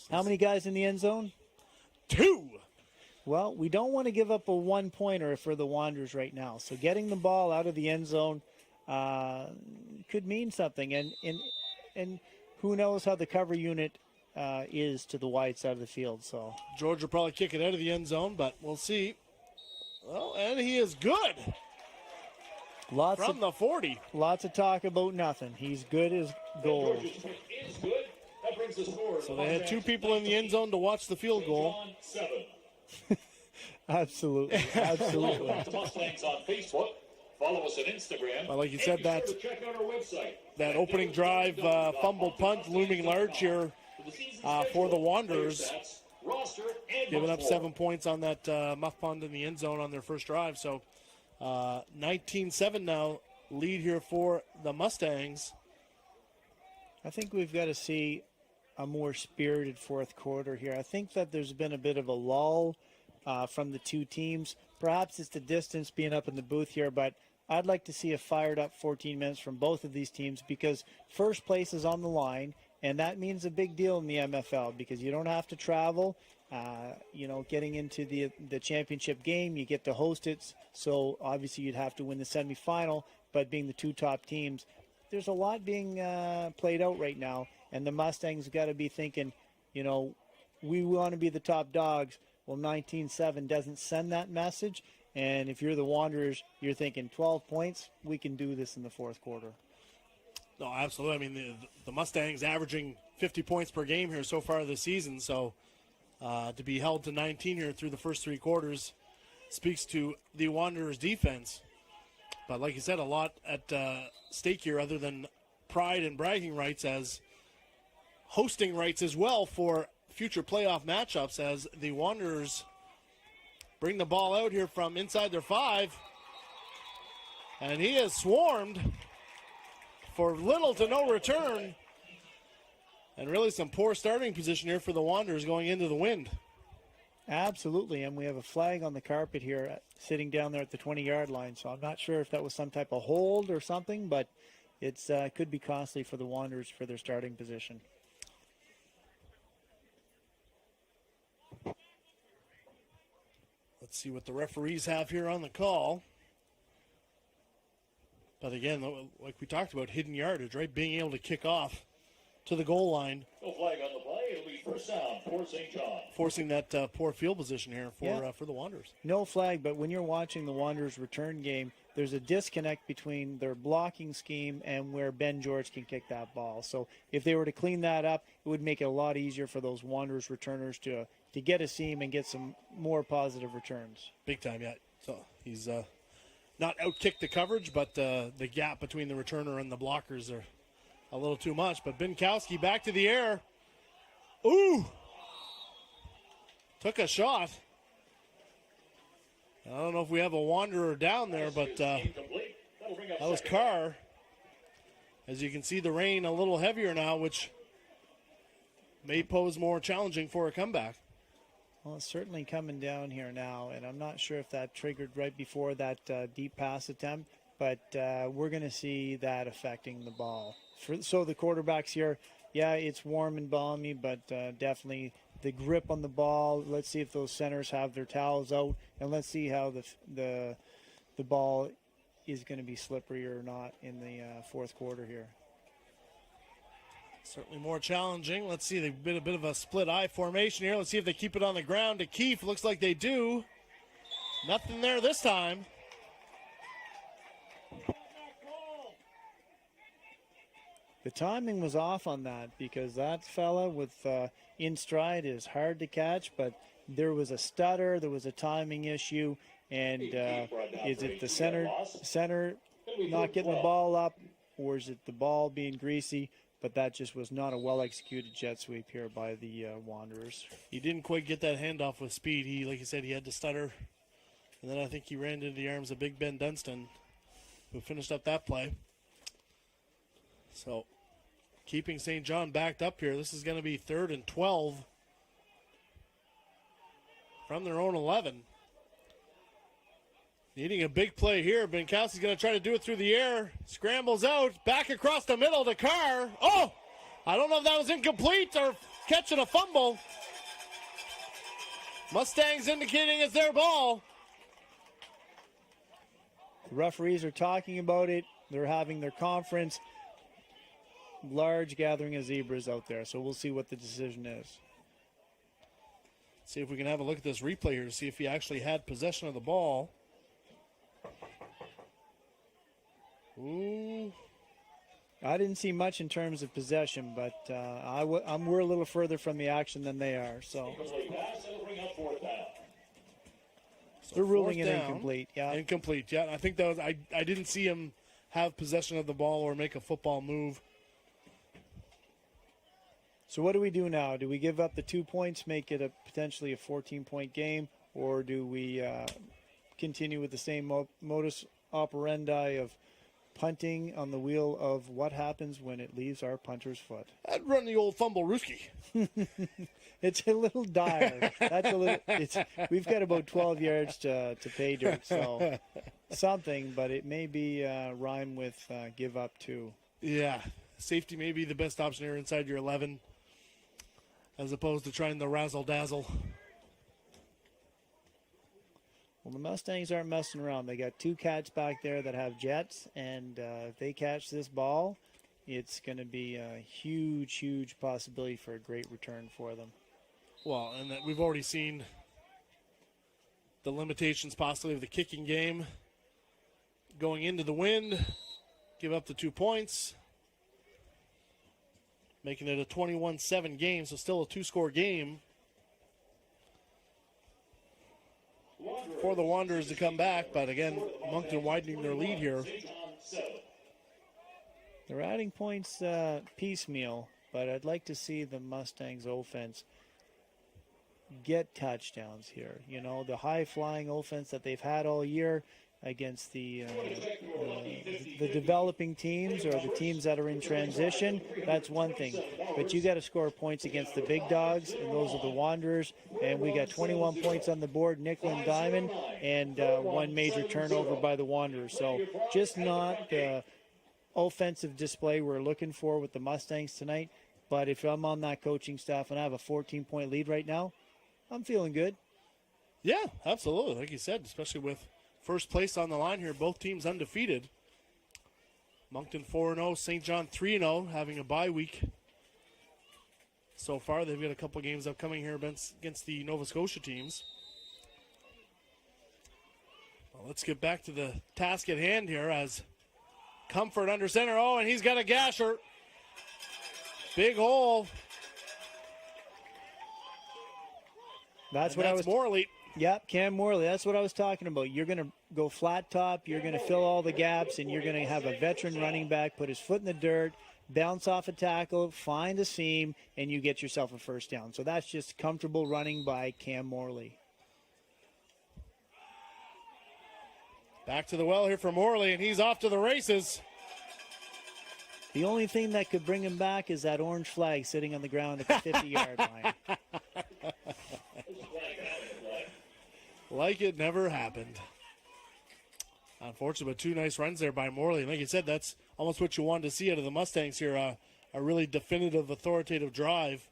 How many guys in the end zone? 2. Well, we don't want to give up a one-pointer for the Wanderers right now. So getting the ball out of the end zone could mean something. And who knows how the cover unit is to the wide side of the field. So George will probably kick it out of the end zone, but we'll see. Well, and he is good. From the 40. Lots of talk about nothing. He's good as gold. So they had 2 people in the end zone to watch the field goal. Absolutely. Absolutely. Mustangs on Facebook. Follow us on Instagram. Well, like you said, that opening drive fumble punt looming large here for the Wanderers. Giving up 7 points on that muff punt in the end zone on their first drive. So 19-7 now lead here for the Mustangs. I think we've got to see a more spirited fourth quarter here. I think that there's been a bit of a lull from the two teams. Perhaps it's the distance being up in the booth here, but I'd like to see a fired up 14 minutes from both of these teams because first place is on the line, and that means a big deal in the MFL because you don't have to travel. Getting into the championship game, you get to host it, so obviously you'd have to win the semifinal, but being the 2 top teams, there's a lot being played out right now, and the Mustangs got to be thinking, we want to be the top dogs. Well, 19-7 doesn't send that message, and if you're the Wanderers, you're thinking 12 points, we can do this in the fourth quarter. No, absolutely. I mean, the Mustangs averaging 50 points per game here so far this season, so to be held to 19 here through the first 3 quarters speaks to the Wanderers' defense. But like you said, a lot at stake here other than pride and bragging rights as hosting rights as well for future playoff matchups as the Wanderers bring the ball out here from inside their 5. And he is swarmed for little to no return. And really some poor starting position here for the Wanderers going into the wind. Absolutely, and we have a flag on the carpet here sitting down there at the 20-yard line, so I'm not sure if that was some type of hold or something, but it could be costly for the Wanderers for their starting position. Let's see what the referees have here on the call. But again, like we talked about, hidden yardage, right? Being able to kick off to the goal line. No flag on the play. It'll be first down for St. John. Forcing that poor field position here for the Wanderers. No flag, but when you're watching the Wanderers return game, there's a disconnect between their blocking scheme and where Ben George can kick that ball. So if they were to clean that up, it would make it a lot easier for those Wanderers returners to get a seam and get some more positive returns. Big time, yeah. So he's not outkicked the coverage, but the gap between the returner and the blockers are a little too much. But Binkowski back to the air. Ooh! Took a shot. I don't know if we have a Wanderer down there, but that was Carr. As you can see, the rain a little heavier now, which may pose more challenging for a comeback. Well, it's certainly coming down here now, and I'm not sure if that triggered right before that deep pass attempt, but we're going to see that affecting the ball. So the quarterbacks here, yeah, it's warm and balmy, but definitely the grip on the ball. Let's see if those centers have their towels out, and let's see how the ball is going to be slippery or not in the fourth quarter here. Certainly more challenging. Let's see, they've been a bit of a split eye formation here. Let's see if they keep it on the ground to Keefe. Looks like they do. Nothing there this time. The timing was off on that because that fella with in stride is hard to catch, but there was a stutter, there was a timing issue, and is it the center not getting the ball up, or is it the ball being greasy? But that just was not a well-executed jet sweep here by the Wanderers. He didn't quite get that handoff with speed. He, like you said, he had to stutter. And then I think he ran into the arms of Big Ben Dunstan, who finished up that play. So, keeping St. John backed up here. This is going to be 3rd and 12 from their own 11. Needing a big play here. Binkowski's going to try to do it through the air. Scrambles out. Back across the middle to Carr. Oh! I don't know if that was incomplete or catching a fumble. Mustangs indicating it's their ball. The referees are talking about it. They're having their conference. Large gathering of zebras out there, so we'll see what the decision is. See if we can have a look at this replay here to see if he actually had possession of the ball. Ooh. I didn't see much in terms of possession, but we're a little further from the action than they are. So they're ruling it incomplete. Yeah, incomplete. Yeah, I think that was. I didn't see him have possession of the ball or make a football move. So what do we do now? Do we give up the 2 points, make it potentially a 14-point game, or do we continue with the same modus operandi of punting on the wheel of what happens when it leaves our punter's foot? I'd run the old fumble-rooski. It's a little dire. We've got about 12 yards to pay dirt, so something, but it may be rhyme with give up 2. Yeah, safety may be the best option here inside your 11, as opposed to trying the razzle-dazzle. Well, the Mustangs aren't messing around. They got 2 cats back there that have jets, and if they catch this ball, it's going to be a huge, huge possibility for a great return for them. Well, and that we've already seen the limitations possibly of the kicking game. Going into the wind, give up the 2 points, making it a 21-7 game, so still a 2-score game for the Wanderers to come back. But again, Moncton widening their lead here. They're adding points piecemeal, but I'd like to see the Mustangs offense get touchdowns here. You know, the high-flying offense that they've had all year against the developing teams or the teams that are in transition, that's one thing. But you got to score points against the big dogs, and those are the Wanderers. And we got 21 points on the board, nickel and diamond, and 1 major turnover by the Wanderers. So just not the offensive display we're looking for with the Mustangs tonight. But if I'm on that coaching staff and I have a 14-point lead right now, I'm feeling good. Yeah, absolutely. Like you said, especially with first place on the line here, both teams undefeated. Moncton 4-0, St. John 3-0, having a bye week. So far, they've got a couple games upcoming here against the Nova Scotia teams. Well, let's get back to the task at hand here as Comfort under center. Oh, and he's got a gasher. Big hole. That's what I was. Morley. Yep, Cam Morley. That's what I was talking about. You're going to go flat top. You're going to fill all the gaps, and you're going to have a veteran running back put his foot in the dirt, bounce off a tackle, find a seam, and you get yourself a first down. So that's just comfortable running by Cam Morley. Back to the well here for Morley, and he's off to the races. The only thing that could bring him back is that orange flag sitting on the ground at the 50-yard line. Like it never happened. Unfortunate, but two nice runs there by Morley. And like you said, that's almost what you wanted to see out of the Mustangs here. A really definitive, authoritative drive.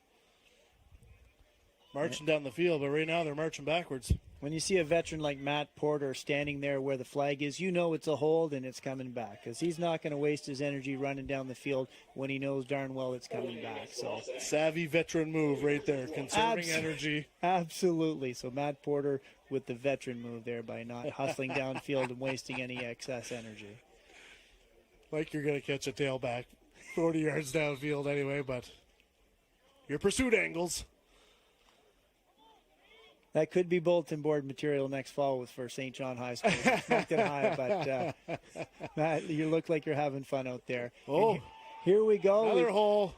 Marching down the field, but right now they're marching backwards. When you see a veteran like Matt Porter standing there where the flag is, you know it's a hold and it's coming back because he's not going to waste his energy running down the field when he knows darn well it's coming back. So savvy veteran move right there, conserving energy. Absolutely. So Matt Porter with the veteran move there by not hustling downfield and wasting any excess energy. Like you're going to catch a tailback 40 yards downfield anyway, but your pursuit angles. That could be bulletin board material next fall for St. John High School. Moncton High, but Matt, you look like you're having fun out there. Oh, here we go. Another hole.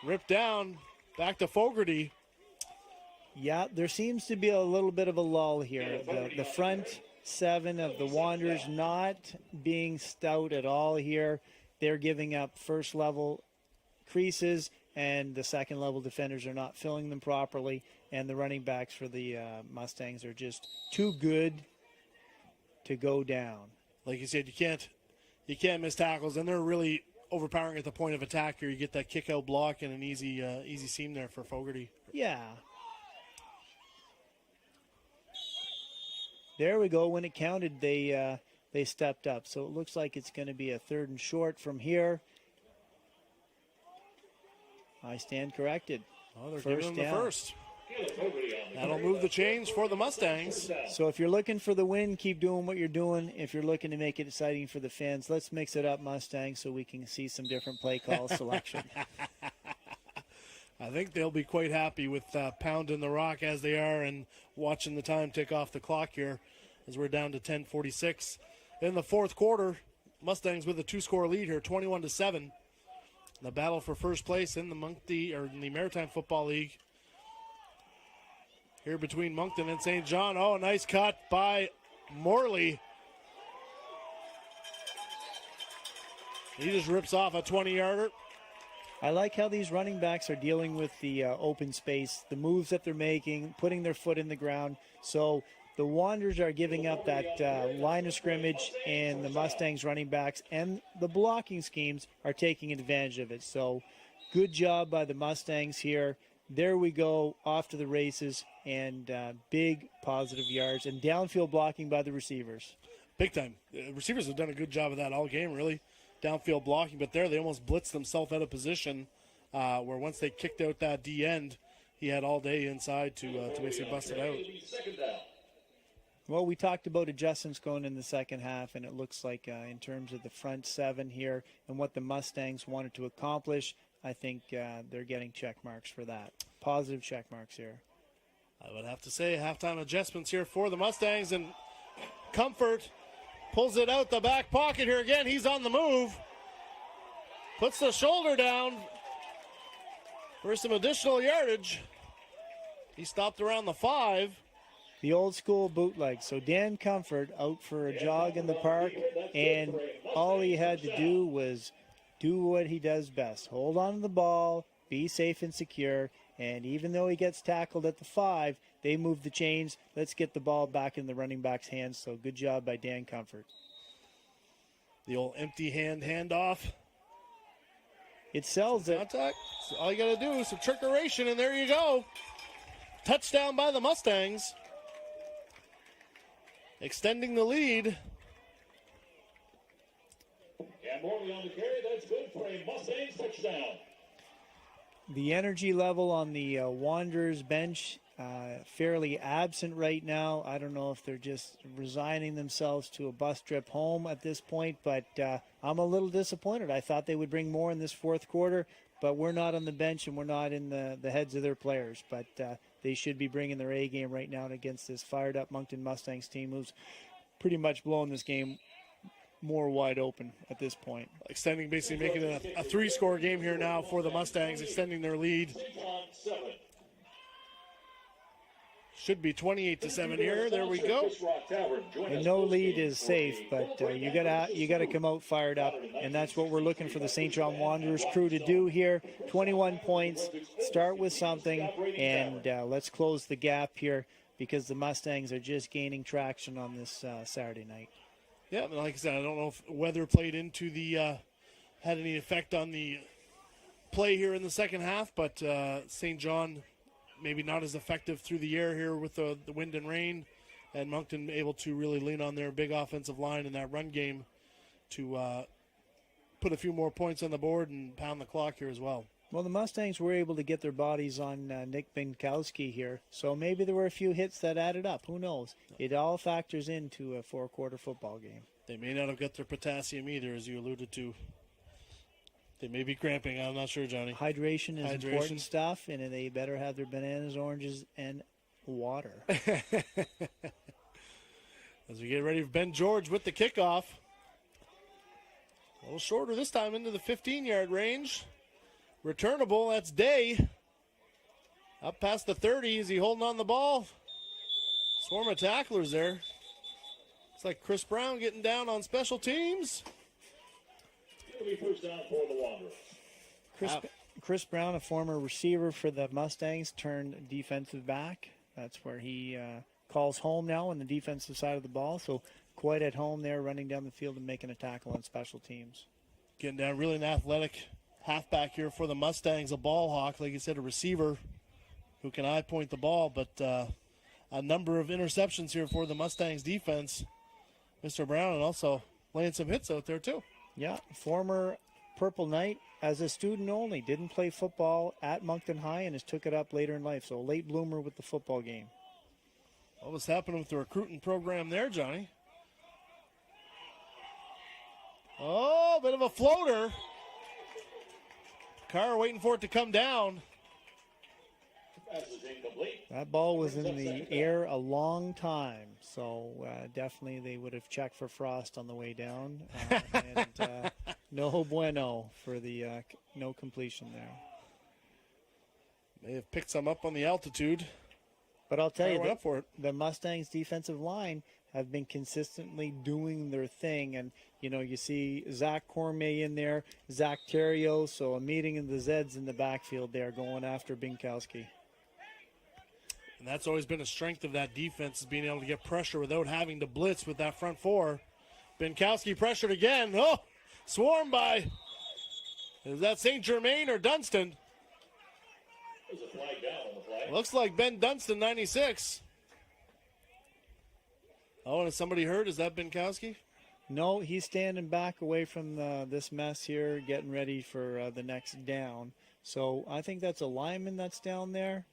Ripped down. Back to Fogarty. Yeah, there seems to be a little bit of a lull here. The front seven of the Wanderers not being stout at all here. They're giving up first level creases, and the second level defenders are not filling them properly. And the running backs for the Mustangs are just too good to go down. Like you said, you can't miss tackles, and they're really overpowering at the point of attack here. You get that kick out block and an easy seam there for Fogarty. Yeah. There we go. When it counted, they stepped up. So it looks like it's going to be a 3rd and short from here. I stand corrected. Oh, they're giving them the first. That'll move the chains for the Mustangs. So if you're looking for the win, keep doing what you're doing. If you're looking to make it exciting for the fans, let's mix it up, Mustangs, so we can see some different play call selection. I think they'll be quite happy with pounding the rock as they are and watching the time tick off the clock here as we're down to 10:46 in the fourth quarter. Mustangs with a 2-score lead here, 21-7. The battle for first place in the Maritime Football League. Here between Moncton and St. John. Oh, nice cut by Morley. He just rips off a 20-yarder. I like how these running backs are dealing with the open space, the moves that they're making, putting their foot in the ground. So the Wanderers are giving up that line of scrimmage, and the Mustangs running backs and the blocking schemes are taking advantage of it. So good job by the Mustangs here. There we go, off to the races, and big positive yards and downfield blocking by the receivers. Big time. The receivers have done a good job of that all game, really. Downfield blocking, but there they almost blitzed themselves out of position where once they kicked out that D end, he had all day inside to basically bust it out. Well, we talked about adjustments going in the second half, and it looks like in terms of the front seven here and what the Mustangs wanted to accomplish, I think they're getting check marks for that. Positive check marks here. I would have to say halftime adjustments here for the Mustangs, and Comfort pulls it out the back pocket here again. He's on the move. Puts the shoulder down for some additional yardage. He stopped around the 5. The old school bootleg. So Dan Comfort out for a jog in the park, and all he had to do was do what he does best. Hold on to the ball, be safe and secure, and even though he gets tackled at the 5, they move the chains. Let's get the ball back in the running back's hands. So good job by Dan Comfort. The old empty hand handoff. It sells it. Contact. So all you got to do is some trickeration, and there you go. Touchdown by the Mustangs. Extending the lead. Morley on the carry. That's good for a Mustangs touchdown. The energy level on the Wanderers bench fairly absent right now. I don't know if they're just resigning themselves to a bus trip home at this point, but I'm a little disappointed. I thought they would bring more in this fourth quarter, but we're not on the bench and we're not in the heads of their players. But they should be bringing their A game right now against this fired-up Moncton Mustangs team who's pretty much blowing this game more wide open at this point. Extending, basically making it a three-score game here now for the Mustangs, extending their lead. Should be 28-7 here. There we go. And no lead is safe, but you gotta come out fired up, and that's what we're looking for the St. John Wanderers crew to do here. 21 points, start with something, and let's close the gap here because the Mustangs are just gaining traction on this Saturday night. Yeah, like I said, I don't know if weather played into the had any effect on the play here in the second half, but St. John maybe not as effective through the air here with the wind and rain, and Moncton able to really lean on their big offensive line in that run game to put a few more points on the board and pound the clock here as well. Well, the Mustangs were able to get their bodies on Nick Binkowski here, so maybe there were a few hits that added up. Who knows? It all factors into a four-quarter football game. They may not have got their potassium either, as you alluded to. They may be cramping. I'm not sure, Johnny. Hydration is important stuff, and they better have their bananas, oranges, and water. As we get ready for Ben George with the kickoff. A little shorter this time into the 15-yard range. Returnable, that's Day. Up past the 30. Is he holding on the ball? Swarm of tacklers there. Looks like Chris Brown getting down on special teams. It'll be first down for the Wanderers. Chris Brown, a former receiver for the Mustangs, turned defensive back. That's where he calls home now on the defensive side of the ball. So quite at home there, running down the field and making a tackle on special teams. Getting down, really an athletic halfback here for the Mustangs, a ball hawk, like you said, a receiver who can eye point the ball, but a number of interceptions here for the Mustangs defense. Mr. Brown, and also laying some hits out there too. Yeah, former Purple Knight as a student only. Didn't play football at Moncton High and has took it up later in life. So a late bloomer with the football game. What was happening with the recruiting program there, Johnny? Oh, bit of a floater. Carr waiting for it to come down. That ball was in the air a long time, so definitely they would have checked for frost on the way down. And no bueno for the no completion there. May have picked some up on the altitude. But I'll tell you, the Mustangs' defensive line have been consistently doing their thing. And, you know, you see Zach Cormier in there, Zach Terrio, so a meeting of the Zeds in the backfield there going after Binkowski. And that's always been a strength of that defense, is being able to get pressure without having to blitz with that front four. Binkowski pressured again. Oh, swarmed by, is that St. Germain or Dunstan? There's a flag down on the flag. Looks like Ben Dunstan, 96. Oh, and is somebody hurt? Is that Binkowski? No, he's standing back away from this mess here, getting ready for the next down. So I think that's a lineman that's down there.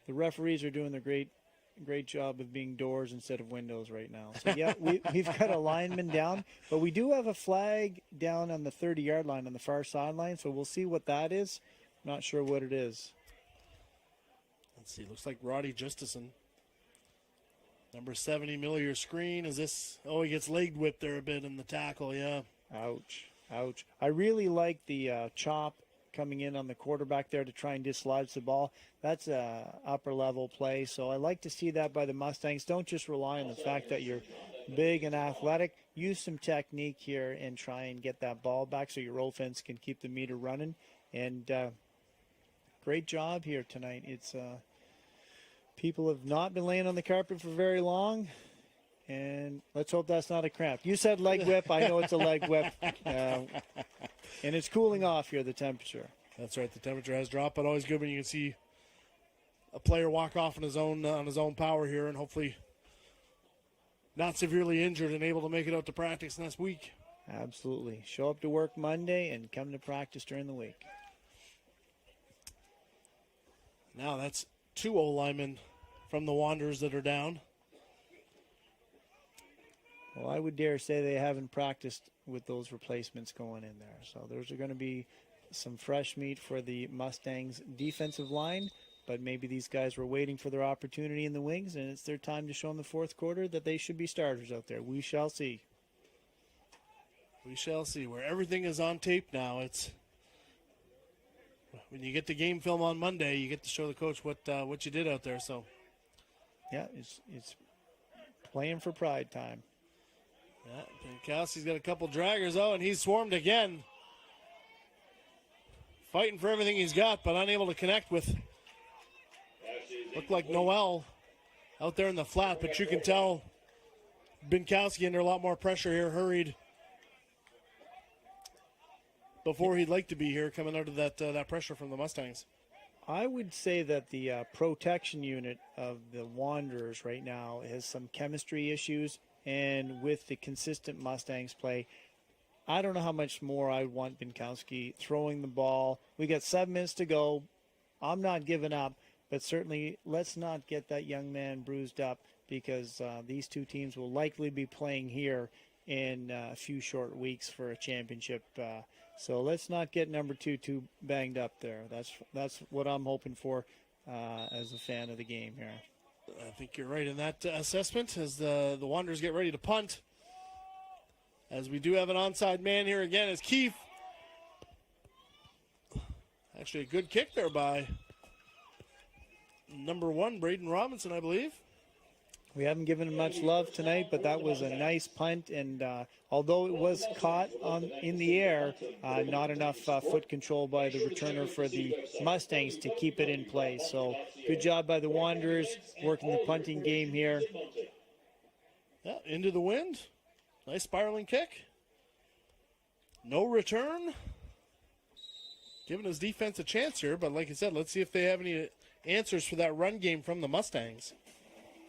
The referees are doing their great job of being doors instead of windows right now. So, yeah, we've got a lineman down, but we do have a flag down on the 30-yard line on the far sideline, so we'll see what that is. Not sure what it is. Let's see. Looks like Roddy Justison. Number 70, Miller screen. Is this? Oh, he gets leg whipped there a bit in the tackle, yeah. Ouch. Ouch. I really like the chop coming in on the quarterback there to try and dislodge the ball. That's a upper-level play, so I like to see that by the Mustangs. Don't just rely on the fact that you're big and athletic. Use some technique here and try and get that ball back so your offense can keep the meter running. And great job here tonight. It's people have not been laying on the carpet for very long, and let's hope that's not a cramp. You said leg whip. I know it's a leg whip. And it's cooling off here, the temperature. That's right. The temperature has dropped, but always good when you can see a player walk off on his own power here, and hopefully not severely injured and able to make it out to practice next week. Absolutely. Show up to work Monday and come to practice during the week. Now that's 2 O-linemen from the Wanderers that are down. Well, I would dare say they haven't practiced with those replacements going in there. So those are going to be some fresh meat for the Mustangs defensive line. But maybe these guys were waiting for their opportunity in the wings, and it's their time to show in the fourth quarter that they should be starters out there. We shall see. We shall see. Where everything is on tape now, it's when you get the game film on Monday, you get to show the coach what you did out there. So, yeah, it's playing for pride time. Yeah, Pankowski's got a couple draggers, and he's swarmed again. Fighting for everything he's got, but unable to connect with. Looked like Noel out there in the flat, but you can tell Binkowski under a lot more pressure here, hurried before he'd like to be here, coming out of that pressure from the Mustangs. I would say that the protection unit of the Wanderers right now has some chemistry issues, and with the consistent Mustangs play, I don't know how much more I want Binkowski throwing the ball. We got 7 minutes to go. I'm not giving up, but certainly let's not get that young man bruised up, because these two teams will likely be playing here in a few short weeks for a championship. So let's not get number 2 too banged up there. That's what I'm hoping for as a fan of the game here. I think you're right in that assessment as the Wanderers get ready to punt. As we do have an onside man here again as Keefe. Actually a good kick there by number 1, Braden Robinson, I believe. We haven't given him much love tonight, but that was a nice punt, and although it was caught in the air, not enough foot control by the returner for the Mustangs to keep it in place. So good job by the Wanderers working the punting game here. Yeah, into the wind. Nice spiraling kick. No return. Giving his defense a chance here, but like I said, let's see if they have any answers for that run game from the Mustangs.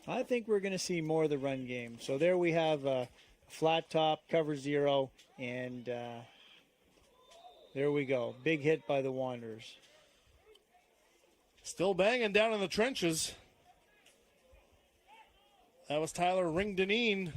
I think we're going to see more of the run game. So there we have a flat top, cover 0, and there we go. Big hit by the Wanderers. Still banging down in the trenches. That was Tyler Ringdeneen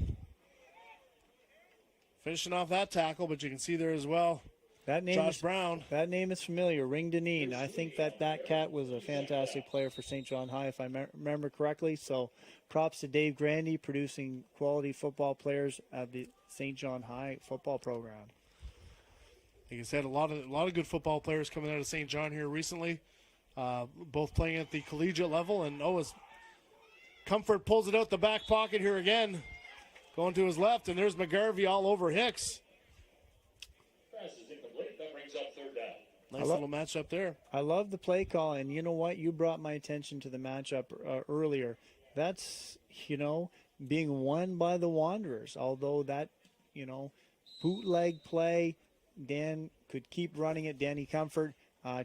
finishing off that tackle, but you can see there as well Josh Brown. That name is familiar, Ringdeneen. I think that cat was a fantastic player for St. John High, if I remember correctly. So props to Dave Grandy, producing quality football players at the St. John High football program. Like I said, a lot of good football players coming out of St. John here recently, both playing at the collegiate level. And as Comfort pulls it out the back pocket here again, going to his left, and there's McGarvey all over Hicks. Pass is incomplete. That brings up third down. Nice little matchup there. I love the play call, and you know what? You brought my attention to the matchup earlier. That's, being won by the Wanderers. Although that, bootleg play, Dan could keep running it. Danny Comfort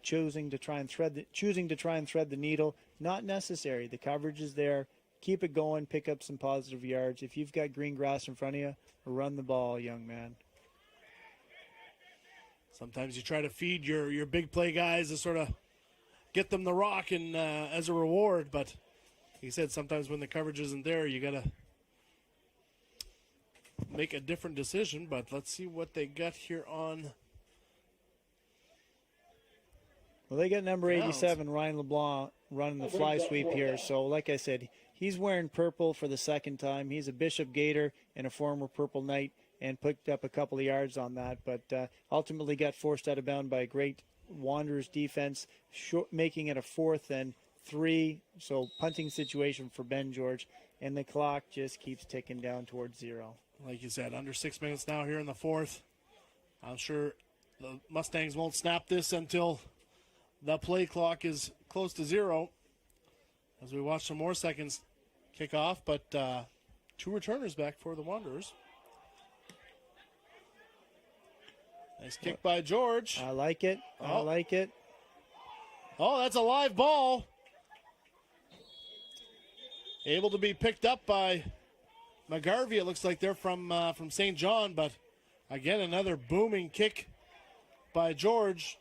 choosing to try and thread the needle. Not necessary. The coverage is there. Keep it going. Pick up some positive yards. If you've got green grass in front of you, run the ball, young man. Sometimes you try to feed your big play guys to sort of get them the rock and as a reward. But like he said, sometimes when the coverage isn't there, you got to make a different decision. But let's see what they got here on. Well, they got number 87, Ryan LeBlanc, running the fly sweep here. So like I said, he's wearing purple for the second time. He's a Bishop Gator and a former Purple Knight, and picked up a couple of yards on that, but ultimately got forced out of bounds by a great Wanderers defense, making it a 4th and 3, so punting situation for Ben George, and the clock just keeps ticking down towards 0. Like you said, under 6 minutes now here in the 4th. I'm sure the Mustangs won't snap this until the play clock is close to 0, as we watch some more seconds kick off, but 2 returners back for the Wanderers. Nice kick by George. I like it. I like it. Oh, that's a live ball. Able to be picked up by McGarvey. It looks like they're from St. John, but Again, another booming kick by George.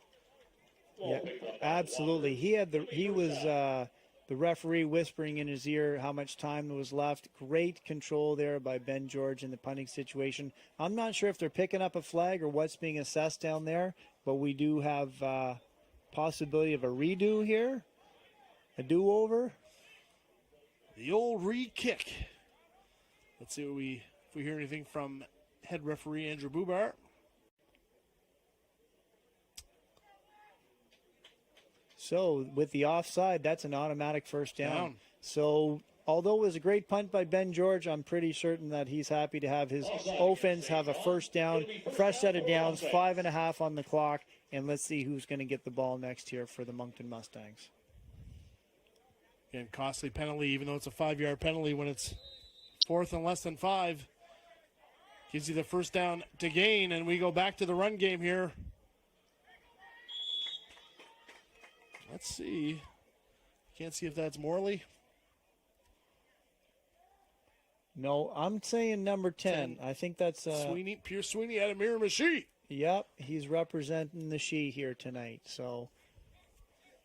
Yeah, absolutely. He was the referee whispering in his ear how much time was left. Great control there by Ben George in the punting situation. I'm not sure if they're picking up a flag or what's being assessed down there, but we do have possibility of a redo here, a do-over. The old re-kick. Let's see if we hear anything from head referee Andrew Bubar. So with the offside, that's an automatic first down. So although it was a great punt by Ben George, I'm pretty certain that he's happy to have his offense have a first down, fresh set of downs, 5.5 on the clock, and let's see who's going to get the ball next here for the Moncton Mustangs. Again, costly penalty, even though it's a 5-yard penalty when it's 4th and less than 5. Gives you the first down to gain, and we go back to the run game here. Let's see. Can't see if that's Morley. No, I'm saying number 10. I think that's Sweeney, Pierce Sweeney out of Miramichi. Yep, he's representing the She here tonight. So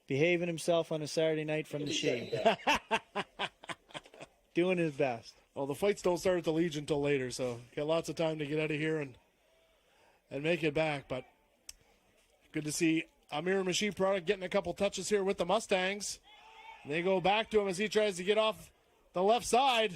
behaving himself on a Saturday night from the She. Doing his best. Well, the fights don't start at the Legion until later, so got lots of time to get out of here and make it back. But good to see Amir Machine product getting a couple touches here with the Mustangs. And they go back to him as he tries to get off the left side.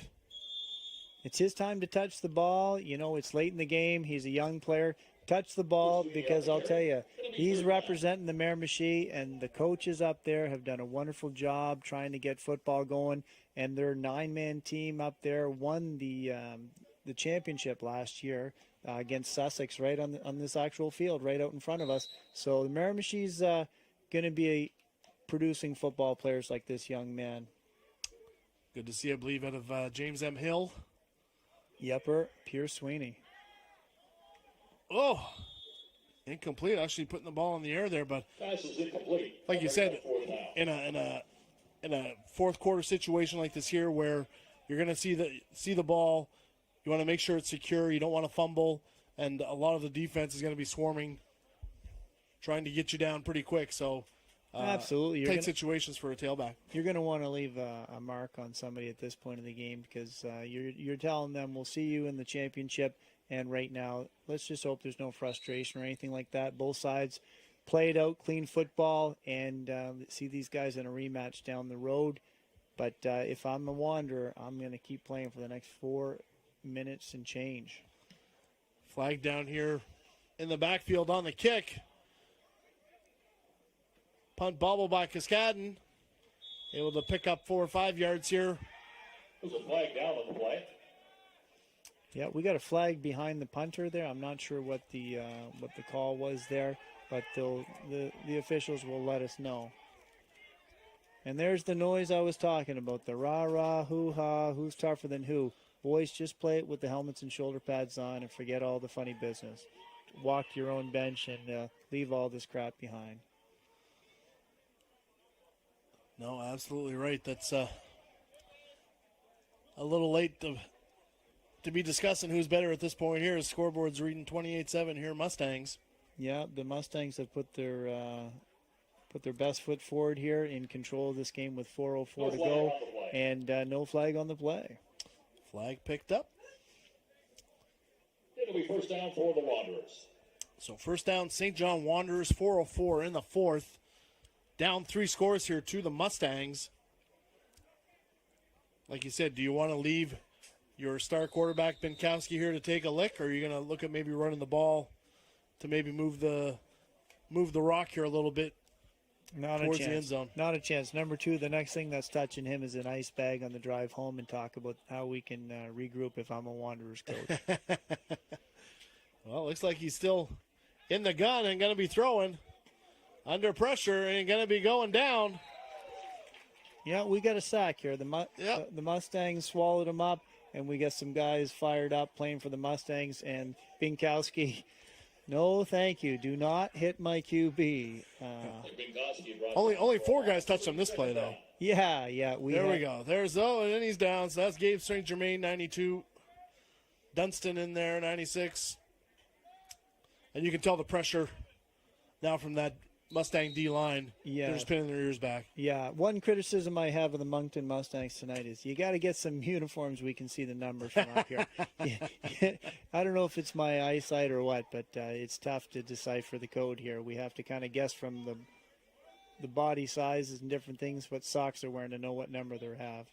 It's his time to touch the ball. You know, it's late in the game. He's a young player. Touch the ball because I'll tell you, he's representing the Miramichi, and the coaches up there have done a wonderful job trying to get football going. And their 9-man team up there won the championship last year against Sussex right on this actual field right out in front of us. So the Miramichi's going to be producing football players like this young man. Good to see, I believe, out of James M. Hill. Yepper, Pierce Sweeney. Oh, incomplete. Actually putting the ball in the air there, but like you said, in a fourth quarter situation like this here, where you're going to see the ball, you want to make sure it's secure. You don't want to fumble, and a lot of the defense is going to be swarming, trying to get you down pretty quick. So absolutely, tight situations for a tailback. You're going to want to leave a mark on somebody at this point in the game because you're telling them we'll see you in the championship. And right now, let's just hope there's no frustration or anything like that. Both sides played out clean football and see these guys in a rematch down the road. But if I'm a Wanderer, I'm going to keep playing for the next 4 minutes and change. Flag down here in the backfield on the kick. Punt bobble by Cascadon. Able to pick up 4 or 5 yards here. There's a flag down on the play. Yeah, we got a flag behind the punter there. I'm not sure what the call was there, but the officials will let us know. And there's the noise I was talking about, the rah-rah, hoo-ha, who's tougher than who. Boys, just play it with the helmets and shoulder pads on and forget all the funny business. Walk to your own bench and leave all this crap behind. No, absolutely right. That's a little late to be discussing who's better at this point here. Scoreboard's reading 28-7 here, Mustangs. Yeah, the Mustangs have put their best foot forward here in control of this game with 4:04 to go, and no flag on the play. Flag picked up. It'll be first down for the Wanderers. So first down, St. John Wanderers, 4:04 in the fourth. Down 3 scores here to the Mustangs. Like you said, do you want to leave your star quarterback Binkowski here to take a lick, or are you going to look at maybe running the ball to maybe move the rock here a little bit towards the end zone? Not a chance. Number 2, the next thing that's touching him is an ice bag on the drive home and talk about how we can regroup if I'm a Wanderers coach. Well, looks like he's still in the gun and going to be throwing under pressure and going to be going down. Yeah, we got a sack here. The Mustangs swallowed him up. And we got some guys fired up playing for the Mustangs. And Binkowski, no, thank you. Do not hit my QB. Only 4 guys touched on this play, though. Yeah. We go. There's and then he's down. So that's Gabe St. Germain, 92. Dunstan in there, 96. And you can tell the pressure now from that Mustang D-line. Yeah. They're just pinning their ears back. Yeah, one criticism I have of the Moncton Mustangs tonight is you got to get some uniforms we can see the numbers from up here. I don't know if it's my eyesight or what, but it's tough to decipher the code here. We have to kind of guess from the body sizes and different things what socks they're wearing to know what number they have.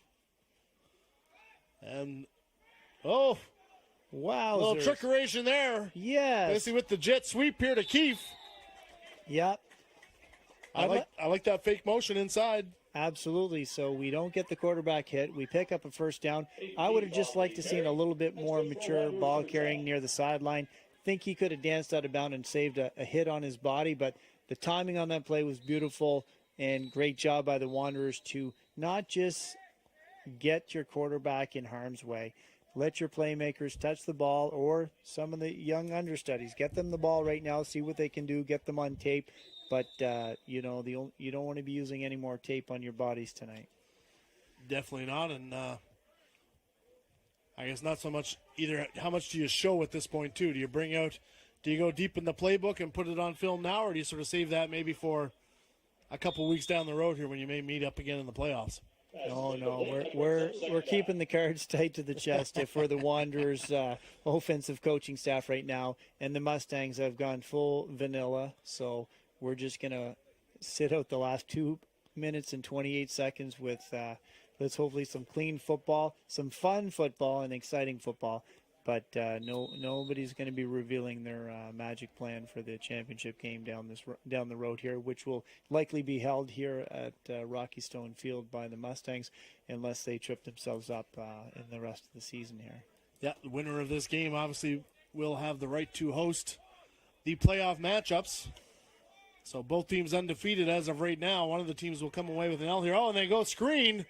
And, wow. little trickeration there. Yes. Basically with the jet sweep here to Keefe. Yep. I like that fake motion inside. Absolutely. So we don't get the quarterback hit. We pick up a first down. I would have just liked to seen a little bit more mature ball carrying near the sideline. Think he could have danced out of bounds and saved a hit on his body, but the timing on that play was beautiful and great job by the Wanderers to not just get your quarterback in harm's way. Let your playmakers touch the ball, or some of the young understudies. Get them the ball right now, see what they can do, get them on tape. But, you don't want to be using any more tape on your bodies tonight. Definitely not. And I guess not so much either. How much do you show at this point, too? Do you go deep in the playbook and put it on film now, or do you sort of save that maybe for a couple weeks down the road here when you may meet up again in the playoffs? No, we're keeping the cards tight to the chest if we're the Wanderers' offensive coaching staff right now, and the Mustangs have gone full vanilla. So we're just gonna sit out the last 2 minutes and 28 seconds with let's hopefully some clean football, some fun football, and exciting football. But nobody's going to be revealing their magic plan for the championship game down the road here, which will likely be held here at Rocky Stone Field by the Mustangs, unless they trip themselves up in the rest of the season here. Yeah, the winner of this game obviously will have the right to host the playoff matchups. So both teams undefeated as of right now. One of the teams will come away with an L here. Oh, and they go screen.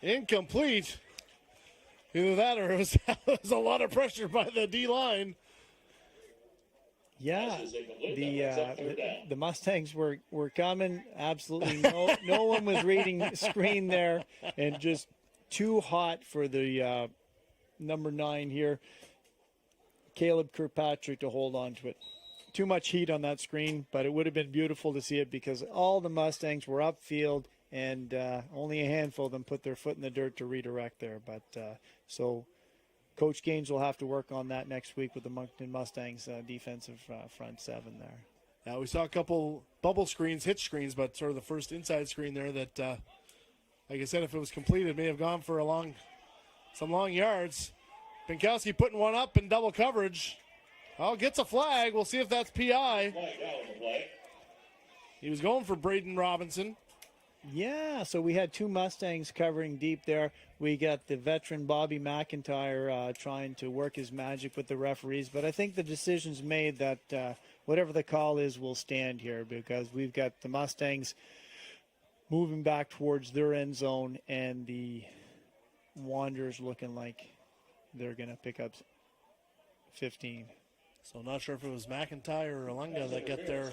Incomplete. Either that or it was a lot of pressure by the D-line. Yeah, the Mustangs were coming. Absolutely no one was reading screen there, and just too hot for the number 9 here, Caleb Kirkpatrick, to hold on to it. Too much heat on that screen, but it would have been beautiful to see it because all the Mustangs were upfield, and only a handful of them put their foot in the dirt to redirect there. But so Coach Gaines will have to work on that next week with the Moncton Mustangs defensive front 7 there. Now we saw a couple bubble screens, hitch screens, but sort of the first inside screen there that, like I said, if it was completed, may have gone for some long yards. Pinkowski putting one up in double coverage. Oh, gets a flag. We'll see if that's PI. He was going for Braden Robinson. Yeah, so we had 2 Mustangs covering deep there. We got the veteran Bobby McIntyre trying to work his magic with the referees. But I think the decision's made that whatever the call is will stand here, because we've got the Mustangs moving back towards their end zone and the Wanderers looking like they're going to pick up 15. So not sure if it was McIntyre or Alunga that got there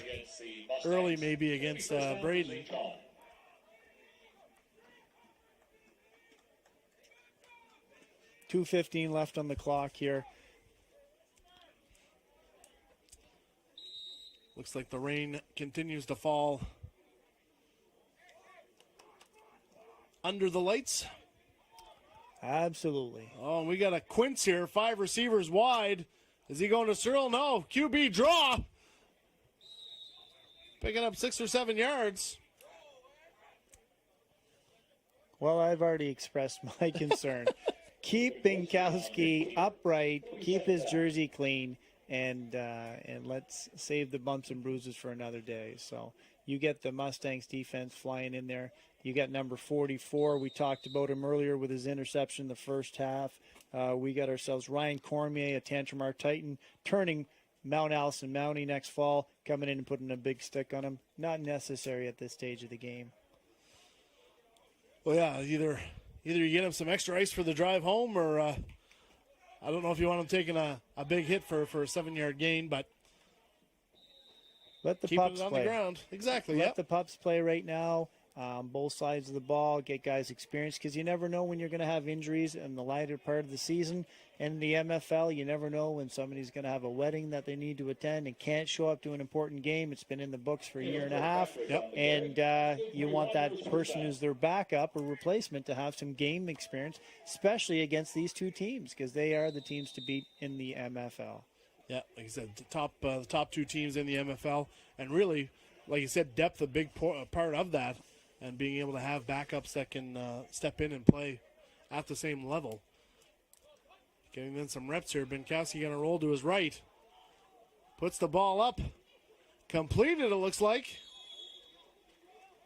early, maybe against Braden. .2:15 left on the clock here. Looks like the rain continues to fall under the lights. Absolutely. Oh, and we got a Quince here, 5 receivers wide. Is he going to Cyril? No. QB draw. Picking up 6 or 7 yards. Well, I've already expressed my concern. Keep Binkowski upright, keep his jersey clean, and let's save the bumps and bruises for another day. So you get the Mustangs defense flying in there. You got number 44. We talked about him earlier with his interception the first half. We got ourselves Ryan Cormier, a Tantramar Titan, turning Mount Allison Mountie next fall, coming in and putting a big stick on him. Not necessary at this stage of the game. Well, yeah, either you get him some extra ice for the drive home, or I don't know if you want him taking a big hit for a 7-yard gain, but let the keeping pups it on play. the ground. Exactly. Let the pups play right now. both sides of the ball, get guys experience, because you never know when you're going to have injuries in the later part of the season. And in the MFL, you never know when somebody's going to have a wedding that they need to attend and can't show up to an important game. It's been in the books for a year and a half. Yep. And you want that person who's their backup or replacement to have some game experience, especially against these two teams, because they are the teams to beat in the MFL. Yeah, like I said, the top two teams in the MFL. And really, like you said, depth a big part of that. And being able to have backups that can step in and play at the same level. Getting in some reps here. Binkowski going to roll to his right. Puts the ball up. Completed, it looks like.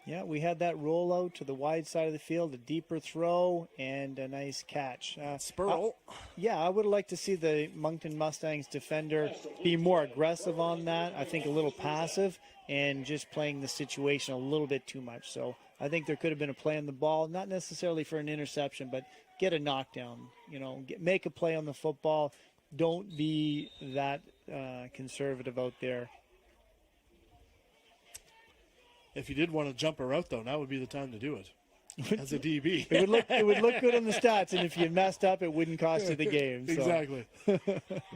Yeah, we had that rollout to the wide side of the field, a deeper throw, and a nice catch. Spurl. Yeah, I would like to see the Moncton Mustangs defender be more aggressive on that. I think a little passive and just playing the situation a little bit too much. So I think there could have been a play on the ball, not necessarily for an interception, but get a knockdown. Make a play on the football. Don't be that conservative out there. If you did want to jump a route, though, now would be the time to do it. As a DB. It would look good on the stats, and if you messed up, it wouldn't cost you the game. So. Exactly.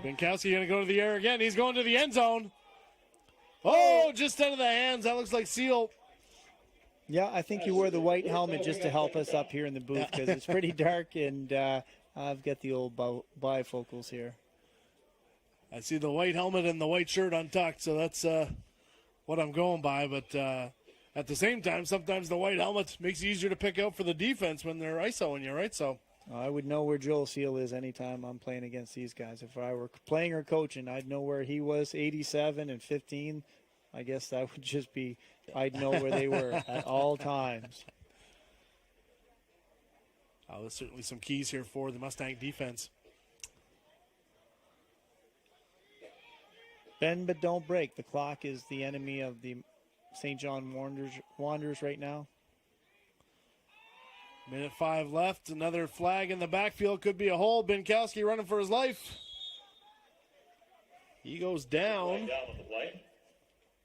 Binkowski going to go to the air again. He's going to the end zone. Oh, just out of the hands. That looks like Seal. Yeah, I think you wore the white helmet just to help us up here in the booth because it's pretty dark, and I've got the old bifocals here. I see the white helmet and the white shirt untucked, so that's what I'm going by. But at the same time, sometimes the white helmet makes it easier to pick out for the defense when they're ISOing you, right? So I would know where Joel Seal is anytime I'm playing against these guys. If I were playing or coaching, I'd know where he was, 87 and 15. I guess that would just be, I'd know where they were at all times. There's certainly some keys here for the Mustang defense. Bend but don't break. The clock is the enemy of the St. John Wanderers right now. Minute 5 left. Another flag in the backfield. Could be a hole. Binkowski running for his life. He goes down.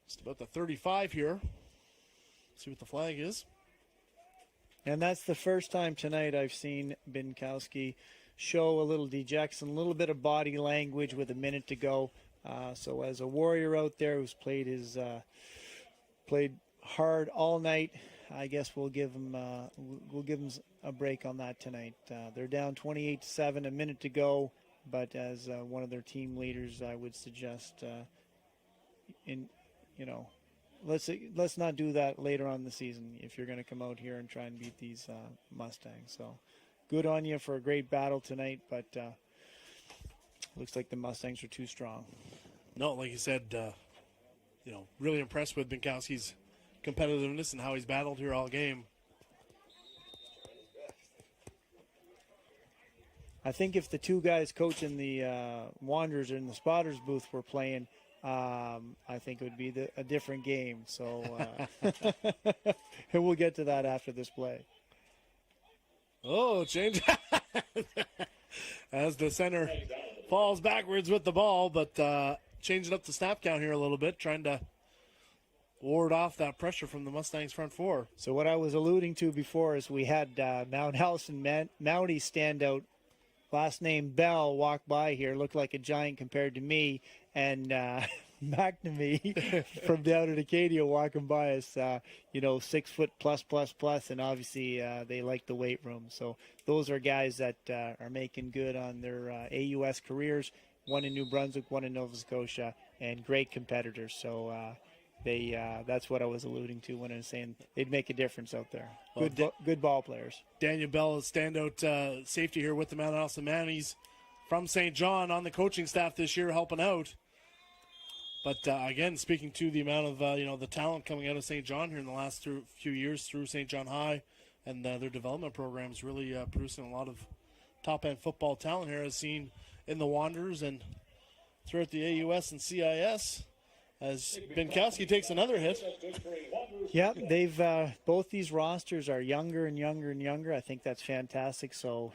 Just about the 35 here. See what the flag is. And that's the first time tonight I've seen Binkowski show a little dejection, a little bit of body language with a minute to go. So as a warrior out there who's played hard all night, I guess we'll give him a break on that tonight. They're down 28-7, a minute to go. But as one of their team leaders, I would suggest, let's not do that later on in the season if you're going to come out here and try and beat these Mustangs. So good on you for a great battle tonight, but looks like the Mustangs are too strong. No, like you said, really impressed with Binkowski's competitiveness and how he's battled here all game. I think if the two guys coaching the Wanderers in the spotters booth were playing, I think it would be a different game. So and we'll get to that after this play. Oh, change. As the center falls backwards with the ball, but changing up the snap count here a little bit, trying to ward off that pressure from the Mustangs front four. So what I was alluding to before is we had Mount Allison Mountie standout, last name Bell, walk by here, looked like a giant compared to me, and McNamee from down in Acadia walking by us, 6 foot plus, and obviously they like the weight room. So those are guys that are making good on their AUS careers, one in New Brunswick, one in Nova Scotia, and great competitors. So that's what I was alluding to when I was saying they'd make a difference out there. Good ball players. Daniel Bell is standout safety here with the Mount Allison Mounties from St. John on the coaching staff this year, helping out. But again, speaking to the amount of the talent coming out of St. John here in the last few years through St. John High, and their development programs really producing a lot of top-end football talent here, as seen in the Wanderers and throughout the AUS and CIS. As Binkowski takes another hit. Yeah, they've both these rosters are younger and younger and younger. I think that's fantastic. So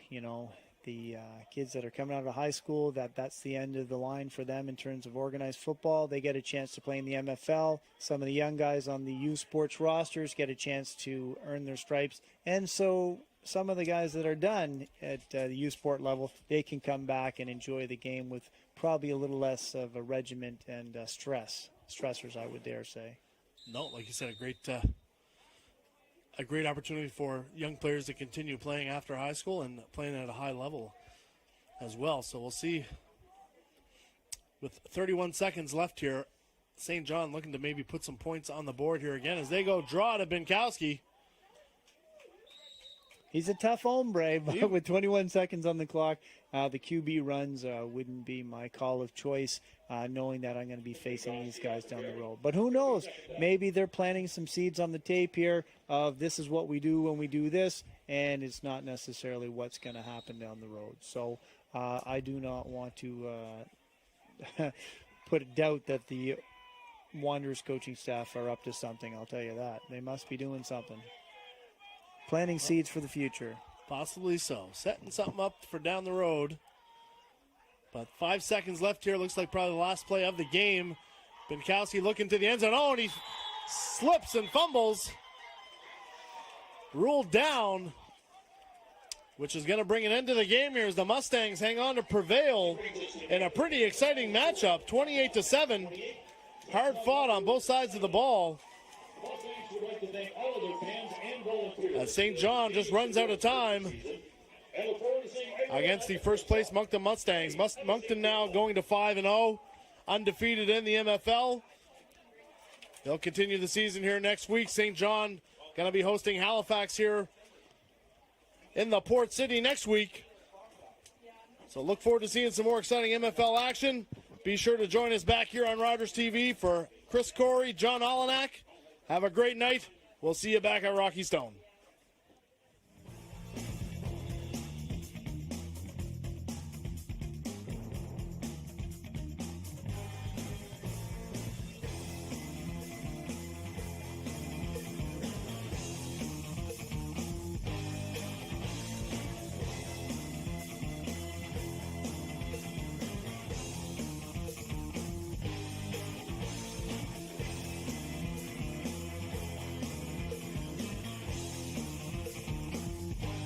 the kids that are coming out of high school, that's the end of the line for them in terms of organized football. They get a chance to play in the MFL. Some of the young guys on the U Sports rosters get a chance to earn their stripes. And so some of the guys that are done at the U Sport level, they can come back and enjoy the game with probably a little less of a regiment and stressors, I would dare say. No, like you said, a great opportunity for young players to continue playing after high school and playing at a high level as well. So we'll see. With 31 seconds left here, St. John looking to maybe put some points on the board here again as they go draw to Binkowski. He's a tough hombre, but with 21 seconds on the clock, the QB runs wouldn't be my call of choice, knowing that I'm going to be facing these guys down the road. But who knows? Maybe they're planting some seeds on the tape here of this is what we do when we do this, and it's not necessarily what's going to happen down the road. So I do not want to put a doubt that the Wanderers coaching staff are up to something. I'll tell you that. They must be doing something. Planting seeds for the future. Possibly so. Setting something up for down the road. But 5 seconds left here. Looks like probably the last play of the game. Binkowski looking to the end zone. Oh, and he slips and fumbles. Ruled down, which is going to bring an end to the game here as the Mustangs hang on to prevail in a pretty exciting matchup. 28-7. Hard fought on both sides of the ball. As St. John just runs out of time against the first place Moncton Mustangs. Moncton now going to 5-0, undefeated in the MFL. They'll continue the season here next week. St. John going to be hosting Halifax here in the Port City next week. So look forward to seeing some more exciting MFL action. Be sure to join us back here on Rogers TV for Chris Corey, John Olenak. Have a great night. We'll see you back at Rocky Stone.